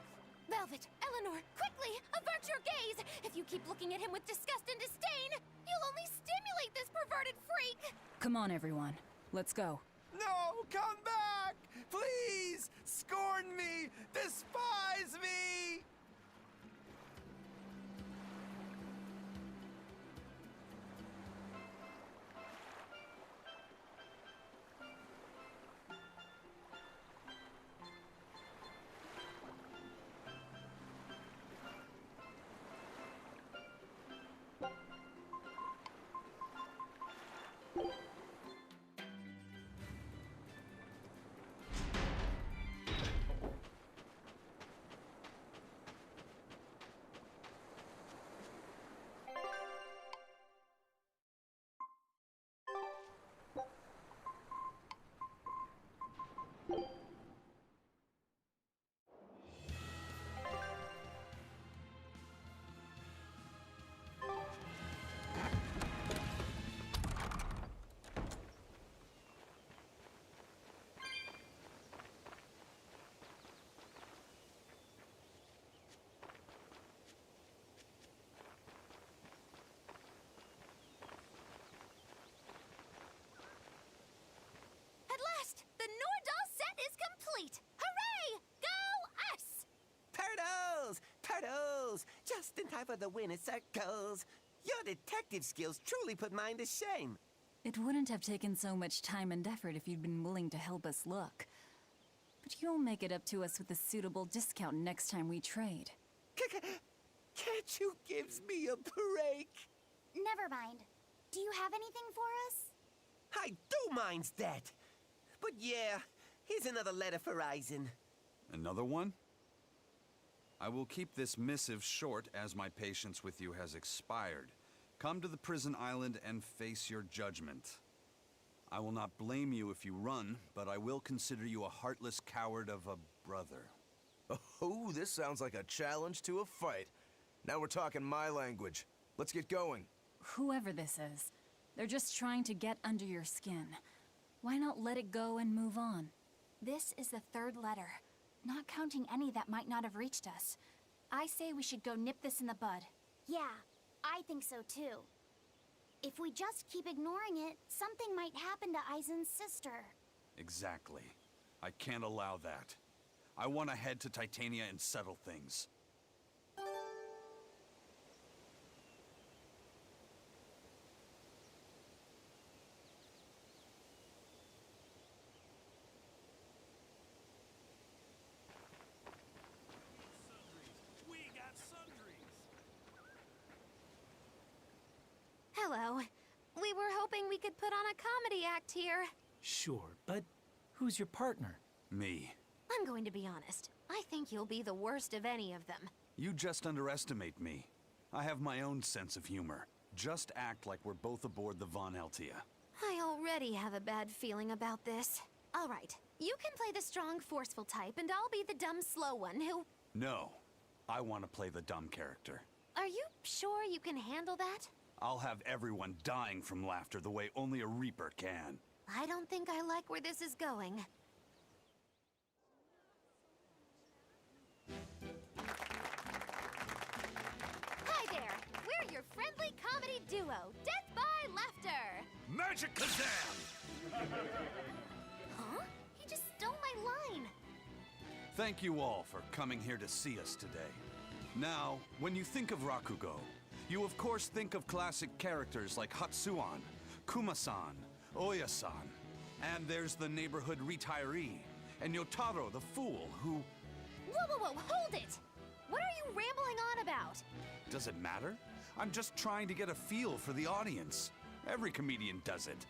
Velvet, Eleanor, quickly, avert your gaze! If you keep looking at him with disgust and disdain, you'll only stimulate this perverted freak! Come on, everyone. Let's go. No, come back! Please! Scorn me! Despise me! At last, the Nordal set is complete! Hooray! Go us! Turtles! Turtles! Just in time for the winter circles. Your detective skills truly put mine to shame. It wouldn't have taken so much time and effort if you'd been willing to help us look. But you'll make it up to us with a suitable discount next time we trade. Can't you give me a break? Never mind. Do you have anything for us? I do mind that. But yeah, here's another letter for Eisen. Another one? I will keep this missive short as my patience with you has expired. Come to the prison island and face your judgment. I will not blame you if you run, but I will consider you a heartless coward of a brother. Oh, this sounds like a challenge to a fight. Now we're talking my language. Let's get going. Whoever this is, they're just trying to get under your skin. Why not let it go and move on? This is the third letter, not counting any that might not have reached us. I say we should go nip this in the bud. Yeah, I think so too. If we just keep ignoring it, something might happen to Eisen's sister. Exactly. I can't allow that. I want to head to Titania and settle things. Hello. We were hoping we could put on a comedy act here. Sure, but who's your partner? Me. I'm going to be honest. I think you'll be the worst of any of them. You just underestimate me. I have my own sense of humor. Just act like we're both aboard the Von Altia. I already have a bad feeling about this. All right, you can play the strong, forceful type, and I'll be the dumb, slow one who... No. I want to play the dumb character. Are you sure you can handle that? I'll have everyone dying from laughter the way only a Reaper can. I don't think I like where this is going. Hi there! We're your friendly comedy duo, Death by Laughter! Magic Kazam! Huh? He just stole my line! Thank you all for coming here to see us today. Now, when you think of Rakugo, you of course think of classic characters like Hatsuan, Kuma-san, Oya-san, and there's the neighborhood retiree, and Yotaro the fool, who... Whoa, whoa, whoa, hold it! What are you rambling on about? Does it matter? I'm just trying to get a feel for the audience. Every comedian does it.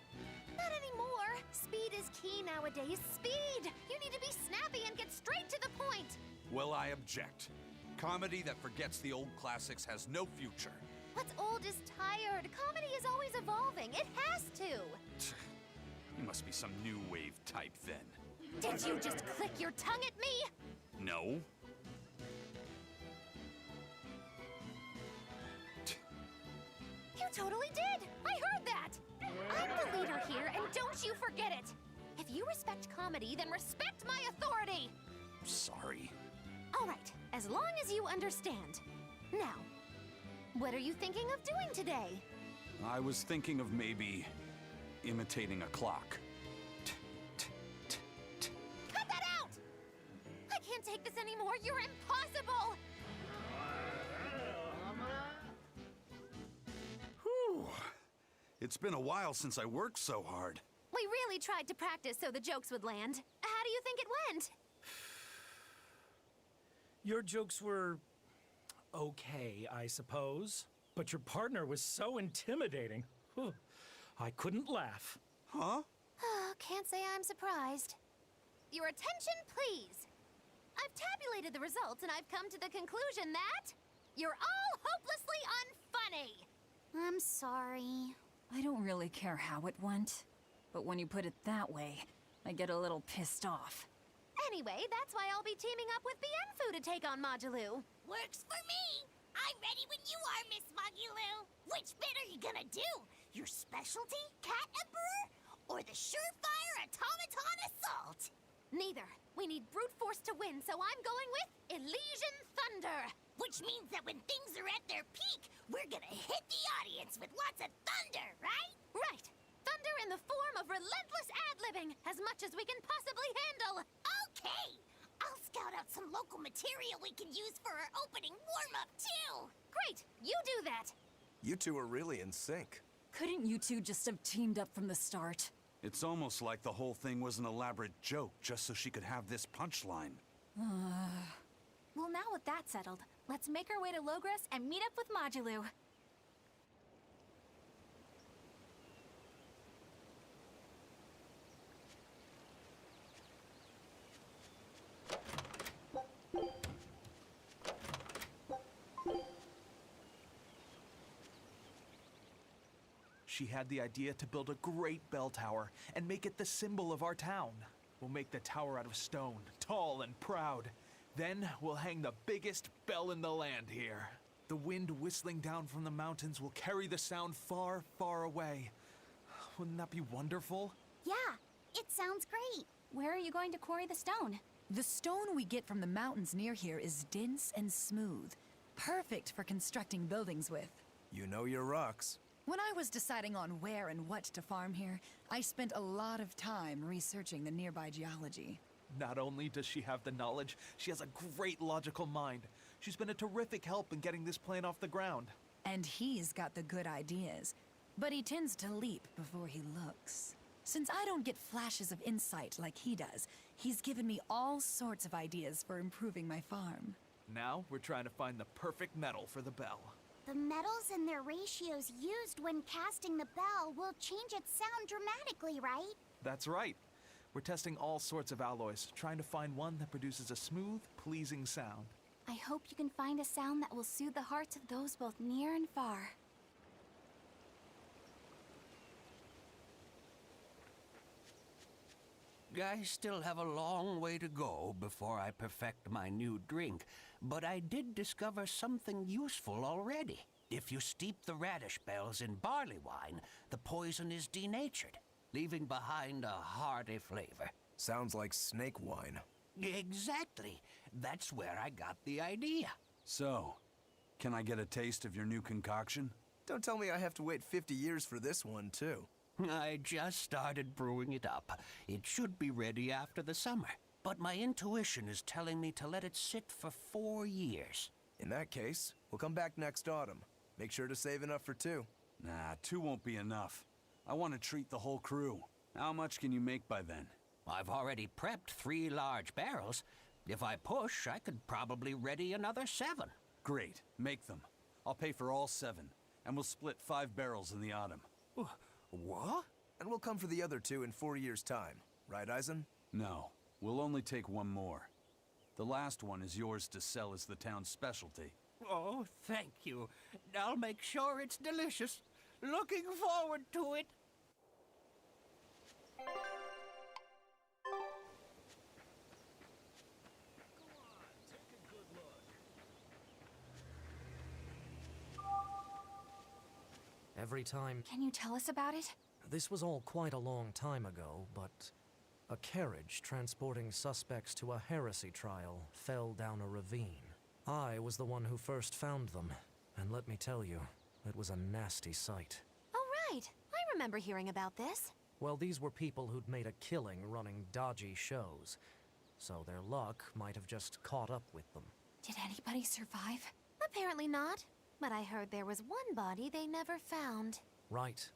Not anymore. Speed is key nowadays. Speed! You need to be snappy and get straight to the point. Well, I object. Comedy that forgets the old classics has no future. What's old is tired. Comedy is always evolving. It has to. You must be some new wave type then. Did you just click your tongue at me? No. You totally did! I heard that! I'm the leader here, and don't you forget it! If you respect comedy, then respect my authority! Sorry. All right, as long as you understand. Now, what are you thinking of doing today? I was thinking of maybe imitating a clock. Cut that out! I can't take this anymore. You're impossible! Whew. It's been a while since I worked so hard. We really tried to practice so the jokes would land. How do you think it went? Your jokes were okay, I suppose. But your partner was so intimidating. Whew. I couldn't laugh. Huh? Can't say I'm surprised. Your attention, please. I've tabulated the results and I've come to the conclusion that you're all hopelessly unfunny. I'm sorry. I don't really care how it went, but when you put it that way, I get a little pissed off. Anyway, that's why I'll be teaming up with Bienfu to take on Majulu. Works for me! I'm ready when you are, Miss Magilou! Which bit are you gonna do? Your specialty, Cat Emperor? Or the surefire automaton assault? Neither. We need brute force to win, so I'm going with Elysian Thunder! Which means that when things are at their peak, we're gonna hit the audience with lots of thunder, right? Right! Thunder in the form of relentless ad-libbing, as much as we can possibly handle! Okay! I'll scout out some local material we can use for our opening warm-up, too! Great! You do that! You two are really in sync. Couldn't you two just have teamed up from the start? It's almost like the whole thing was an elaborate joke just so she could have this punchline. Well, now with that settled, let's make our way to Logres and meet up with Majulu. She had the idea to build a great bell tower and make it the symbol of our town. We'll make the tower out of stone, tall and proud. Then we'll hang the biggest bell in the land here. The wind whistling down from the mountains will carry the sound far, far away. Wouldn't that be wonderful? Yeah, it sounds great. Where are you going to quarry the stone? The stone we get from the mountains near here is dense and smooth. Perfect for constructing buildings with. You know your rocks. When I was deciding on where and what to farm here, I spent a lot of time researching the nearby geology. Not only does she have the knowledge, she has a great logical mind. She's been a terrific help in getting this plan off the ground. And he's got the good ideas, but he tends to leap before he looks. Since I don't get flashes of insight like he does, he's given me all sorts of ideas for improving my farm. Now we're trying to find the perfect metal for the bell. The metals and their ratios used when casting the bell will change its sound dramatically, right? That's right. We're testing all sorts of alloys, trying to find one that produces a smooth, pleasing sound. I hope you can find a sound that will soothe the hearts of those both near and far. I still have a long way to go before I perfect my new drink, but I did discover something useful already. If you steep the radish bells in barley wine, the poison is denatured, leaving behind a hearty flavor. Sounds like snake wine. Exactly. That's where I got the idea. So, can I get a taste of your new concoction? Don't tell me I have to wait 50 years for this one, too. I just started brewing it up. It should be ready after the summer. But my intuition is telling me to let it sit for 4 years. In that case, we'll come back next autumn. Make sure to save enough for 2. Nah, 2 won't be enough. I want to treat the whole crew. How much can you make by then? I've already prepped 3 large barrels. If I push, I could probably ready another 7. Great. Make them. I'll pay for all 7, and we'll split 5 barrels in the autumn. What? And we'll come for the other 2 in 4 years' time. Right, Eisen? No. We'll only take 1 more. The last one is yours to sell as the town's specialty. Oh, thank you. I'll make sure it's delicious. Looking forward to it. Every time... Can you tell us about it? This was all quite a long time ago, but a carriage transporting suspects to a heresy trial fell down a ravine. I was the one who first found them, and let me tell you, it was a nasty sight. Oh, right. I remember hearing about this. Well, these were people who'd made a killing running dodgy shows, so their luck might have just caught up with them. Did anybody survive? Apparently not. But I heard there was one body they never found. Right.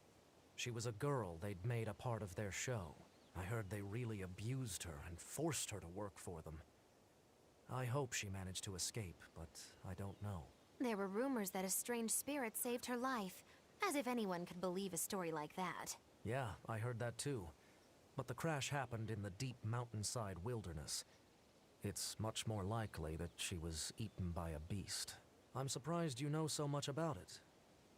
She was a girl they'd made a part of their show. I heard they really abused her and forced her to work for them. I hope she managed to escape, but I don't know. There were rumors that a strange spirit saved her life. As if anyone could believe a story like that. Yeah, I heard that too. But the crash happened in the deep mountainside wilderness. It's much more likely that she was eaten by a beast. I'm surprised you know so much about it.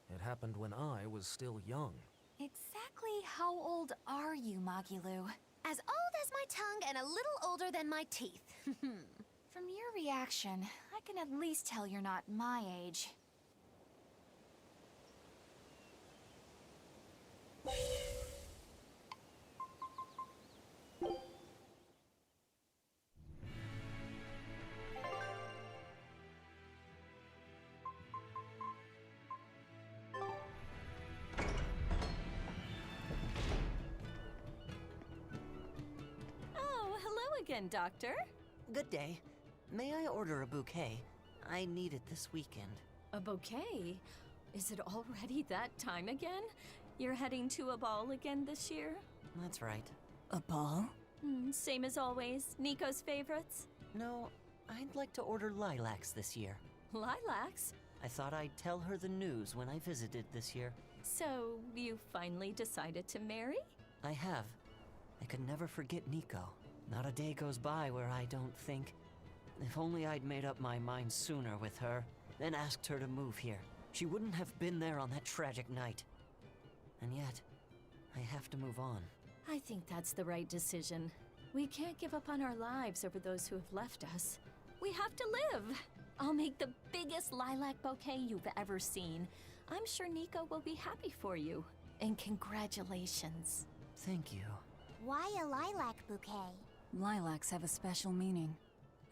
It happened when I was still young. Exactly how old are you, Magilu? As old as my tongue and a little older than my teeth. From your reaction, I can at least tell you're not my age. Again, Doctor. Good day. May I order a bouquet? I need it this weekend. A bouquet? Is it already that time again? You're heading to a ball again this year? That's right. A ball? Same as always. Nico's favorites? No, I'd like to order lilacs this year. Lilacs? I thought I'd tell her the news when I visited this year. So, you finally decided to marry? I have. I could never forget Nico. Not a day goes by where I don't think, if only I'd made up my mind sooner with her, then asked her to move here. She wouldn't have been there on that tragic night. And yet, I have to move on. I think that's the right decision. We can't give up on our lives over those who have left us. We have to live. I'll make the biggest lilac bouquet you've ever seen. I'm sure Nico will be happy for you. And congratulations. Thank you. Why a lilac bouquet? Lilacs have a special meaning.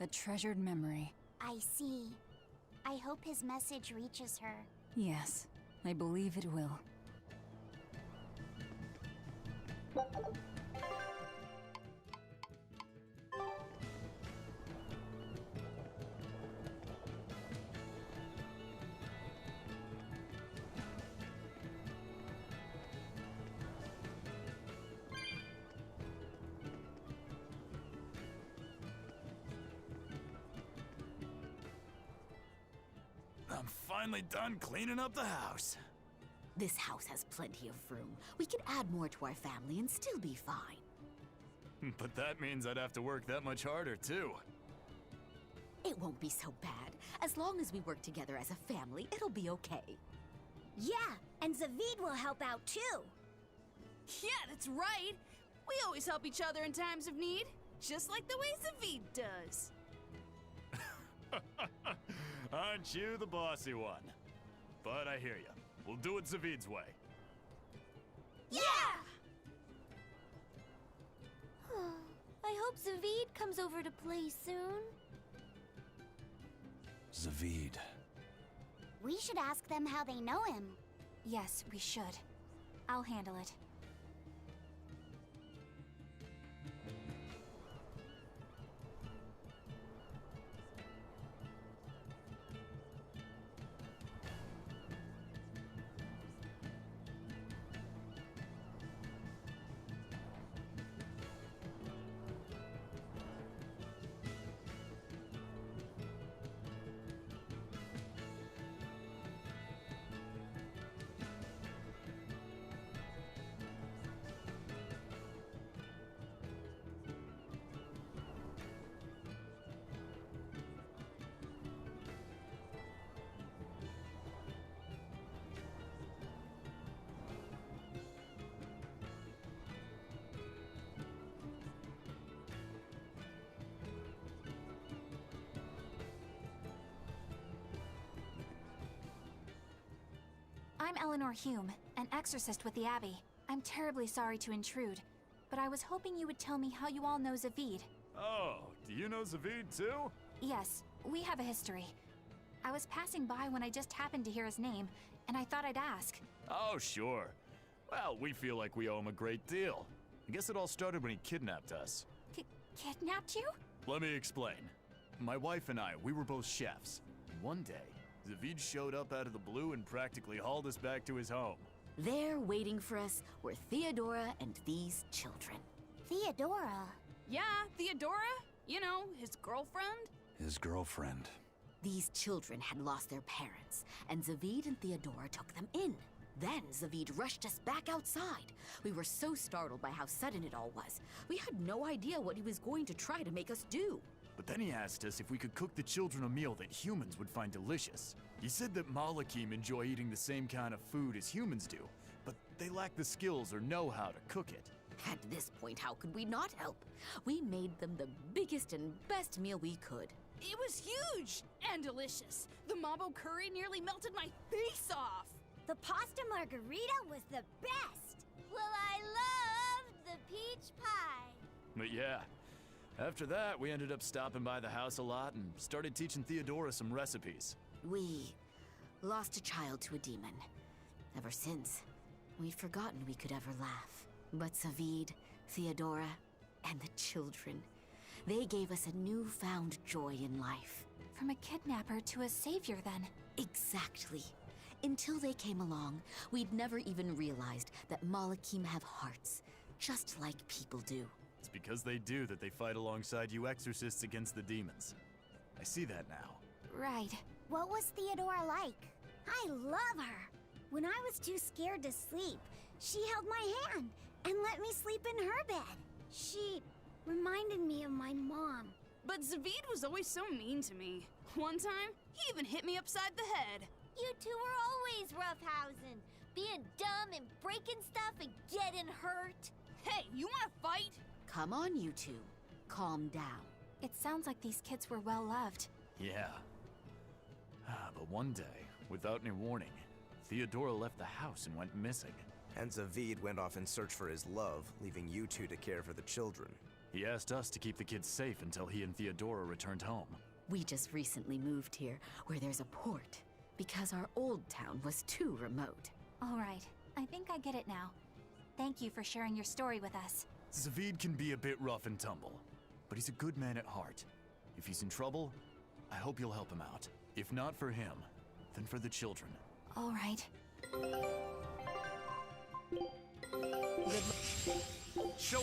A treasured memory. I see. I hope his message reaches her. Yes, I believe it will. I'm finally done cleaning up the house. This house has plenty of room. We can add more to our family and still be fine. But that means I'd have to work that much harder, too. It won't be so bad. As long as we work together as a family, it'll be okay. Yeah, and Zavid will help out too. Yeah, that's right. We always help each other in times of need, just like the way Zavid does. Aren't you the bossy one? But I hear you. We'll do it Zavid's way. Yeah! I hope Zavid comes over to play soon. Zavid. We should ask them how they know him. Yes, we should. I'll handle it. I'm Eleanor Hume, an exorcist with the Abbey. I'm terribly sorry to intrude, but I was hoping you would tell me how you all know Zavid. Oh, do you know Zavid too? Yes, we have a history. I was passing by when I just happened to hear his name, and I thought I'd ask. Oh, sure. Well, we feel like we owe him a great deal. I guess it all started when he kidnapped us. Kidnapped you? Let me explain. My wife and I, we were both chefs. One day, Zavid showed up out of the blue and practically hauled us back to his home. There waiting for us were Theodora and these children. Theodora? Yeah, Theodora? You know, his girlfriend? His girlfriend. These children had lost their parents, and Zavid and Theodora took them in. Then Zavid rushed us back outside. We were so startled by how sudden it all was. We had no idea what he was going to try to make us do. But then he asked us if we could cook the children a meal that humans would find delicious. He said that Malakim enjoy eating the same kind of food as humans do, but they lack the skills or know how to cook it. At this point, how could we not help? We made them the biggest and best meal we could. It was huge and delicious. The mabo curry nearly melted my face off. The pasta margarita was the best. Well, I loved the peach pie. But yeah, after that, we ended up stopping by the house a lot and started teaching Theodora some recipes. We lost a child to a demon. Ever since, we've forgotten we could ever laugh. But Zavid, Theodora, and the children, they gave us a newfound joy in life. From a kidnapper to a savior, then. Exactly. Until they came along, we'd never even realized that Malakim have hearts, just like people do. It's because they do that they fight alongside you exorcists against the demons. I see that now. Right. What was Theodora like? I love her. When I was too scared to sleep, she held my hand and let me sleep in her bed. She reminded me of my mom. But Zavid was always so mean to me. One time, he even hit me upside the head. You two were always roughhousing, being dumb and breaking stuff and getting hurt. Hey, you wanna fight? Come on, you two. Calm down. It sounds like these kids were well loved. Yeah. But one day, without any warning, Theodora left the house and went missing. And Zavid went off in search for his love, leaving you two to care for the children. He asked us to keep the kids safe until he and Theodora returned home. We just recently moved here, where there's a port, because our old town was too remote. All right, I think I get it now. Thank you for sharing your story with us. Zavid can be a bit rough and tumble, but he's a good man at heart. If he's in trouble, I hope you'll help him out. If not for him, then for the children. All right. Show.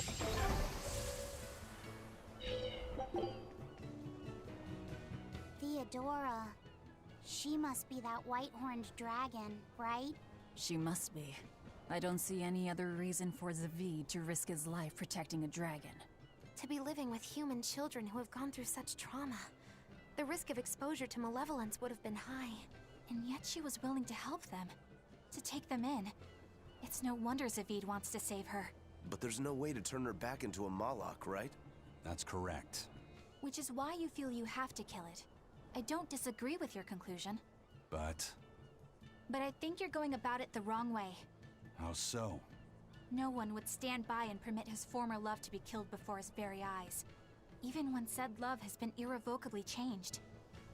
Theodora. She must be that white-horned dragon, right? She must be. I don't see any other reason for Zavid to risk his life protecting a dragon. To be living with human children who have gone through such trauma. The risk of exposure to malevolence would have been high. And yet she was willing to help them. To take them in. It's no wonder Zavid wants to save her. But there's no way to turn her back into a Malak, right? That's correct. Which is why you feel you have to kill it. I don't disagree with your conclusion. But I think you're going about it the wrong way. how so? No one would stand by and permit his former love to be killed before his very eyes. Even when said love has been irrevocably changed.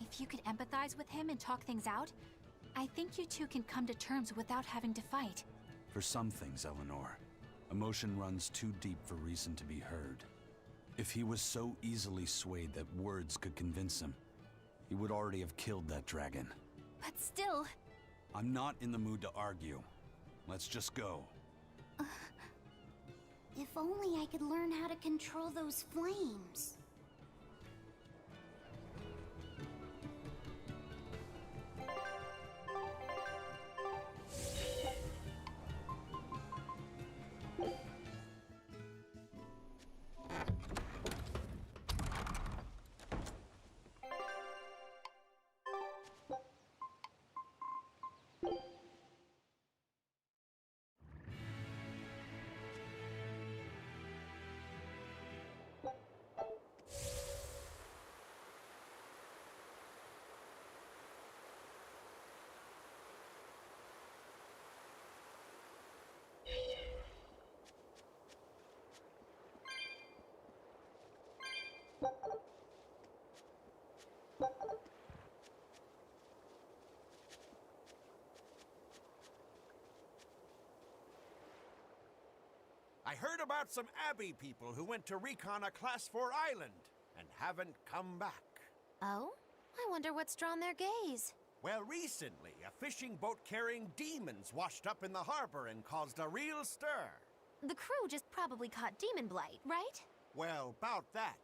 If you could empathize with him and talk things out, I think you two can come to terms without having to fight. For some things, Eleanor, emotion runs too deep for reason to be heard. If he was so easily swayed that words could convince him, he would already have killed that dragon. But still... I'm not in the mood to argue. Let's just go. If only I could learn how to control those flames. about some Abbey people who went to recon a Class 4 island and haven't come back. Oh? I wonder what's drawn their gaze. Well, recently, a fishing boat carrying demons washed up in the harbor and caused a real stir. The crew just probably caught demon blight, right? Well, about that.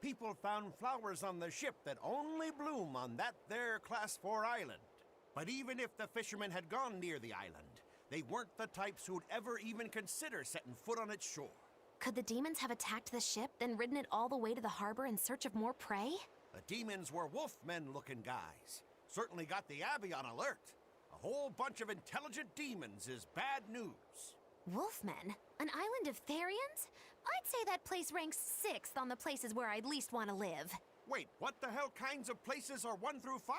People found flowers on the ship that only bloom on that there Class 4 island. But even if the fishermen had gone near the island, they weren't the types who'd ever even consider setting foot on its shore. Could the demons have attacked the ship, then ridden it all the way to the harbor in search of more prey? The demons were wolfmen-looking guys. Certainly got the Abbey on alert. A whole bunch of intelligent demons is bad news. Wolfmen? An island of Therians? I'd say that place ranks 6th on the places where I'd least want to live. Wait, what the hell kinds of places are 1 through 5?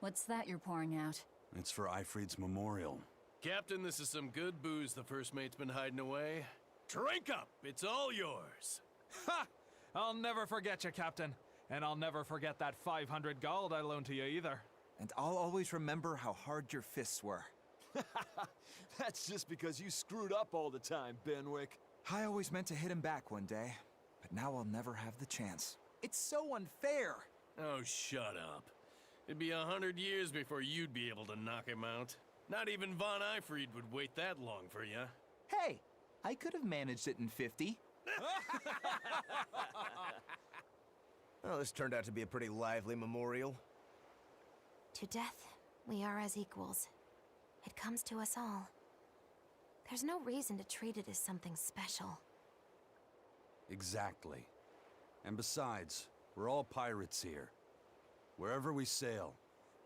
What's that you're pouring out? It's for Ifrid's memorial. Captain, this is some good booze the first mate's been hiding away. Drink up! It's all yours! Ha! I'll never forget you, Captain. And I'll never forget that 500 gold I loaned to you either. And I'll always remember how hard your fists were. That's just because you screwed up all the time, Benwick. I always meant to hit him back one day, but now I'll never have the chance. It's so unfair! Oh, shut up. It'd be 100 years before you'd be able to knock him out. Not even Von Ifrid would wait that long for you. Hey, I could have managed it in 50. Well, this turned out to be a pretty lively memorial. To death, we are as equals. It comes to us all. There's no reason to treat it as something special. Exactly. And besides, we're all pirates here. Wherever we sail,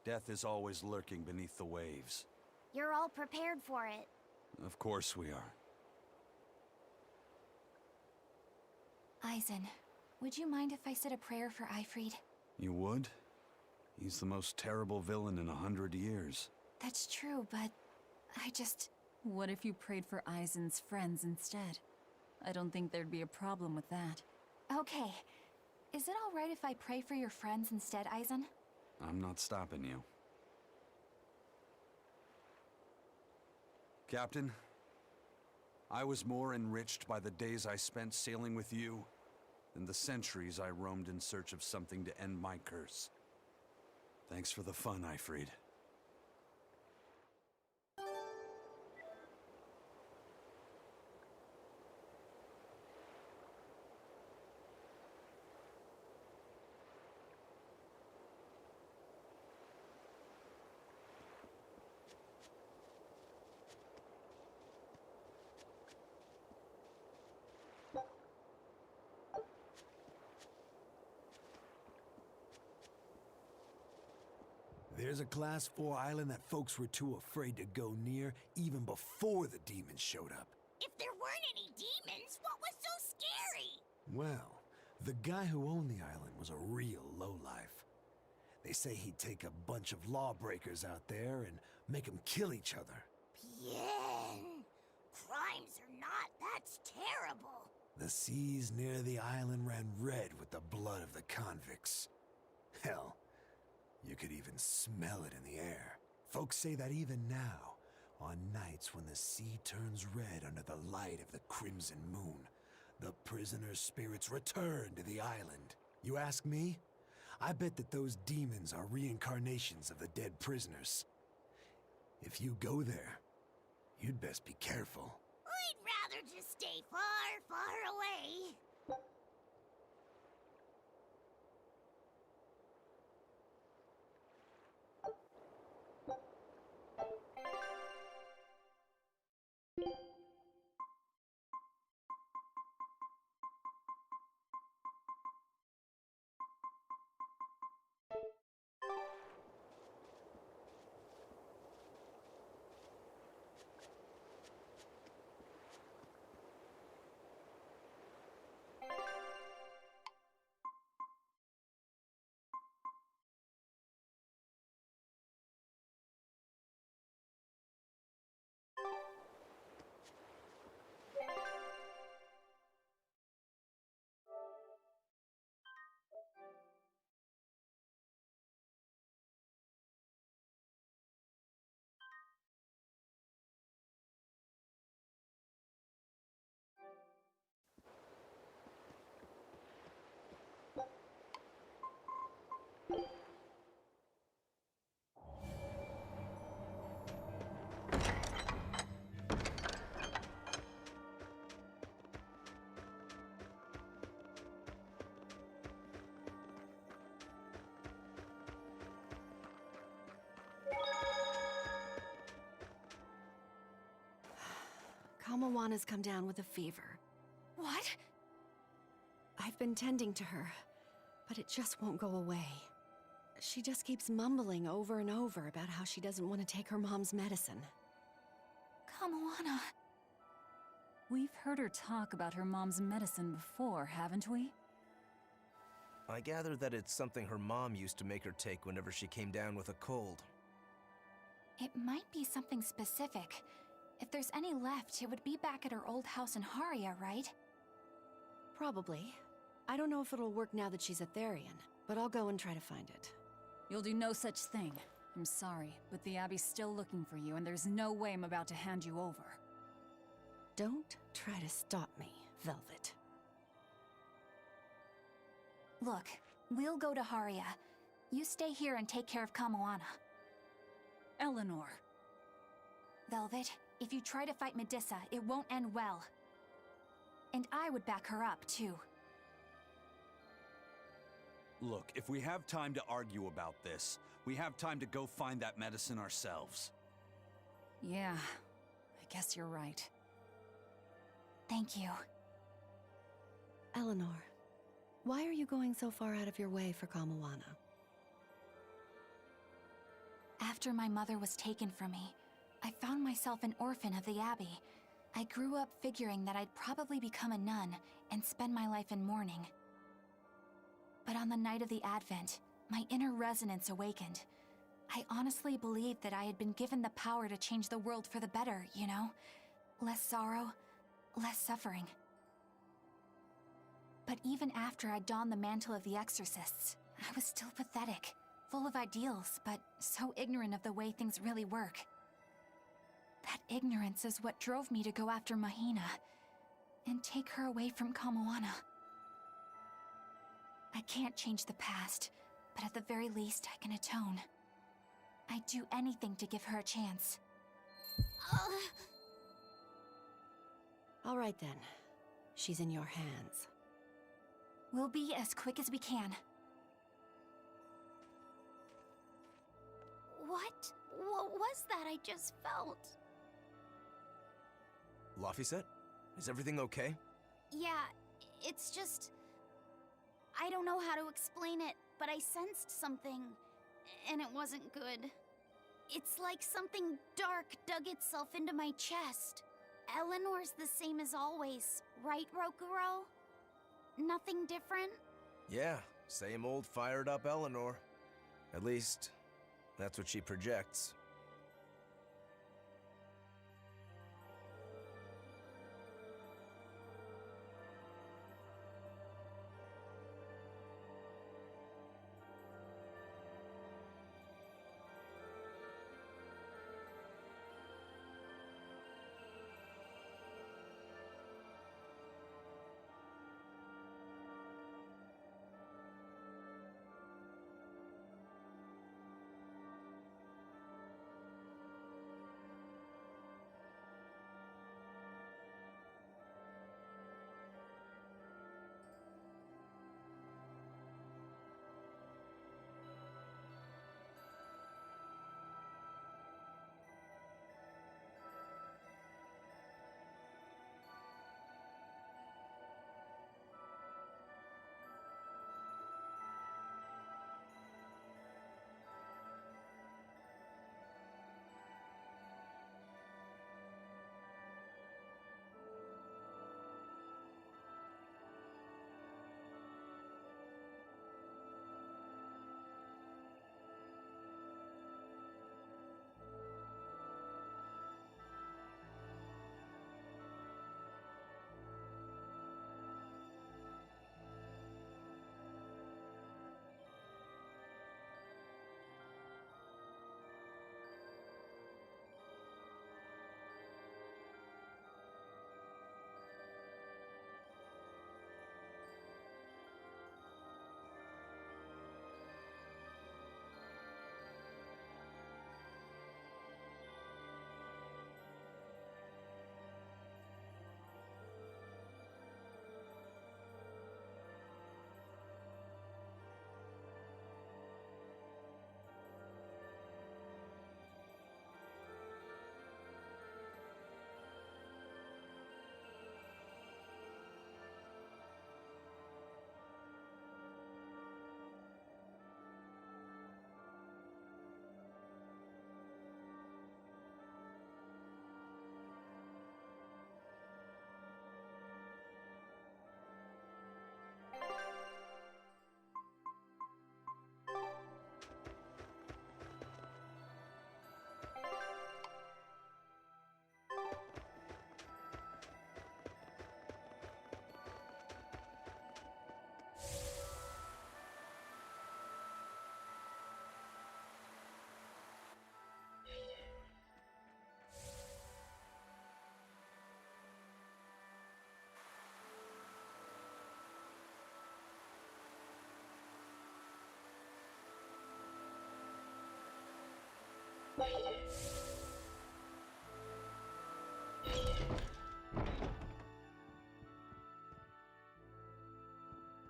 death is always lurking beneath the waves. You're all prepared for it. Of course we are. Eisen, would you mind if I said a prayer for Ifrid? You would? He's the most terrible villain in 100 years. That's true, but I just... What if you prayed for Eisen's friends instead? I don't think there'd be a problem with that. Okay. Is it all right if I pray for your friends instead, Eisen? I'm not stopping you. Captain, I was more enriched by the days I spent sailing with you than the centuries I roamed in search of something to end my curse. Thanks for the fun, Ifrid. There's a Class 4 island that folks were too afraid to go near even before the demons showed up. If there weren't any demons, what was so scary? Well, the guy who owned the island was a real lowlife. They say he'd take a bunch of lawbreakers out there and make them kill each other. Bien. Crimes or not, that's terrible. The seas near the island ran red with the blood of the convicts. Hell, you could even smell it in the air. Folks say that even now, on nights when the sea turns red under the light of the crimson moon, the prisoners' spirits return to the island. You ask me? I bet that those demons are reincarnations of the dead prisoners. If you go there, you'd best be careful. I'd rather just stay far, far away. Kamawana's come down with a fever. What? I've been tending to her, but it just won't go away. She just keeps mumbling over and over about how she doesn't want to take her mom's medicine. Kamawana. We've heard her talk about her mom's medicine before, haven't we? I gather that it's something her mom used to make her take whenever she came down with a cold. It might be something specific. If there's any left, it would be back at her old house in Haria, right? Probably. I don't know if it'll work now that she's a Therian, but I'll go and try to find it. You'll do no such thing. I'm sorry, but the Abbey's still looking for you, and there's no way I'm about to hand you over. Don't try to stop me, Velvet. Look, we'll go to Haria. You stay here and take care of Kamawana. Eleanor. Velvet, if you try to fight Medusa, it won't end well. And I would back her up, too. Look, if we have time to argue about this, we have time to go find that medicine ourselves. Yeah, I guess you're right. Thank you. Eleanor, why are you going so far out of your way for Kamawana? After my mother was taken from me, I found myself an orphan of the Abbey. I grew up figuring that I'd probably become a nun and spend my life in mourning. But on the night of the Advent, my inner resonance awakened. I honestly believed that I had been given the power to change the world for the better, you know? Less sorrow, less suffering. But even after I donned the mantle of the exorcists, I was still pathetic, full of ideals, but so ignorant of the way things really work. That ignorance is what drove me to go after Mahina and take her away from Kamawana. I can't change the past, but at the very least I can atone. I'd do anything to give her a chance. All right then. She's in your hands. We'll be as quick as we can. What was that I just felt? Laphicet? Is everything okay? Yeah, it's just... I don't know how to explain it, but I sensed something, and it wasn't good. It's like something dark dug itself into my chest. Eleanor's the same as always, right, Rokuro? Nothing different? Yeah, same old fired up Eleanor. At least, that's what she projects.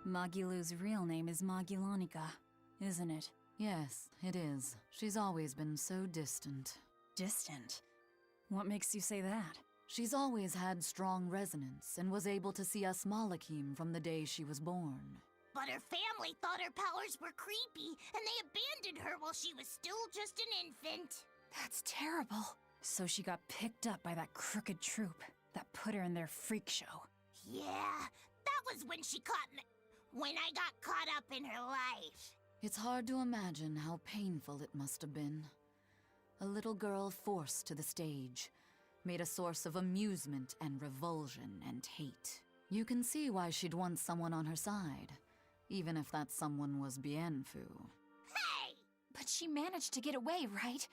Magilu's real name is Magilanica, isn't it? Yes, it is. She's always been so distant. Distant? What makes you say that? She's always had strong resonance and was able to see us Malakim from the day she was born. But her family thought her powers were creepy, and they abandoned her while she was still just an infant. That's terrible. So she got picked up by that crooked troupe that put her in their freak show. Yeah, that was when when I got caught up in her life. It's hard to imagine how painful it must have been. A little girl forced to the stage, made a source of amusement and revulsion and hate. You can see why she'd want someone on her side, even if that someone was Bienfu. Hey! But she managed to get away, right?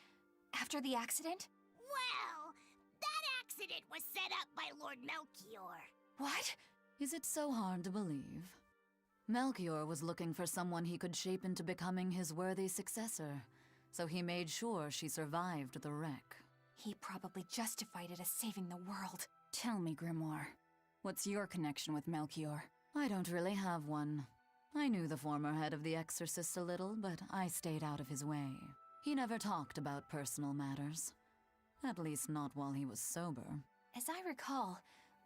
After the accident? Well, that accident was set up by Lord Melchior. What? Is it so hard to believe? Melchior was looking for someone he could shape into becoming his worthy successor, so he made sure she survived the wreck. He probably justified it as saving the world. Tell me, Grimoire, what's your connection with Melchior? I don't really have one. I knew the former head of the Exorcists a little, but I stayed out of his way. He never talked about personal matters. At least not while he was sober. As I recall,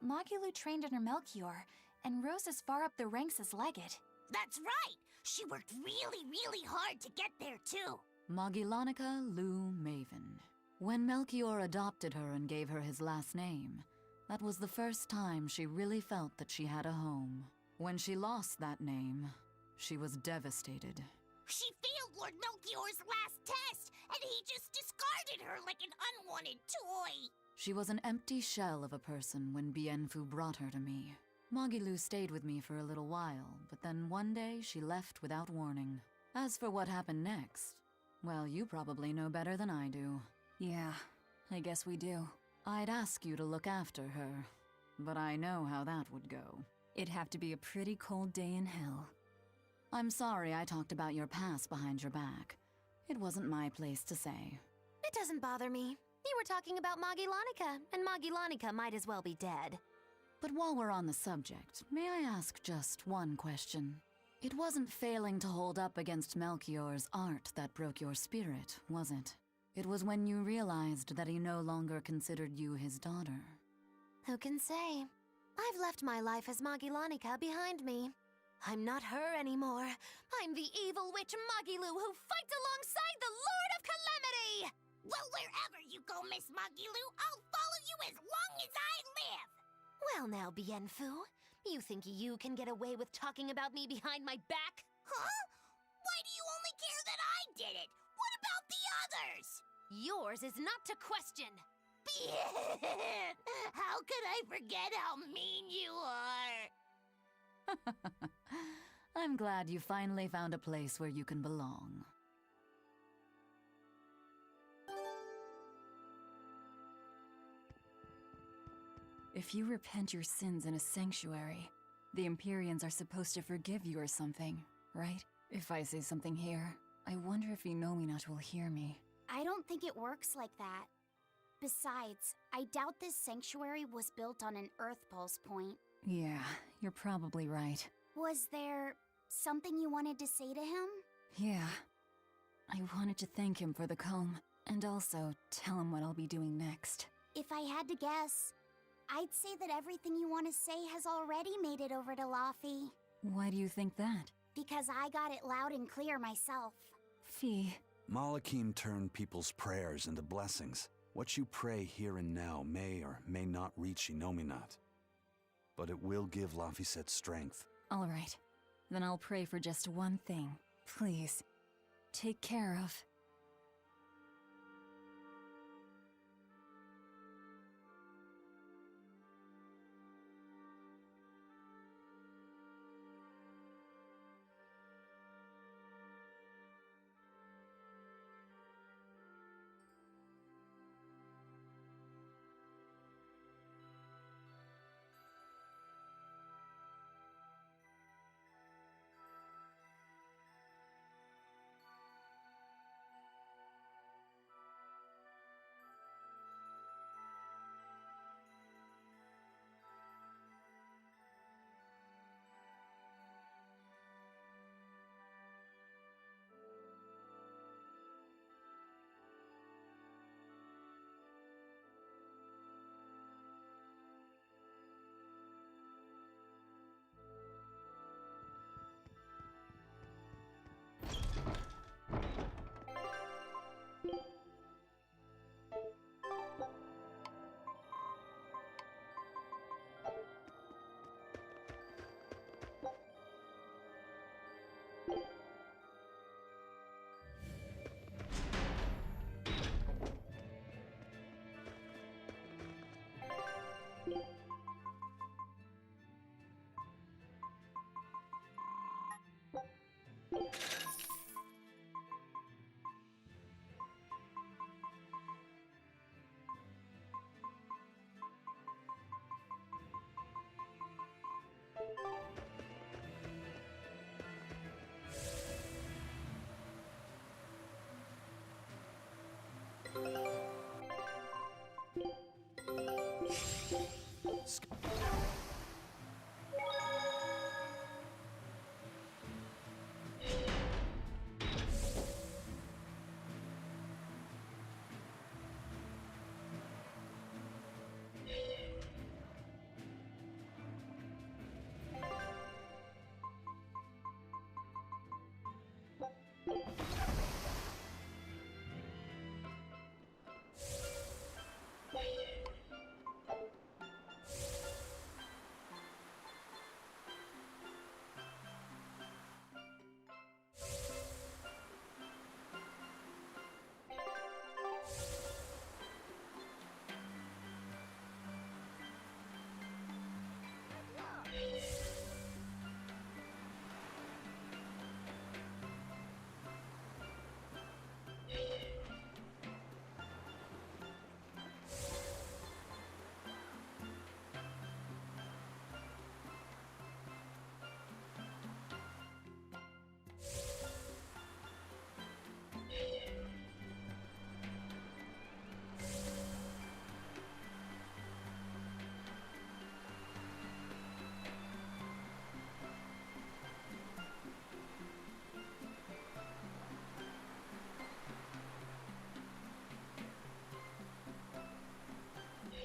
Magilu trained under Melchior and rose as far up the ranks as Legate. That's right! She worked really hard to get there, too. Magilanica Lou Maven. When Melchior adopted her and gave her his last name, that was the first time she really felt that she had a home. When she lost that name, she was devastated. She failed Lord Melchior's last test, and he just discarded her like an unwanted toy. She was an empty shell of a person when Bienfu brought her to me. Magilu stayed with me for a little while, but then one day she left without warning. As for what happened next, well, you probably know better than I do. Yeah, I guess we do. I'd ask you to look after her, but I know how that would go. It'd have to be a pretty cold day in hell. I'm sorry I talked about your past behind your back. It wasn't my place to say. It doesn't bother me. You were talking about Magilanica, and Magilanica might as well be dead. But while we're on the subject, may I ask just one question? It wasn't failing to hold up against Melchior's art that broke your spirit, was it? It was when you realized that he no longer considered you his daughter. Who can say? I've left my life as Magilanica behind me. I'm not her anymore. I'm the evil witch Magilu who fights alongside the Lord of Calamity! Well, wherever you go, Miss Magilu, I'll follow you as long as I live! Well now, Bienfu, you think you can get away with talking about me behind my back? Huh? Why do you only care that I did it? What about the others? Yours is not to question. How could I forget how mean you are? I'm glad you finally found a place where you can belong. If you repent your sins in a sanctuary, the Empyreans are supposed to forgive you or something, right? If I say something here, I wonder if Inomina will hear me. I don't think it works like that. Besides, I doubt this sanctuary was built on an Earth Pulse point. Yeah, you're probably right. Was there something you wanted to say to him? Yeah. I wanted to thank him for the comb, and also tell him what I'll be doing next. If I had to guess, I'd say that everything you want to say has already made it over to Laffy. Why do you think that? Because I got it loud and clear myself. Fee. Malakim turned people's prayers into blessings. What you pray here and now may or may not reach Inominat. But it will give Laphicet strength. All right. Then I'll pray for just one thing. Please, take care of...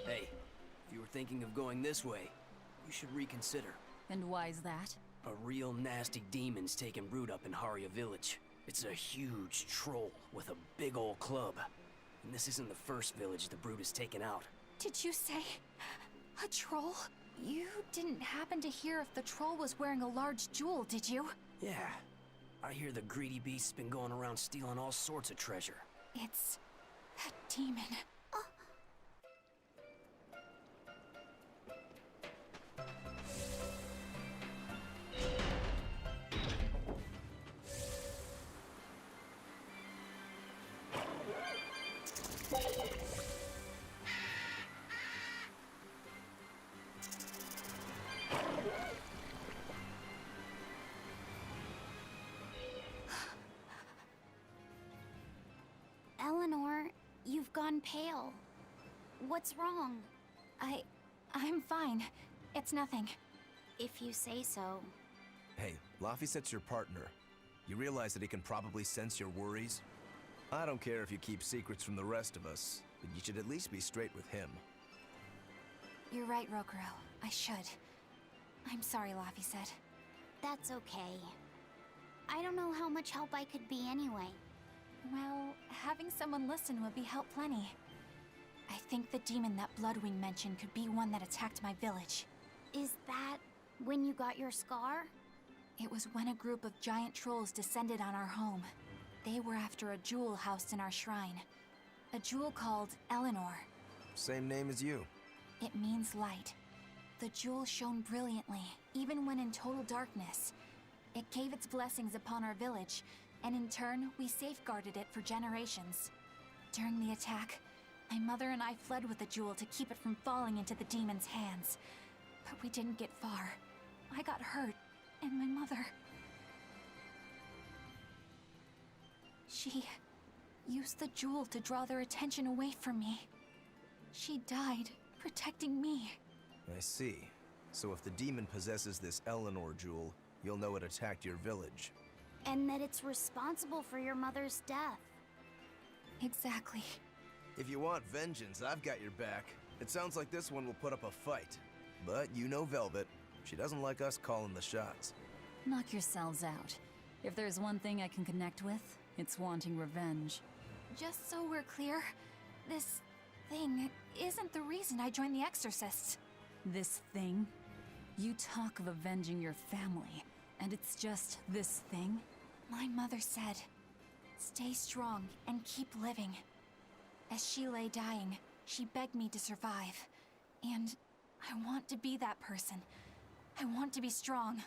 Hey, if you were thinking of going this way, you should reconsider. And why's that? A real nasty demon's taking root up in Haria village. It's a huge troll with a big old club. And this isn't the first village the brute has taken out. Did you say a troll? You didn't happen to hear if the troll was wearing a large jewel, did you? Yeah. I hear the greedy beast's been going around stealing all sorts of treasure. It's that demon. Eleanor, you've gone pale. What's wrong? I'm fine. It's nothing. If you say so. Hey, Laphicet's your partner. You realize that he can probably sense your worries? I don't care if you keep secrets from the rest of us, but you should at least be straight with him. You're right, Rokuro. I should. I'm sorry, Laphicet. That's okay. I don't know how much help I could be anyway. Well, having someone listen would be help plenty. I think the demon that Bloodwing mentioned could be one that attacked my village. Is that when you got your scar? It was when a group of giant trolls descended on our home. They were after a jewel housed in our shrine. A jewel called Eleanor. Same name as you. It means light. The jewel shone brilliantly, even when in total darkness. It gave its blessings upon our village, and in turn, we safeguarded it for generations. During the attack, my mother and I fled with the jewel to keep it from falling into the demon's hands. But we didn't get far. I got hurt, and my mother... She used the jewel to draw their attention away from me. She died, protecting me. I see. So if the demon possesses this Eleanor jewel, you'll know it attacked your village. And that it's responsible for your mother's death. Exactly. If you want vengeance, I've got your back. It sounds like this one will put up a fight. But you know Velvet. She doesn't like us calling the shots. Knock yourselves out. If there's one thing I can connect with, it's wanting revenge. Just so we're clear, this thing isn't the reason I joined the Exorcists. This thing? You talk of avenging your family, and it's just this thing? My mother said, stay strong and keep living. As she lay dying, she begged me to survive. And I want to be that person. I want to be strong.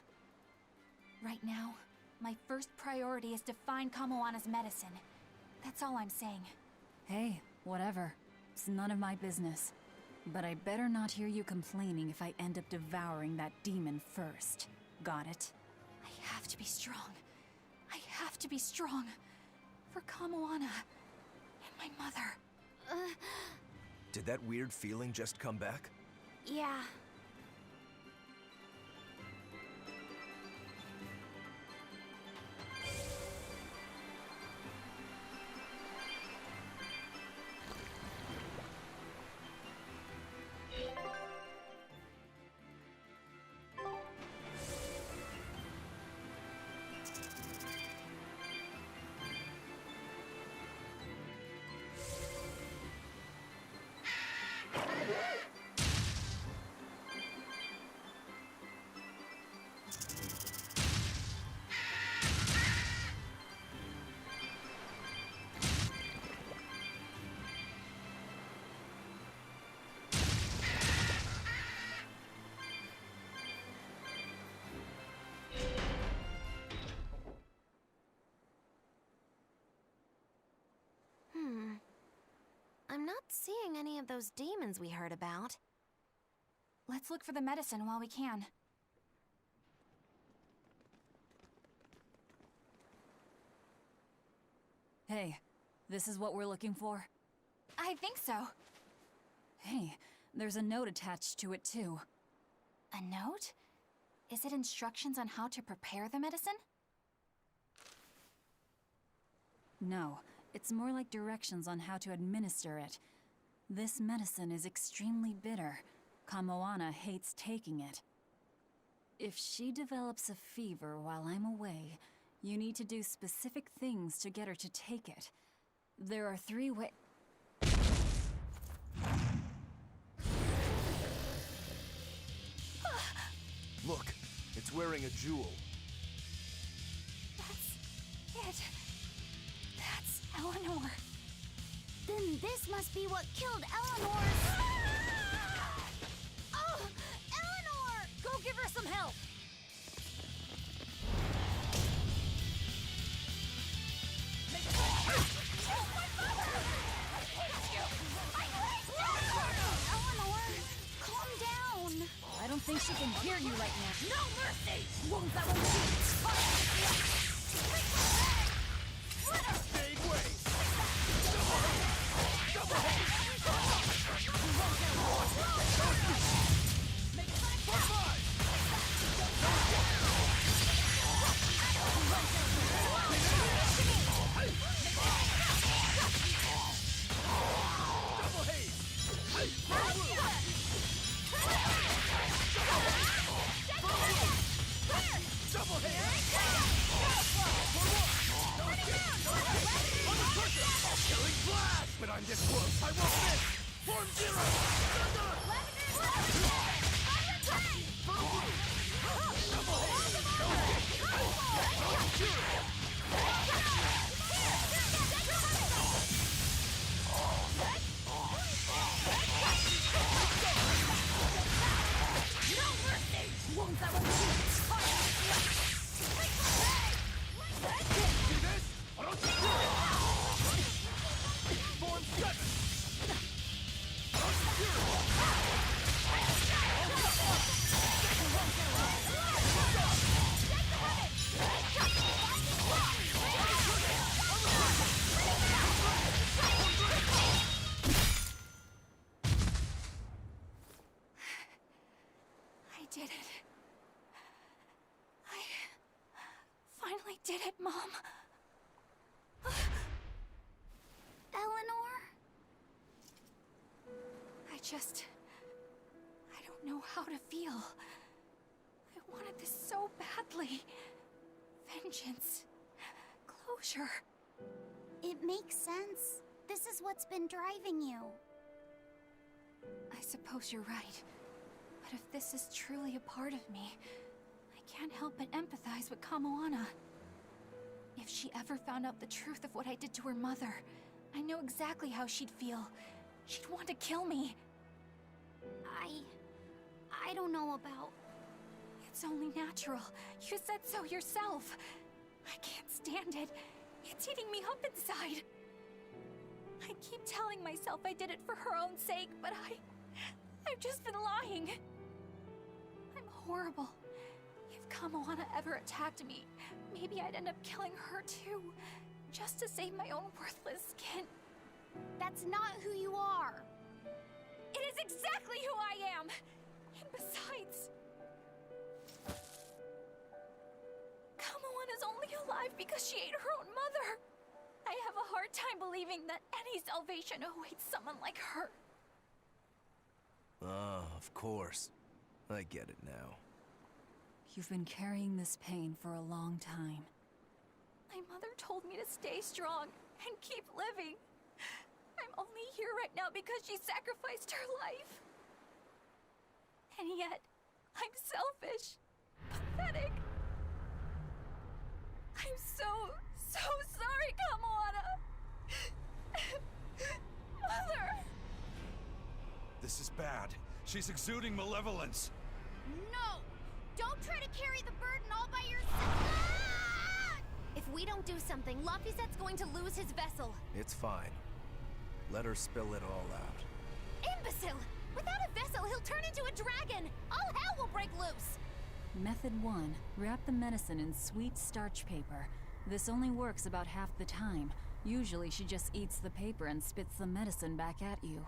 Right now, my first priority is to find Kamoana's medicine. That's all I'm saying. Hey, whatever. It's none of my business. But I better not hear you complaining if I end up devouring that demon first. Got it? I have to be strong. I have to be strong. For Kamoana and my mother. Did that weird feeling just come back? Yeah. I'm not seeing any of those demons we heard about. Let's look for the medicine while we can. Hey, this is what we're looking for? I think so. Hey, there's a note attached to it too. A note? Is it instructions on how to prepare the medicine? No, it's more like directions on how to administer it. This medicine is extremely bitter. Kamoana hates taking it. If she develops a fever while I'm away, you need to do specific things to get her to take it. There are 3 ways. Look, it's wearing a jewel. That's it. That's Eleanor. Then this must be what killed Eleanor's... Oh! Eleanor! Go give her some help! Eleanor, calm down. I don't think she can hear you right now. No mercy! Wounds that won't heal. But I'm this close. I won't miss. Form 0. I did it. I finally did it, Mom. Eleanor? I don't know how to feel. I wanted this so badly. Vengeance. Closure. It makes sense. This is what's been driving you. I suppose you're right. But if this is truly a part of me, I can't help but empathize with Kamoana. If she ever found out the truth of what I did to her mother, I know exactly how she'd feel. She'd want to kill me. don't know about. It's only natural. You said so yourself. I can't stand it. It's eating me up inside. I keep telling myself I did it for her own sake, but I've just been lying. I'm horrible. If Kamoana ever attacked me, maybe I'd end up killing her too, just to save my own worthless skin. That's not who you are. It is exactly who I am! And besides... Kamoana's only alive because she ate her own mother! I have a hard time believing that any salvation awaits someone like her. Ah, of course. I get it now. You've been carrying this pain for a long time. My mother told me to stay strong and keep living. I'm only here right now because she sacrificed her life. And yet, I'm selfish, pathetic. I'm so sorry, Kamoana! Mother! This is bad. She's exuding malevolence. No! Don't try to carry the burden all by yourself! If we don't do something, Laphicet's going to lose his vessel. It's fine. Let her spill it all out. Imbecile! Without a vessel, he'll turn into a dragon! All hell will break loose! Method 1. Wrap the medicine in sweet starch paper. This only works about half the time. Usually she just eats the paper and spits the medicine back at you.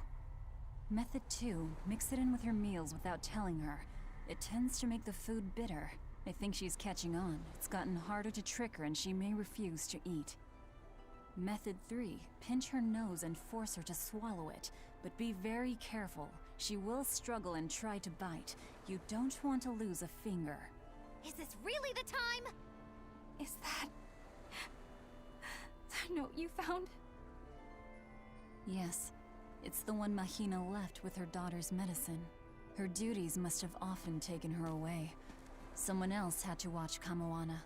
Method 2. Mix it in with your meals without telling her. It tends to make the food bitter. I think she's catching on. It's gotten harder to trick her and she may refuse to eat. Method 3. Pinch her nose and force her to swallow it. But be very careful. She will struggle and try to bite. You don't want to lose a finger. Is this really the time? Is that note you found? Yes. It's the one Mahina left with her daughter's medicine. Her duties must have often taken her away. Someone else had to watch Kamoana.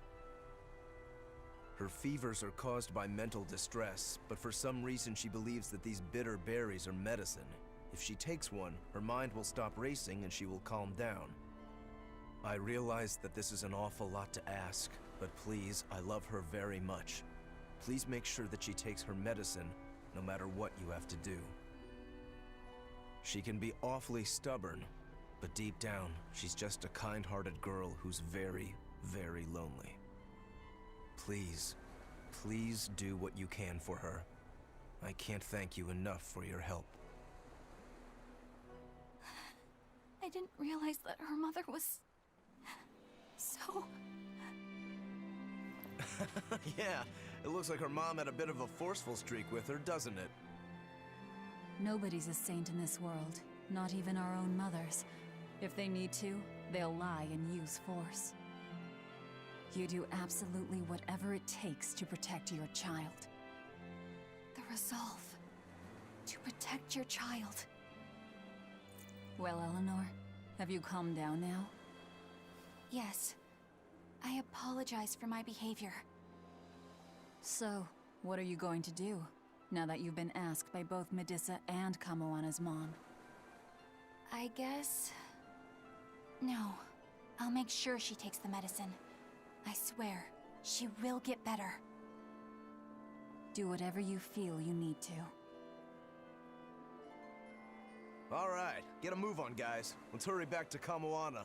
Her fevers are caused by mental distress, but for some reason she believes that these bitter berries are medicine. If she takes one, her mind will stop racing and she will calm down. I realize that this is an awful lot to ask, but please, I love her very much. Please make sure that she takes her medicine, no matter what you have to do. She can be awfully stubborn, but deep down, she's just a kind-hearted girl who's very, very lonely. Please, please do what you can for her. I can't thank you enough for your help. I didn't realize that her mother was... so... Yeah, it looks like her mom had a bit of a forceful streak with her, doesn't it? Nobody's a saint in this world, not even our own mothers. If they need to, they'll lie and use force. You do absolutely whatever it takes to protect your child. The resolve to protect your child. Well, Eleanor, have you calmed down now? Yes. I apologize for my behavior. So, what are you going to do, now that you've been asked by both Medissa and Kamoana's mom? I guess... no. I'll make sure she takes the medicine. I swear, she will get better. Do whatever you feel you need to. All right, get a move on, guys. Let's hurry back to Kamoana.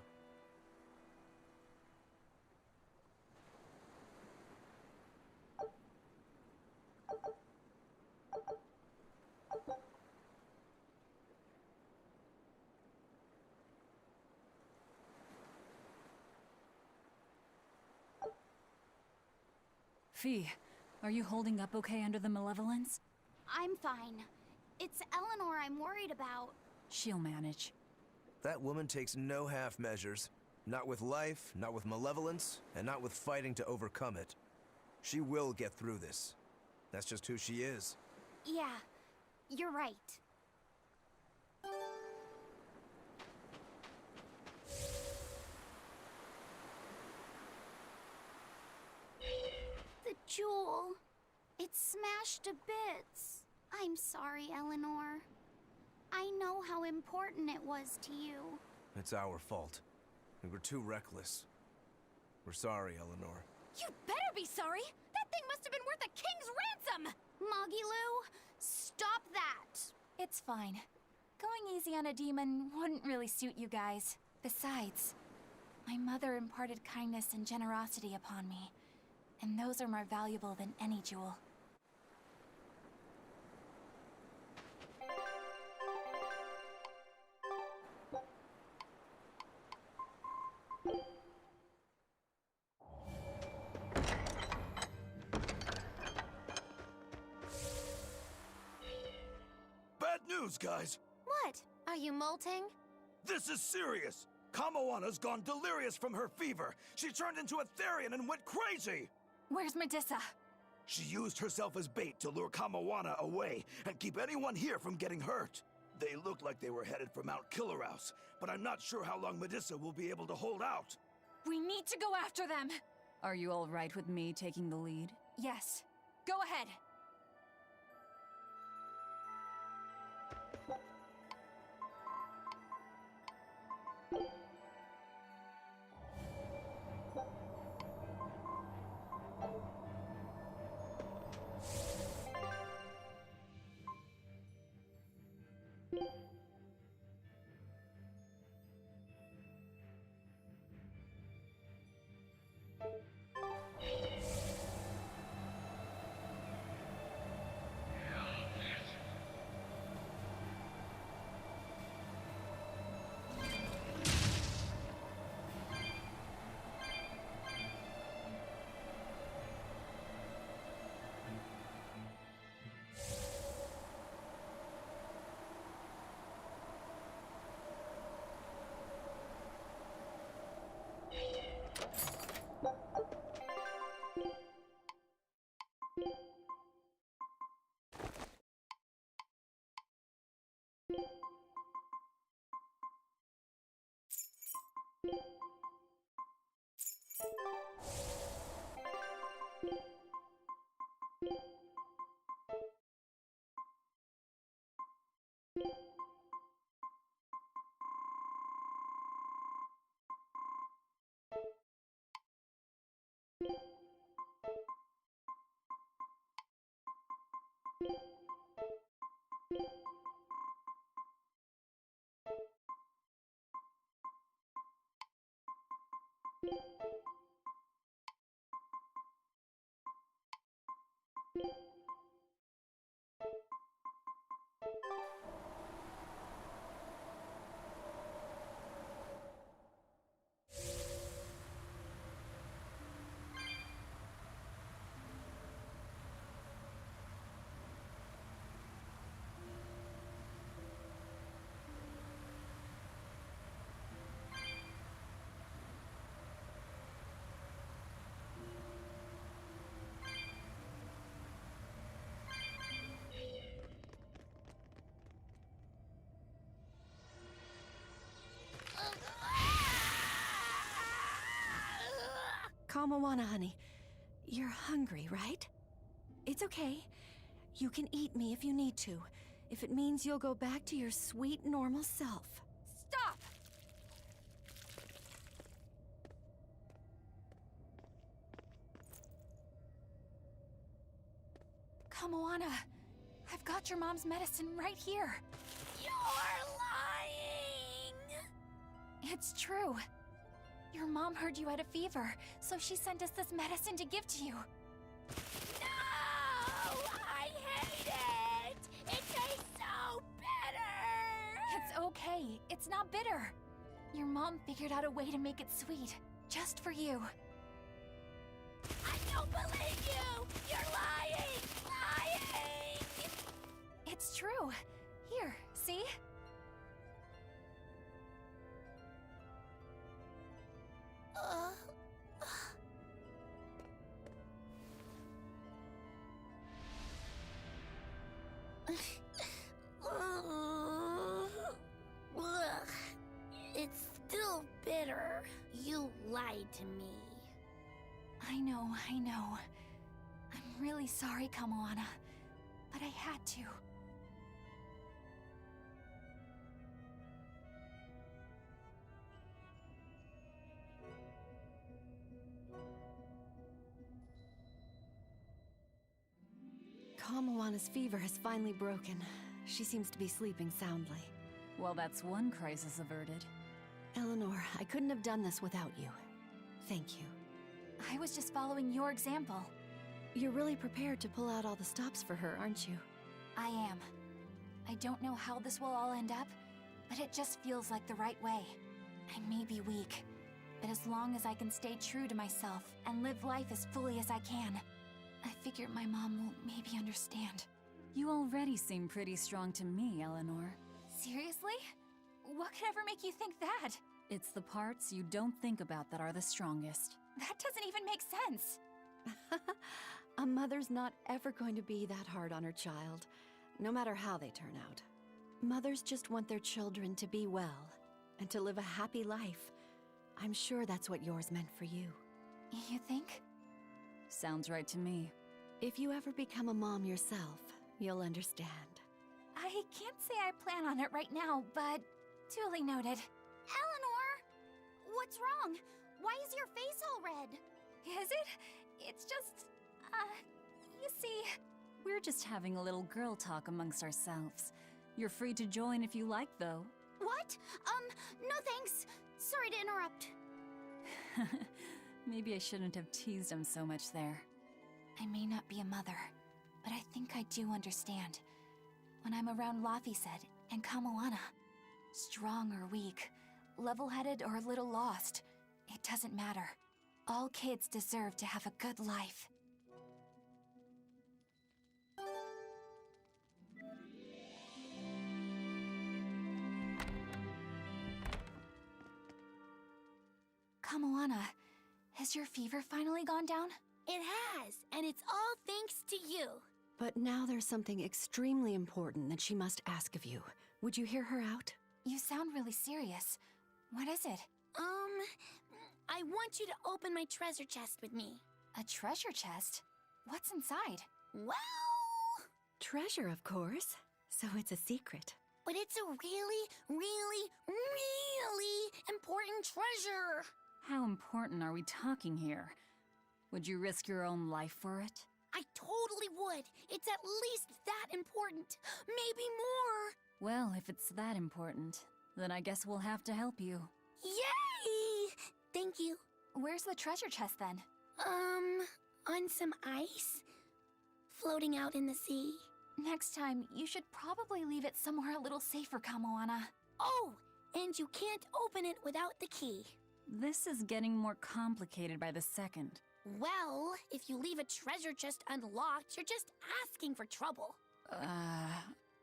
Fee, are you holding up okay under the malevolence? I'm fine. It's Eleanor I'm worried about. She'll manage. That woman takes no half measures. Not with life, not with malevolence, and not with fighting to overcome it. She will get through this. That's just who she is. Yeah, you're right. The jewel. It's smashed to bits. I'm sorry, Eleanor. I know how important it was to you. It's our fault. We were too reckless. We're sorry, Eleanor. You better be sorry! That thing must have been worth a king's ransom! Moggy Lou, stop that! It's fine. Going easy on a demon wouldn't really suit you guys. Besides, my mother imparted kindness and generosity upon me, and those are more valuable than any jewel. Bad news, guys! What? Are you molting? This is serious! Kamawana's gone delirious from her fever. She turned into a Therian and went crazy! Where's Medissa? She used herself as bait to lure Kamawana away and keep anyone here from getting hurt. They look like they were headed for Mount Killerhouse, but I'm not sure how long Medissa will be able to hold out. We need to go after them! Are you all right with me taking the lead? Yes. Go ahead! Kamawana, honey. You're hungry, right? It's okay. You can eat me if you need to, if it means you'll go back to your sweet, normal self. Stop! Kamoana, I've got your mom's medicine right here. You're lying! It's true. Your mom heard you had a fever, so she sent us this medicine to give to you. No! I hate it! It tastes so bitter! It's okay. It's not bitter. Your mom figured out a way to make it sweet, just for you. I don't believe you! You're lying! Lying! It's true. Here, see? It's still bitter. You lied to me. I know. I'm really sorry, Kamoana, but I had to. Kamawana's fever has finally broken. She seems to be sleeping soundly. Well, that's one crisis averted. Eleanor, I couldn't have done this without you. Thank you. I was just following your example. You're really prepared to pull out all the stops for her, aren't you? I am. I don't know how this will all end up, but it just feels like the right way. I may be weak, but as long as I can stay true to myself and live life as fully as I can, I figure my mom will maybe understand. You already seem pretty strong to me, Eleanor. Seriously? What could ever make you think that? It's the parts you don't think about that are the strongest. That doesn't even make sense. A mother's not ever going to be that hard on her child, no matter how they turn out. Mothers just want their children to be well and to live a happy life. I'm sure that's what yours meant for you. You think? Sounds right to me. If you ever become a mom yourself, you'll understand. I can't say I plan on it right now, but duly noted. Eleanor! What's wrong? Why is your face all red? Is it? It's just, you see... We're just having a little girl talk amongst ourselves. You're free to join if you like, though. What? No thanks. Sorry to interrupt. Maybe I shouldn't have teased him so much there. I may not be a mother, but I think I do understand. When I'm around Laphicet and Kamoana, strong or weak, level-headed or a little lost, it doesn't matter. All kids deserve to have a good life. Kamoana, has your fever finally gone down? It has, and it's all thanks to you. But now there's something extremely important that she must ask of you. Would you hear her out? You sound really serious. What is it? I want you to open my treasure chest with me. A treasure chest? What's inside? Well... Treasure, of course. So it's a secret. But it's a really, really, really important treasure. How important are we talking here? Would you risk your own life for it? I totally would. It's at least that important. Maybe more. Well, if it's that important, then I guess we'll have to help you. Yay! Thank you. Where's the treasure chest then? On some ice. Floating out in the sea. Next time, you should probably leave it somewhere a little safer, Kamoana. Oh, and you can't open it without the key. This is getting more complicated by the second. Well, if you leave a treasure chest unlocked, you're just asking for trouble.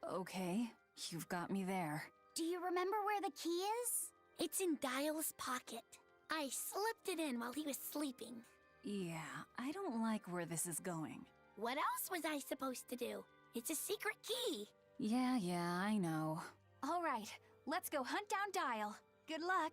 Okay. You've got me there. Do you remember where the key is? It's in Dial's pocket. I slipped it in while he was sleeping. Yeah, I don't like where this is going. What else was I supposed to do? It's a secret key. Yeah, I know. All right, let's go hunt down Dial. Good luck.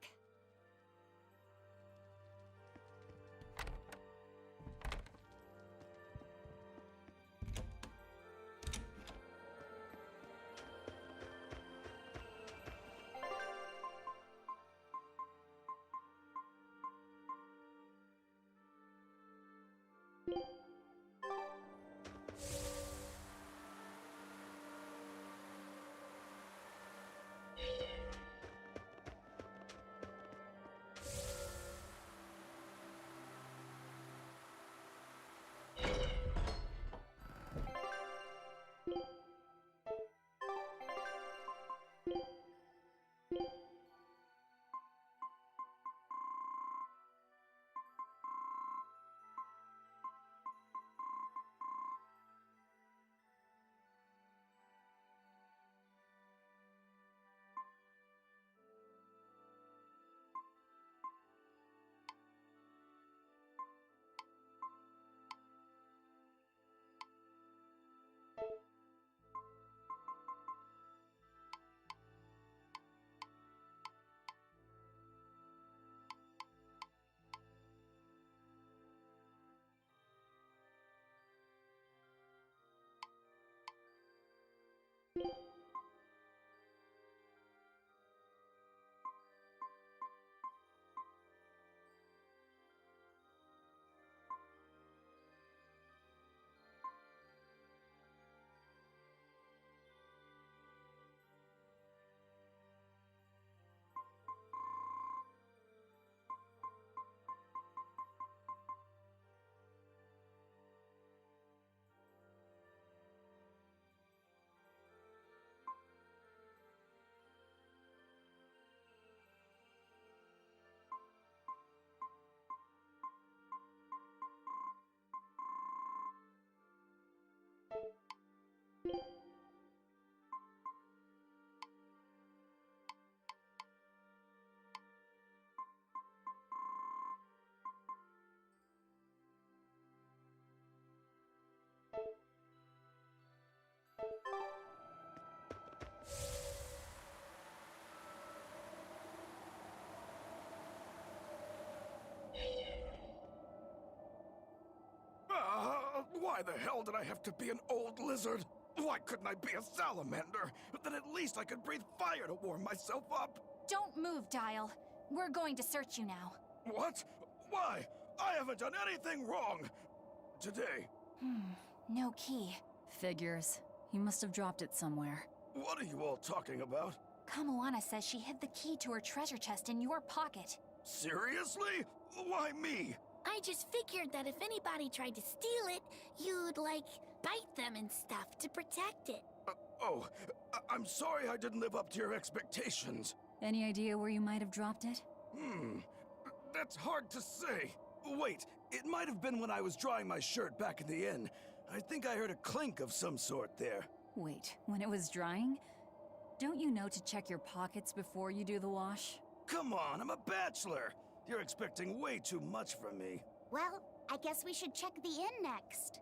Why the hell did I have to be an old lizard? Why couldn't I be a salamander? Then at least I could breathe fire to warm myself up. Don't move, Dial. We're going to search you now. What? Why? I haven't done anything wrong. Today. No key. Figures. He must have dropped it somewhere. What are you all talking about? Kamoana says she hid the key to her treasure chest in your pocket. Seriously? Why me? I just figured that if anybody tried to steal it, you'd, like, bite them and stuff to protect it. I'm sorry I didn't live up to your expectations. Any idea where you might have dropped it? That's hard to say. Wait, it might have been when I was drying my shirt back in the inn. I think I heard a clink of some sort there. Wait, when it was drying? Don't you know to check your pockets before you do the wash? Come on, I'm a bachelor. You're expecting way too much from me. Well, I guess we should check the inn next.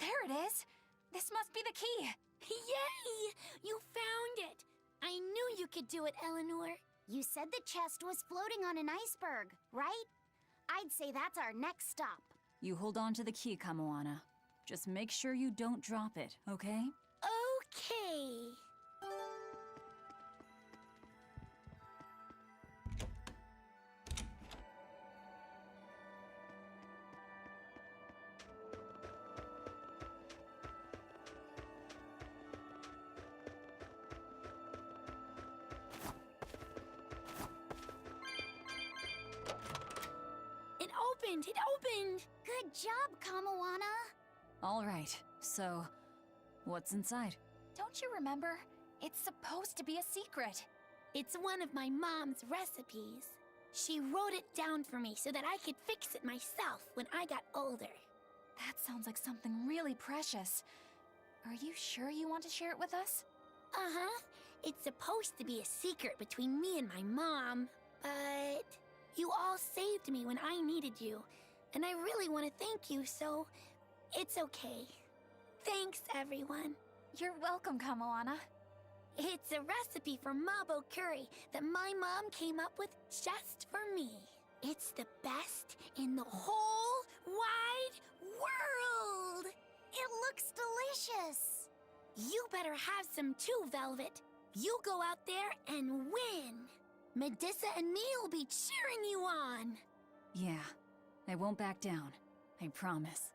There it is! This must be the key! Yay! You found it! I knew you could do it, Eleanor. You said the chest was floating on an iceberg, right? I'd say that's our next stop. You hold on to the key, Kamoana. Just make sure you don't drop it, okay? Okay. It opened! Good job, Kamoana! All right, so what's inside? Don't you remember? It's supposed to be a secret. It's one of my mom's recipes. She wrote it down for me so that I could fix it myself when I got older. That sounds like something really precious. Are you sure you want to share it with us? Uh-huh. It's supposed to be a secret between me and my mom, but you all saved me when I needed you, and I really want to thank you, so it's okay. Thanks, everyone. You're welcome, Kamoana. It's a recipe for mabo curry that my mom came up with just for me. It's the best in the whole wide world! It looks delicious! You better have some too, Velvet. You go out there and win! Medissa and me will be cheering you on! Yeah, I won't back down. I promise.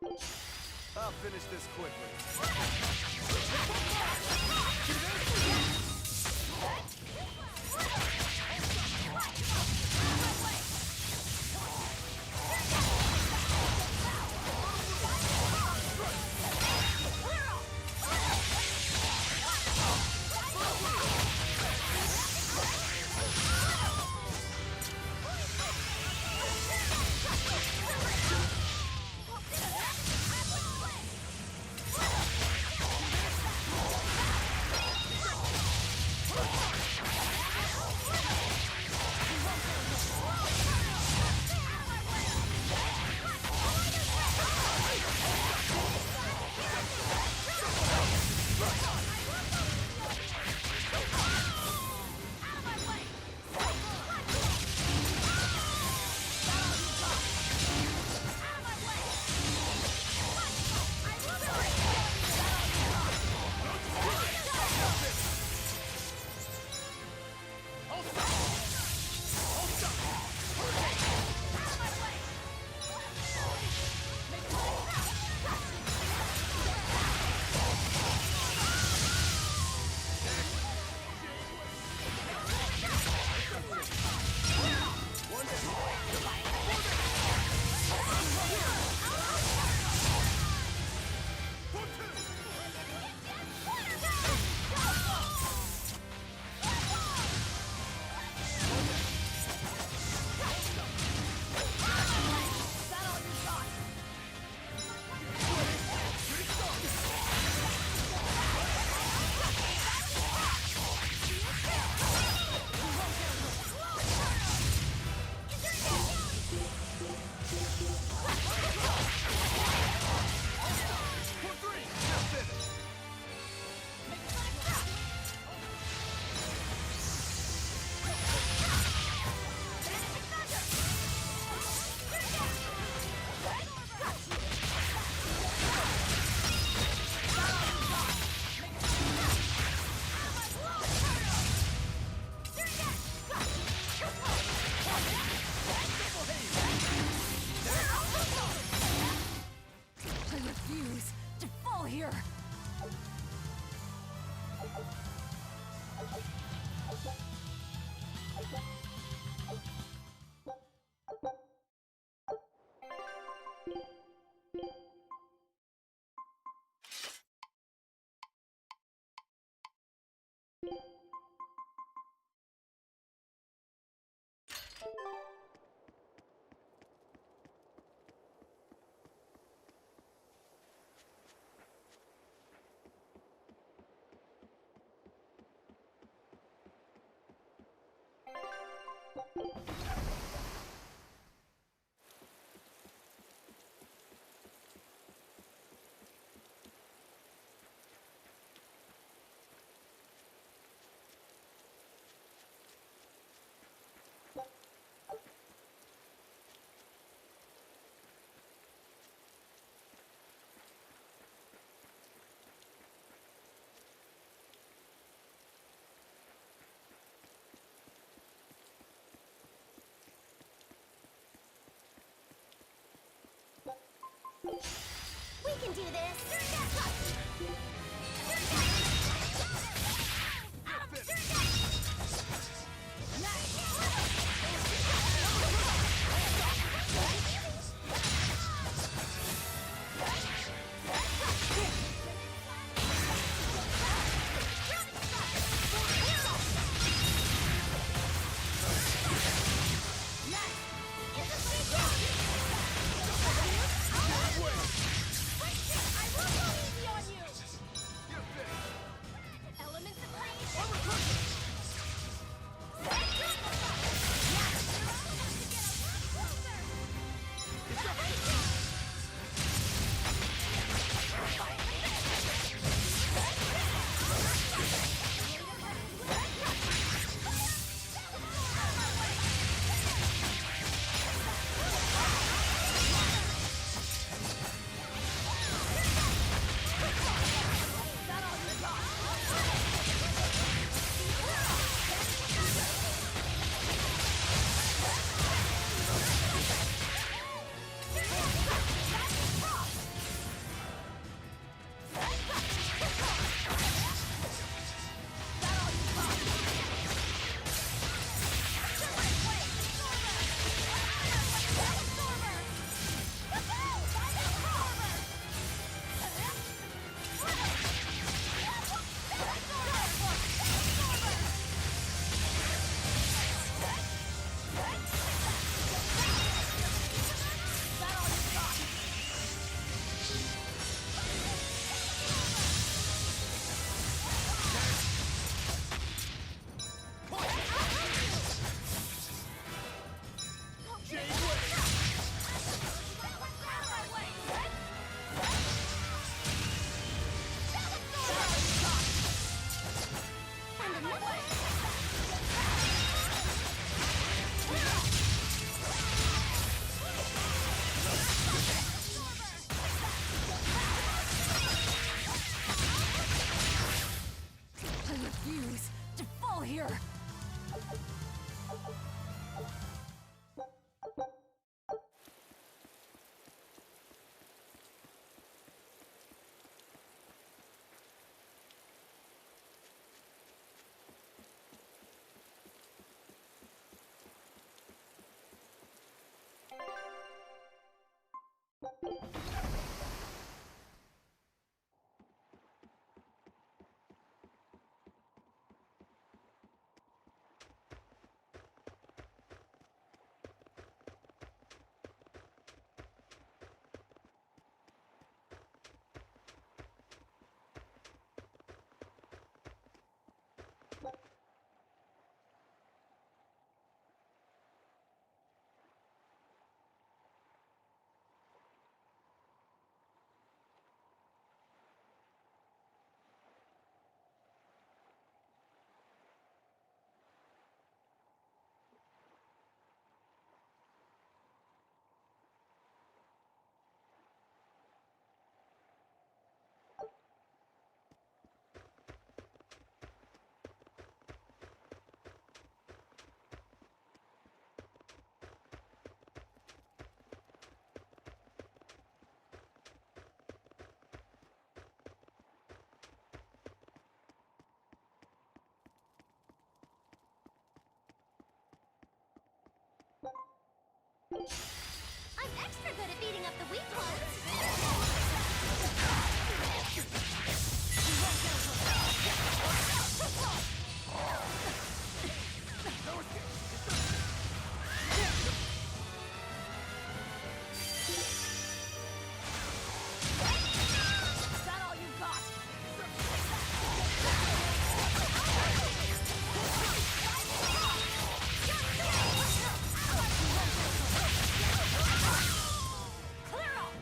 I'll finish this quickly. We can do this! I will go! I'm extra good at beating up the weak ones. Is that all you got? Clear up!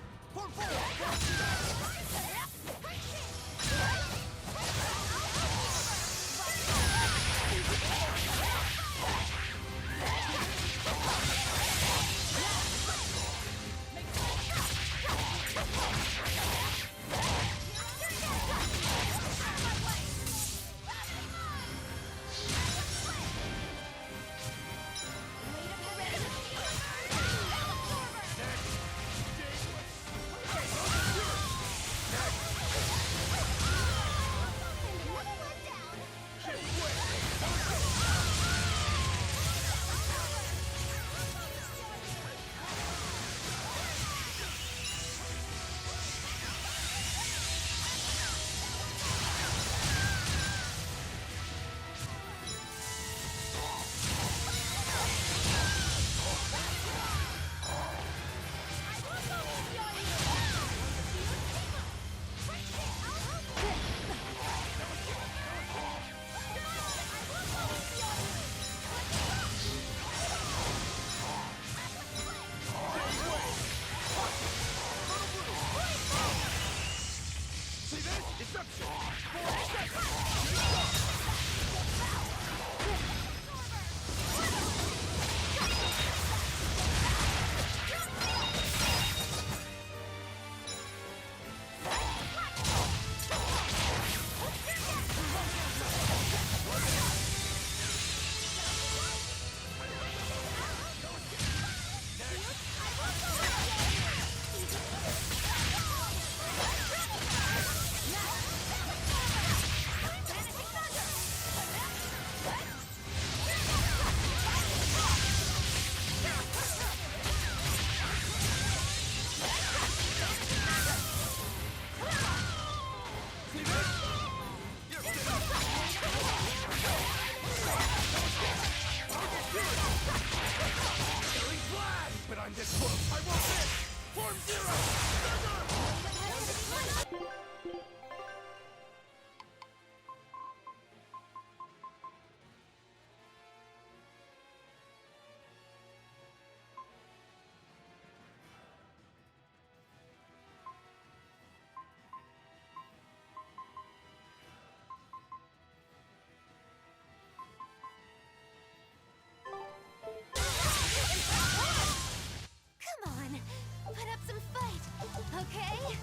But I'm this close. I won't miss. Form zero. Come on, put up some fight, okay?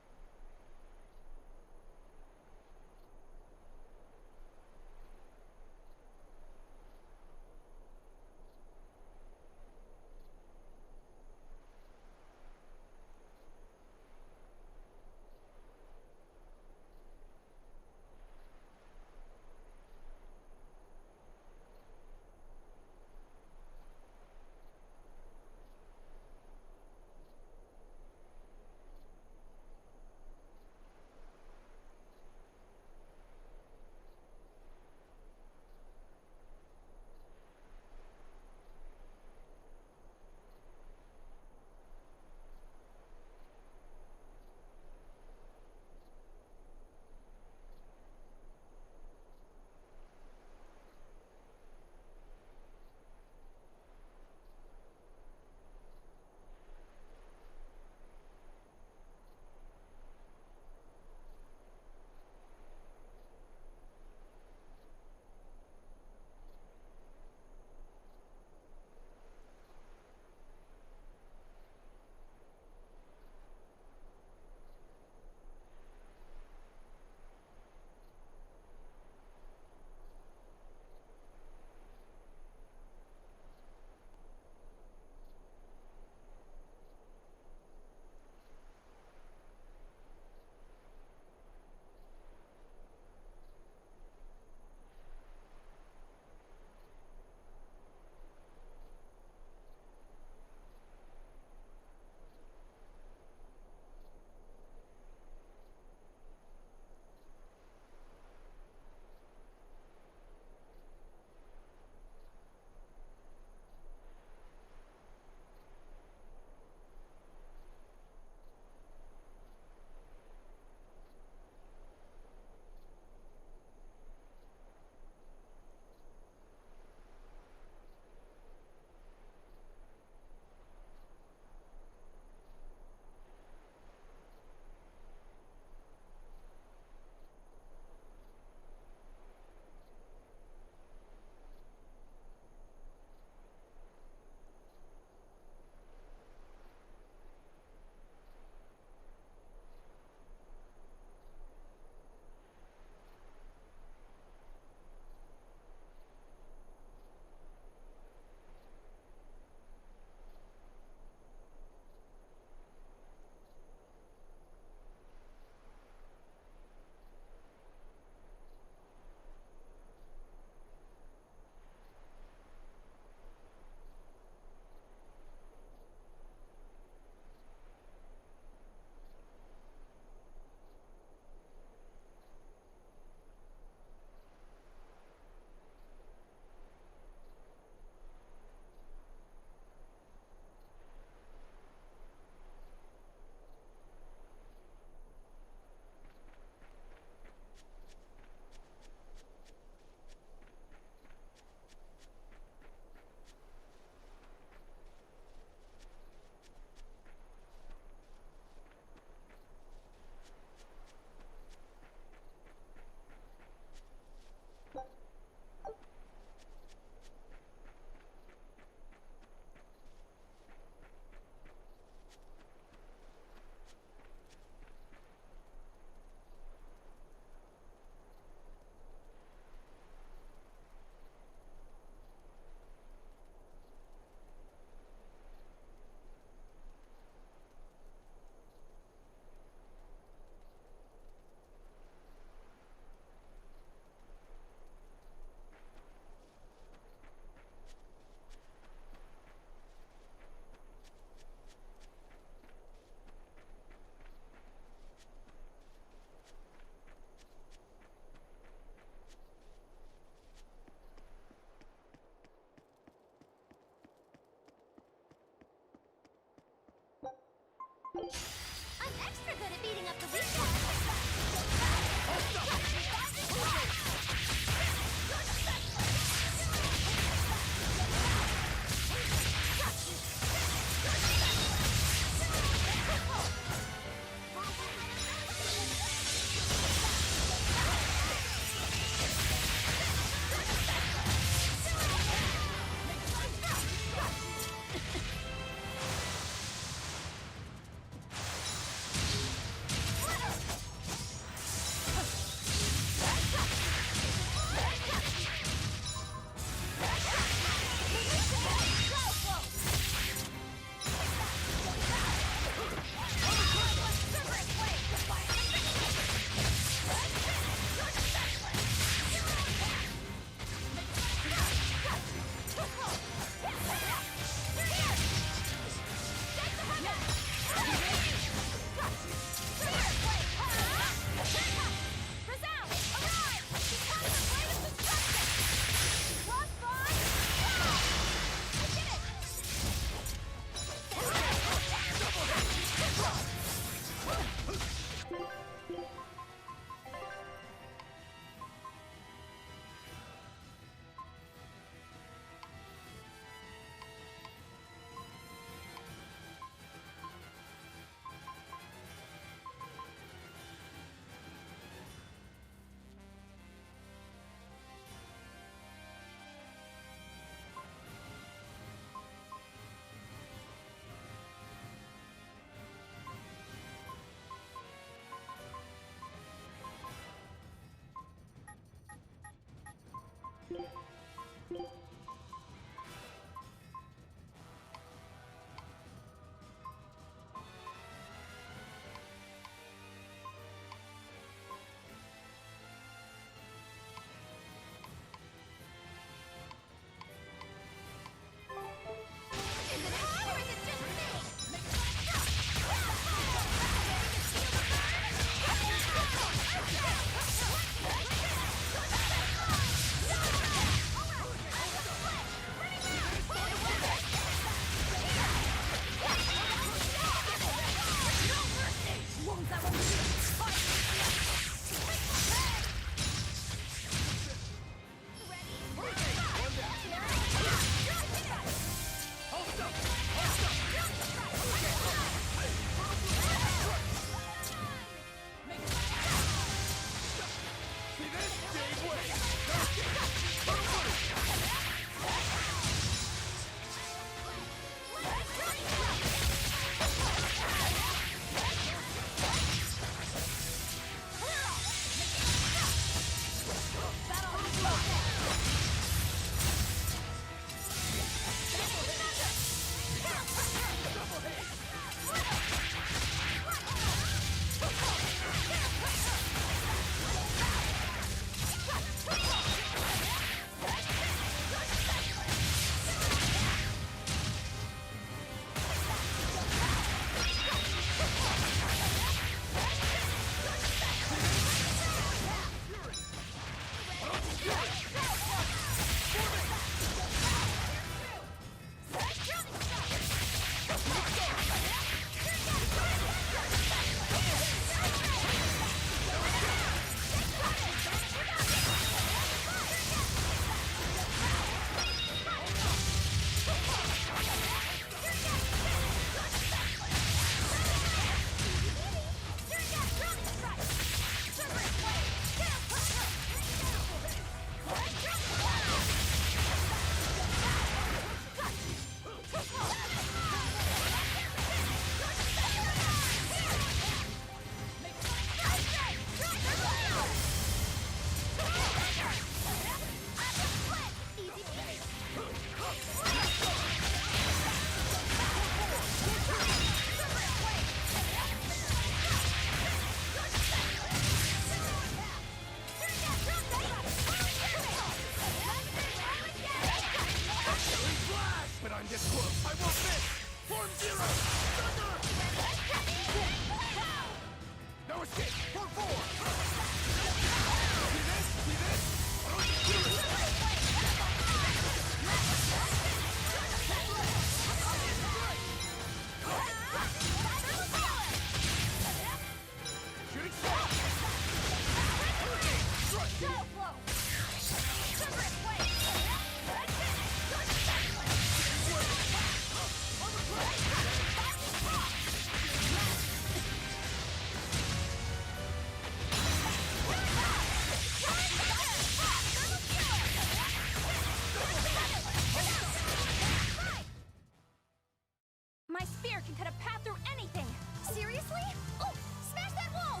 My spear can cut a path through anything! Seriously? Oh, smash that wall!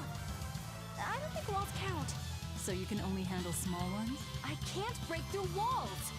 I don't think walls count. So you can only handle small ones? I can't break through walls!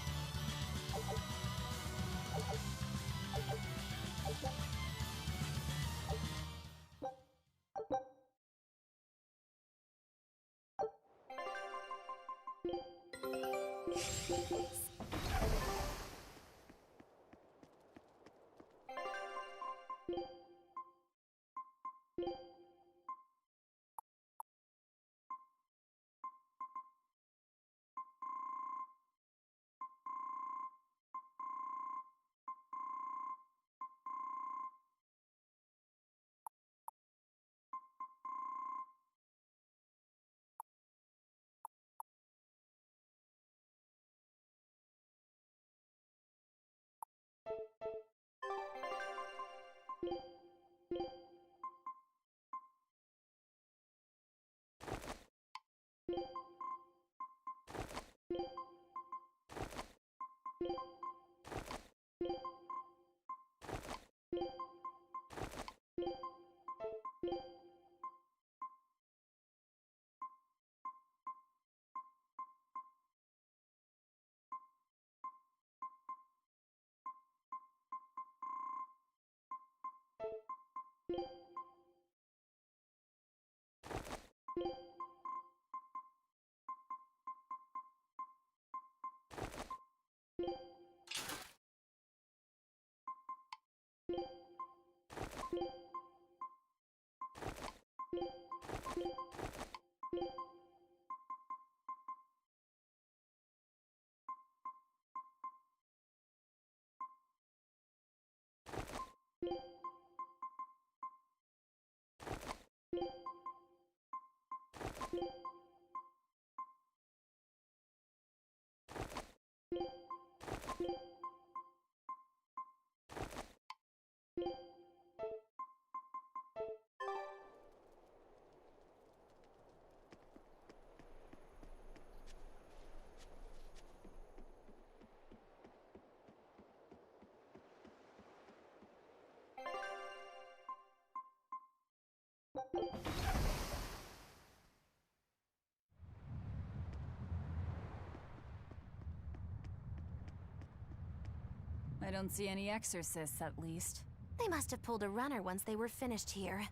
I don't see any exorcists, at least. They must have pulled a runner once they were finished here.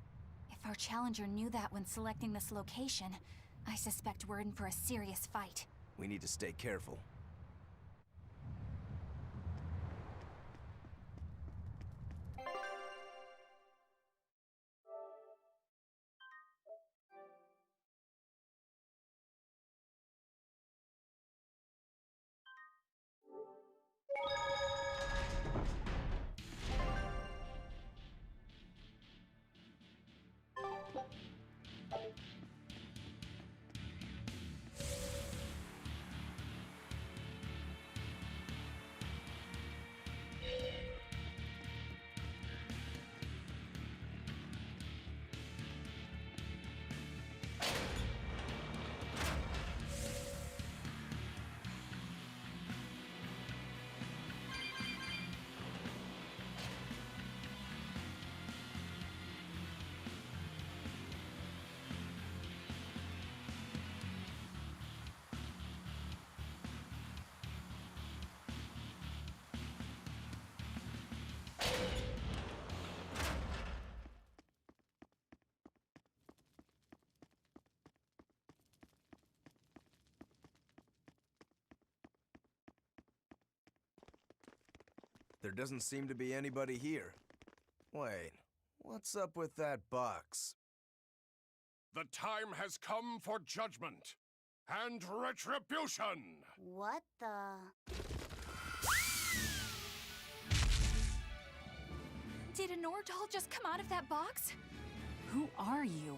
If our challenger knew that when selecting this location, I suspect we're in for a serious fight. We need to stay careful. There doesn't seem to be anybody here. Wait, what's up with that box? The time has come for judgment and retribution! What the? Did a Nordal just come out of that box? Who are you?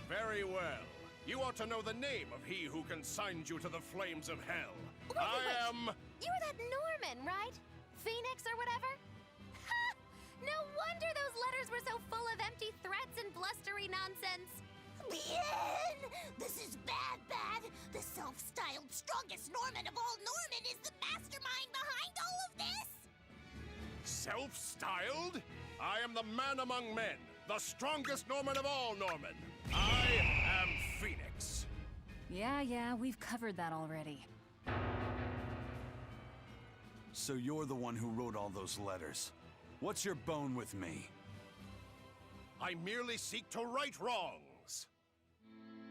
Very well. You ought to know the name of he who consigned you to the flames of hell. Wait. You're that Norman, right? Phoenix or whatever? Ha! No wonder those letters were so full of empty threats and blustery nonsense. Bien! This is bad. The self-styled strongest Norman of all Norman is the mastermind behind all of this! Self-styled? I am the man among men, the strongest Norman of all Norman. I am Phoenix. Yeah, we've covered that already. So you're the one who wrote all those letters. What's your bone with me? I merely seek to right wrongs.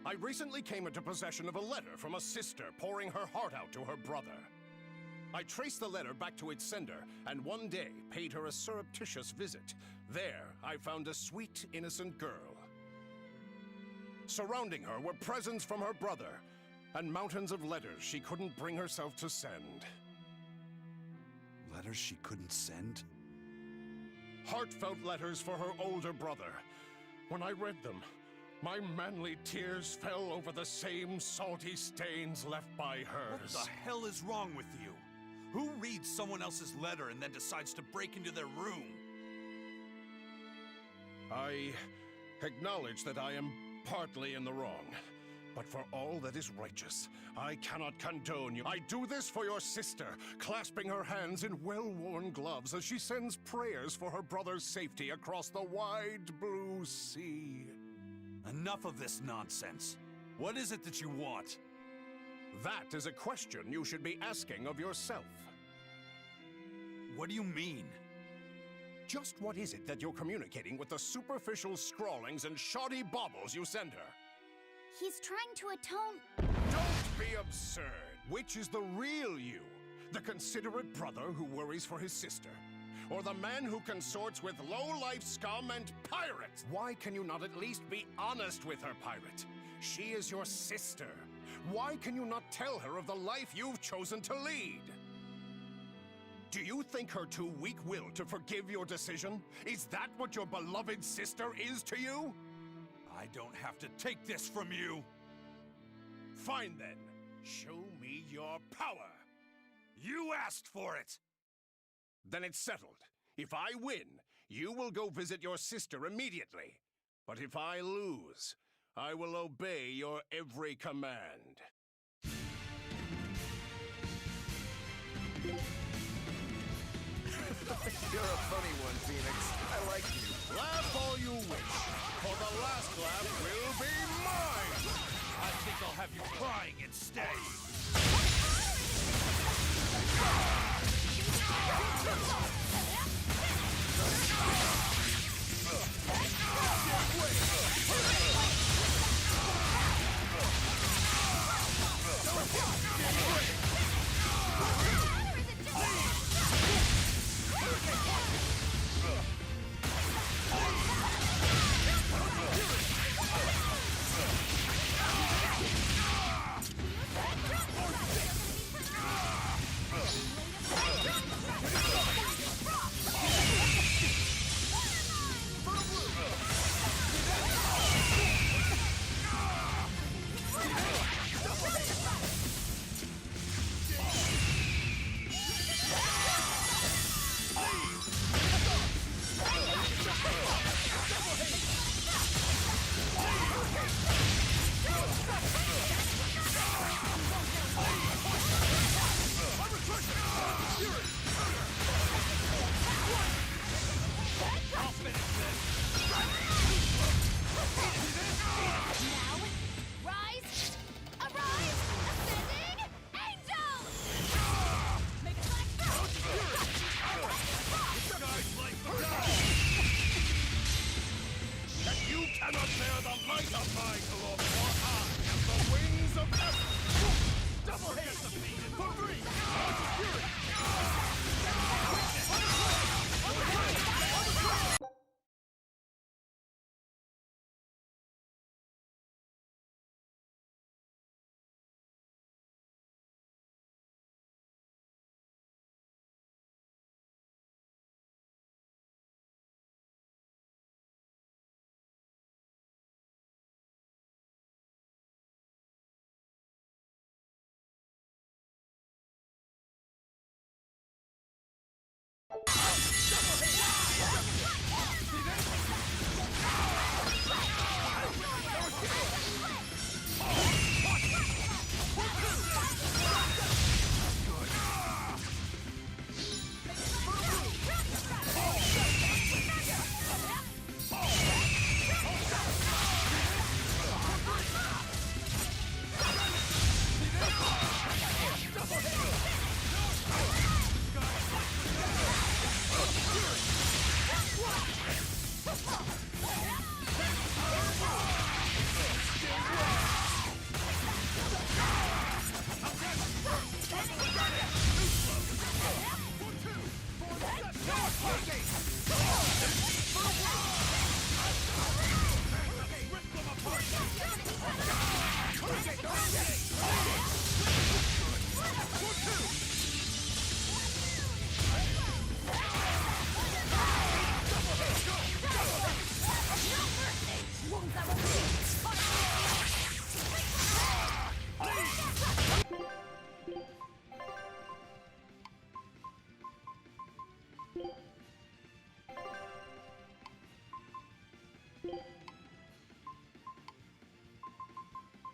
I recently came into possession of a letter from a sister pouring her heart out to her brother. I traced the letter back to its sender, and one day paid her a surreptitious visit. There, I found a sweet, innocent girl. Surrounding her were presents from her brother, and mountains of letters she couldn't bring herself to send. Letters she couldn't send? Heartfelt letters for her older brother. When I read them, my manly tears fell over the same salty stains left by hers. What the hell is wrong with you? Who reads someone else's letter and then decides to break into their room? I acknowledge that I am partly in the wrong. But for all that is righteous, I cannot condone you. I do this for your sister, clasping her hands in well-worn gloves as she sends prayers for her brother's safety across the wide blue sea. Enough of this nonsense. What is it that you want? That is a question you should be asking of yourself. What do you mean? Just what is it that you're communicating with the superficial scrawlings and shoddy baubles you send her? He's trying to atone. Don't be absurd. Which is the real you? The considerate brother who worries for his sister? Or the man who consorts with low-life scum and pirates? Why can you not at least be honest with her, pirate? She is your sister. Why can you not tell her of the life you've chosen to lead? Do you think her too weak-willed to forgive your decision? Is that what your beloved sister is to you? I don't have to take this from you! Fine then. Show me your power! You asked for it! Then it's settled. If I win, you will go visit your sister immediately. But if I lose, I will obey your every command. You're a funny one, Phoenix. I like you. Laugh all you wish, for the last laugh will be mine! I think I'll have you crying instead!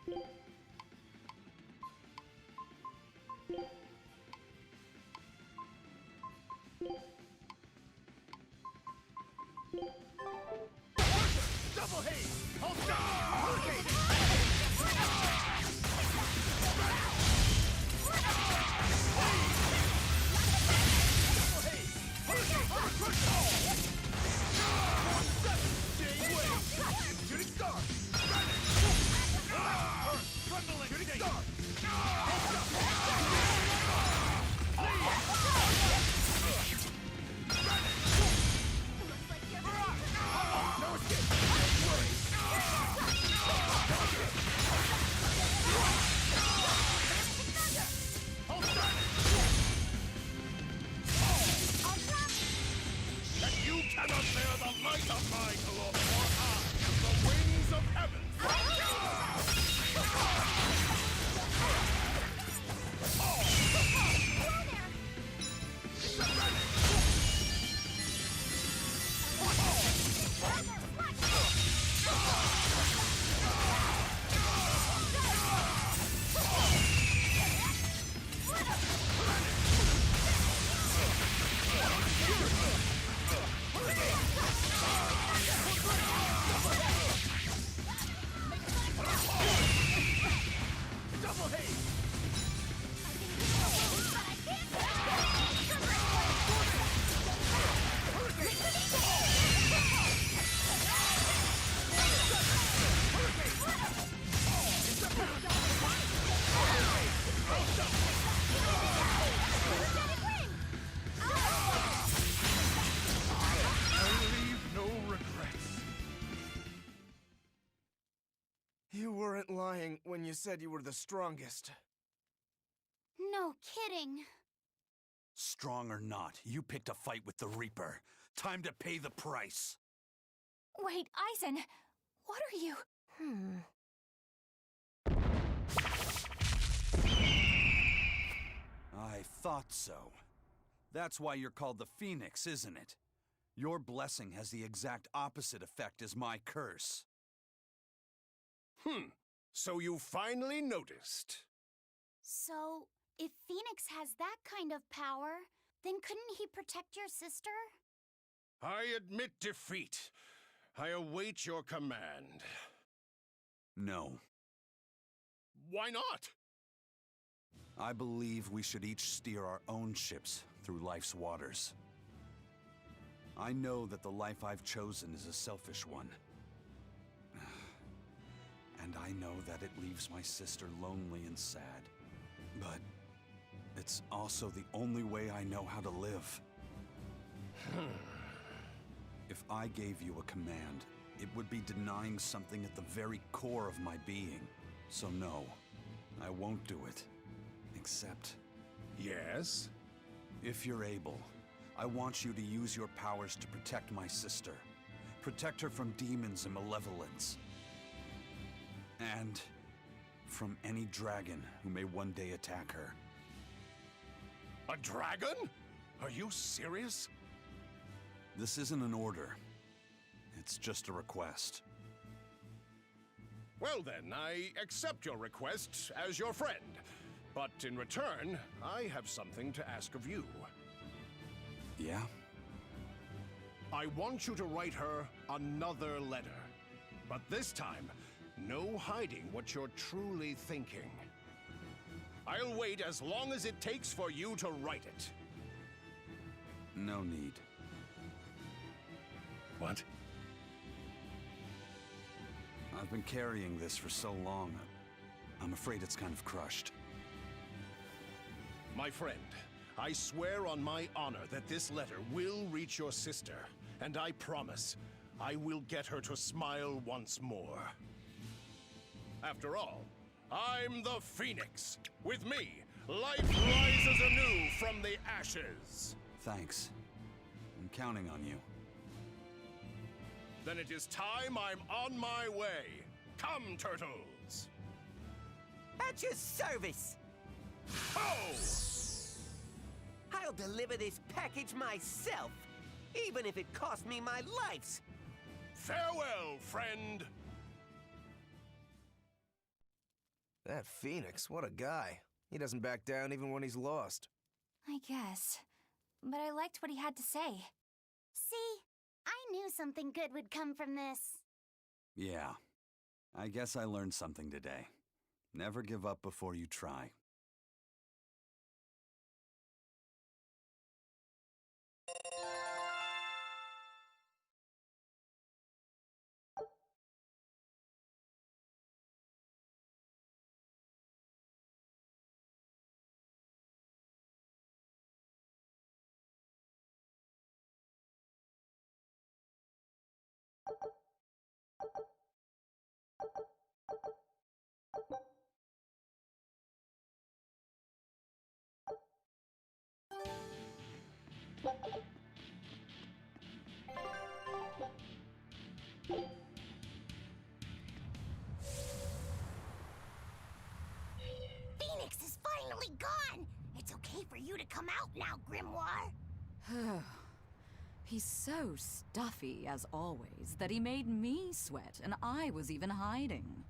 Double haze! Hold down! Shooting star! Shooting star! No escape! That you cannot bear the light of my glory, or I, the wings of heaven! Double haze! You weren't lying when you said you were the strongest. No kidding. Strong or not, you picked a fight with the Reaper. Time to pay the price. Wait, Eisen, what are you? I thought so. That's why you're called the Phoenix, isn't it? Your blessing has the exact opposite effect as my curse. So you finally noticed. So, if Phoenix has that kind of power, then couldn't he protect your sister? I admit defeat. I await your command. No. Why not? I believe we should each steer our own ships through life's waters. I know that the life I've chosen is a selfish one. And I know that it leaves my sister lonely and sad. But it's also the only way I know how to live. If I gave you a command, it would be denying something at the very core of my being. So no, I won't do it. Except... Yes? If you're able, I want you to use your powers to protect my sister. Protect her from demons and malevolence. And from any dragon who may one day attack her. A dragon? Are you serious? This isn't an order. It's just a request. Well then, I accept your request as your friend. But in return, I have something to ask of you. Yeah? I want you to write her another letter. But this time, no hiding what you're truly thinking. I'll wait as long as it takes for you to write it. No need. What? I've been carrying this for so long, I'm afraid it's kind of crushed. My friend, I swear on my honor that this letter will reach your sister, and I promise I will get her to smile once more. After all, I'm the Phoenix. With me, life rises anew from the ashes. Thanks. I'm counting on you. Then it is time I'm on my way. Come, turtles! At your service! Oh! I'll deliver this package myself, even if it costs me my life. Farewell, friend! That Phoenix, what a guy. He doesn't back down even when he's lost. I guess. But I liked what he had to say. See? I knew something good would come from this. Yeah. I guess I learned something today. Never give up before you try. Phoenix is finally gone! It's okay for you to come out now, Grimoire! He's so stuffy, as always, that he made me sweat, and I was even hiding.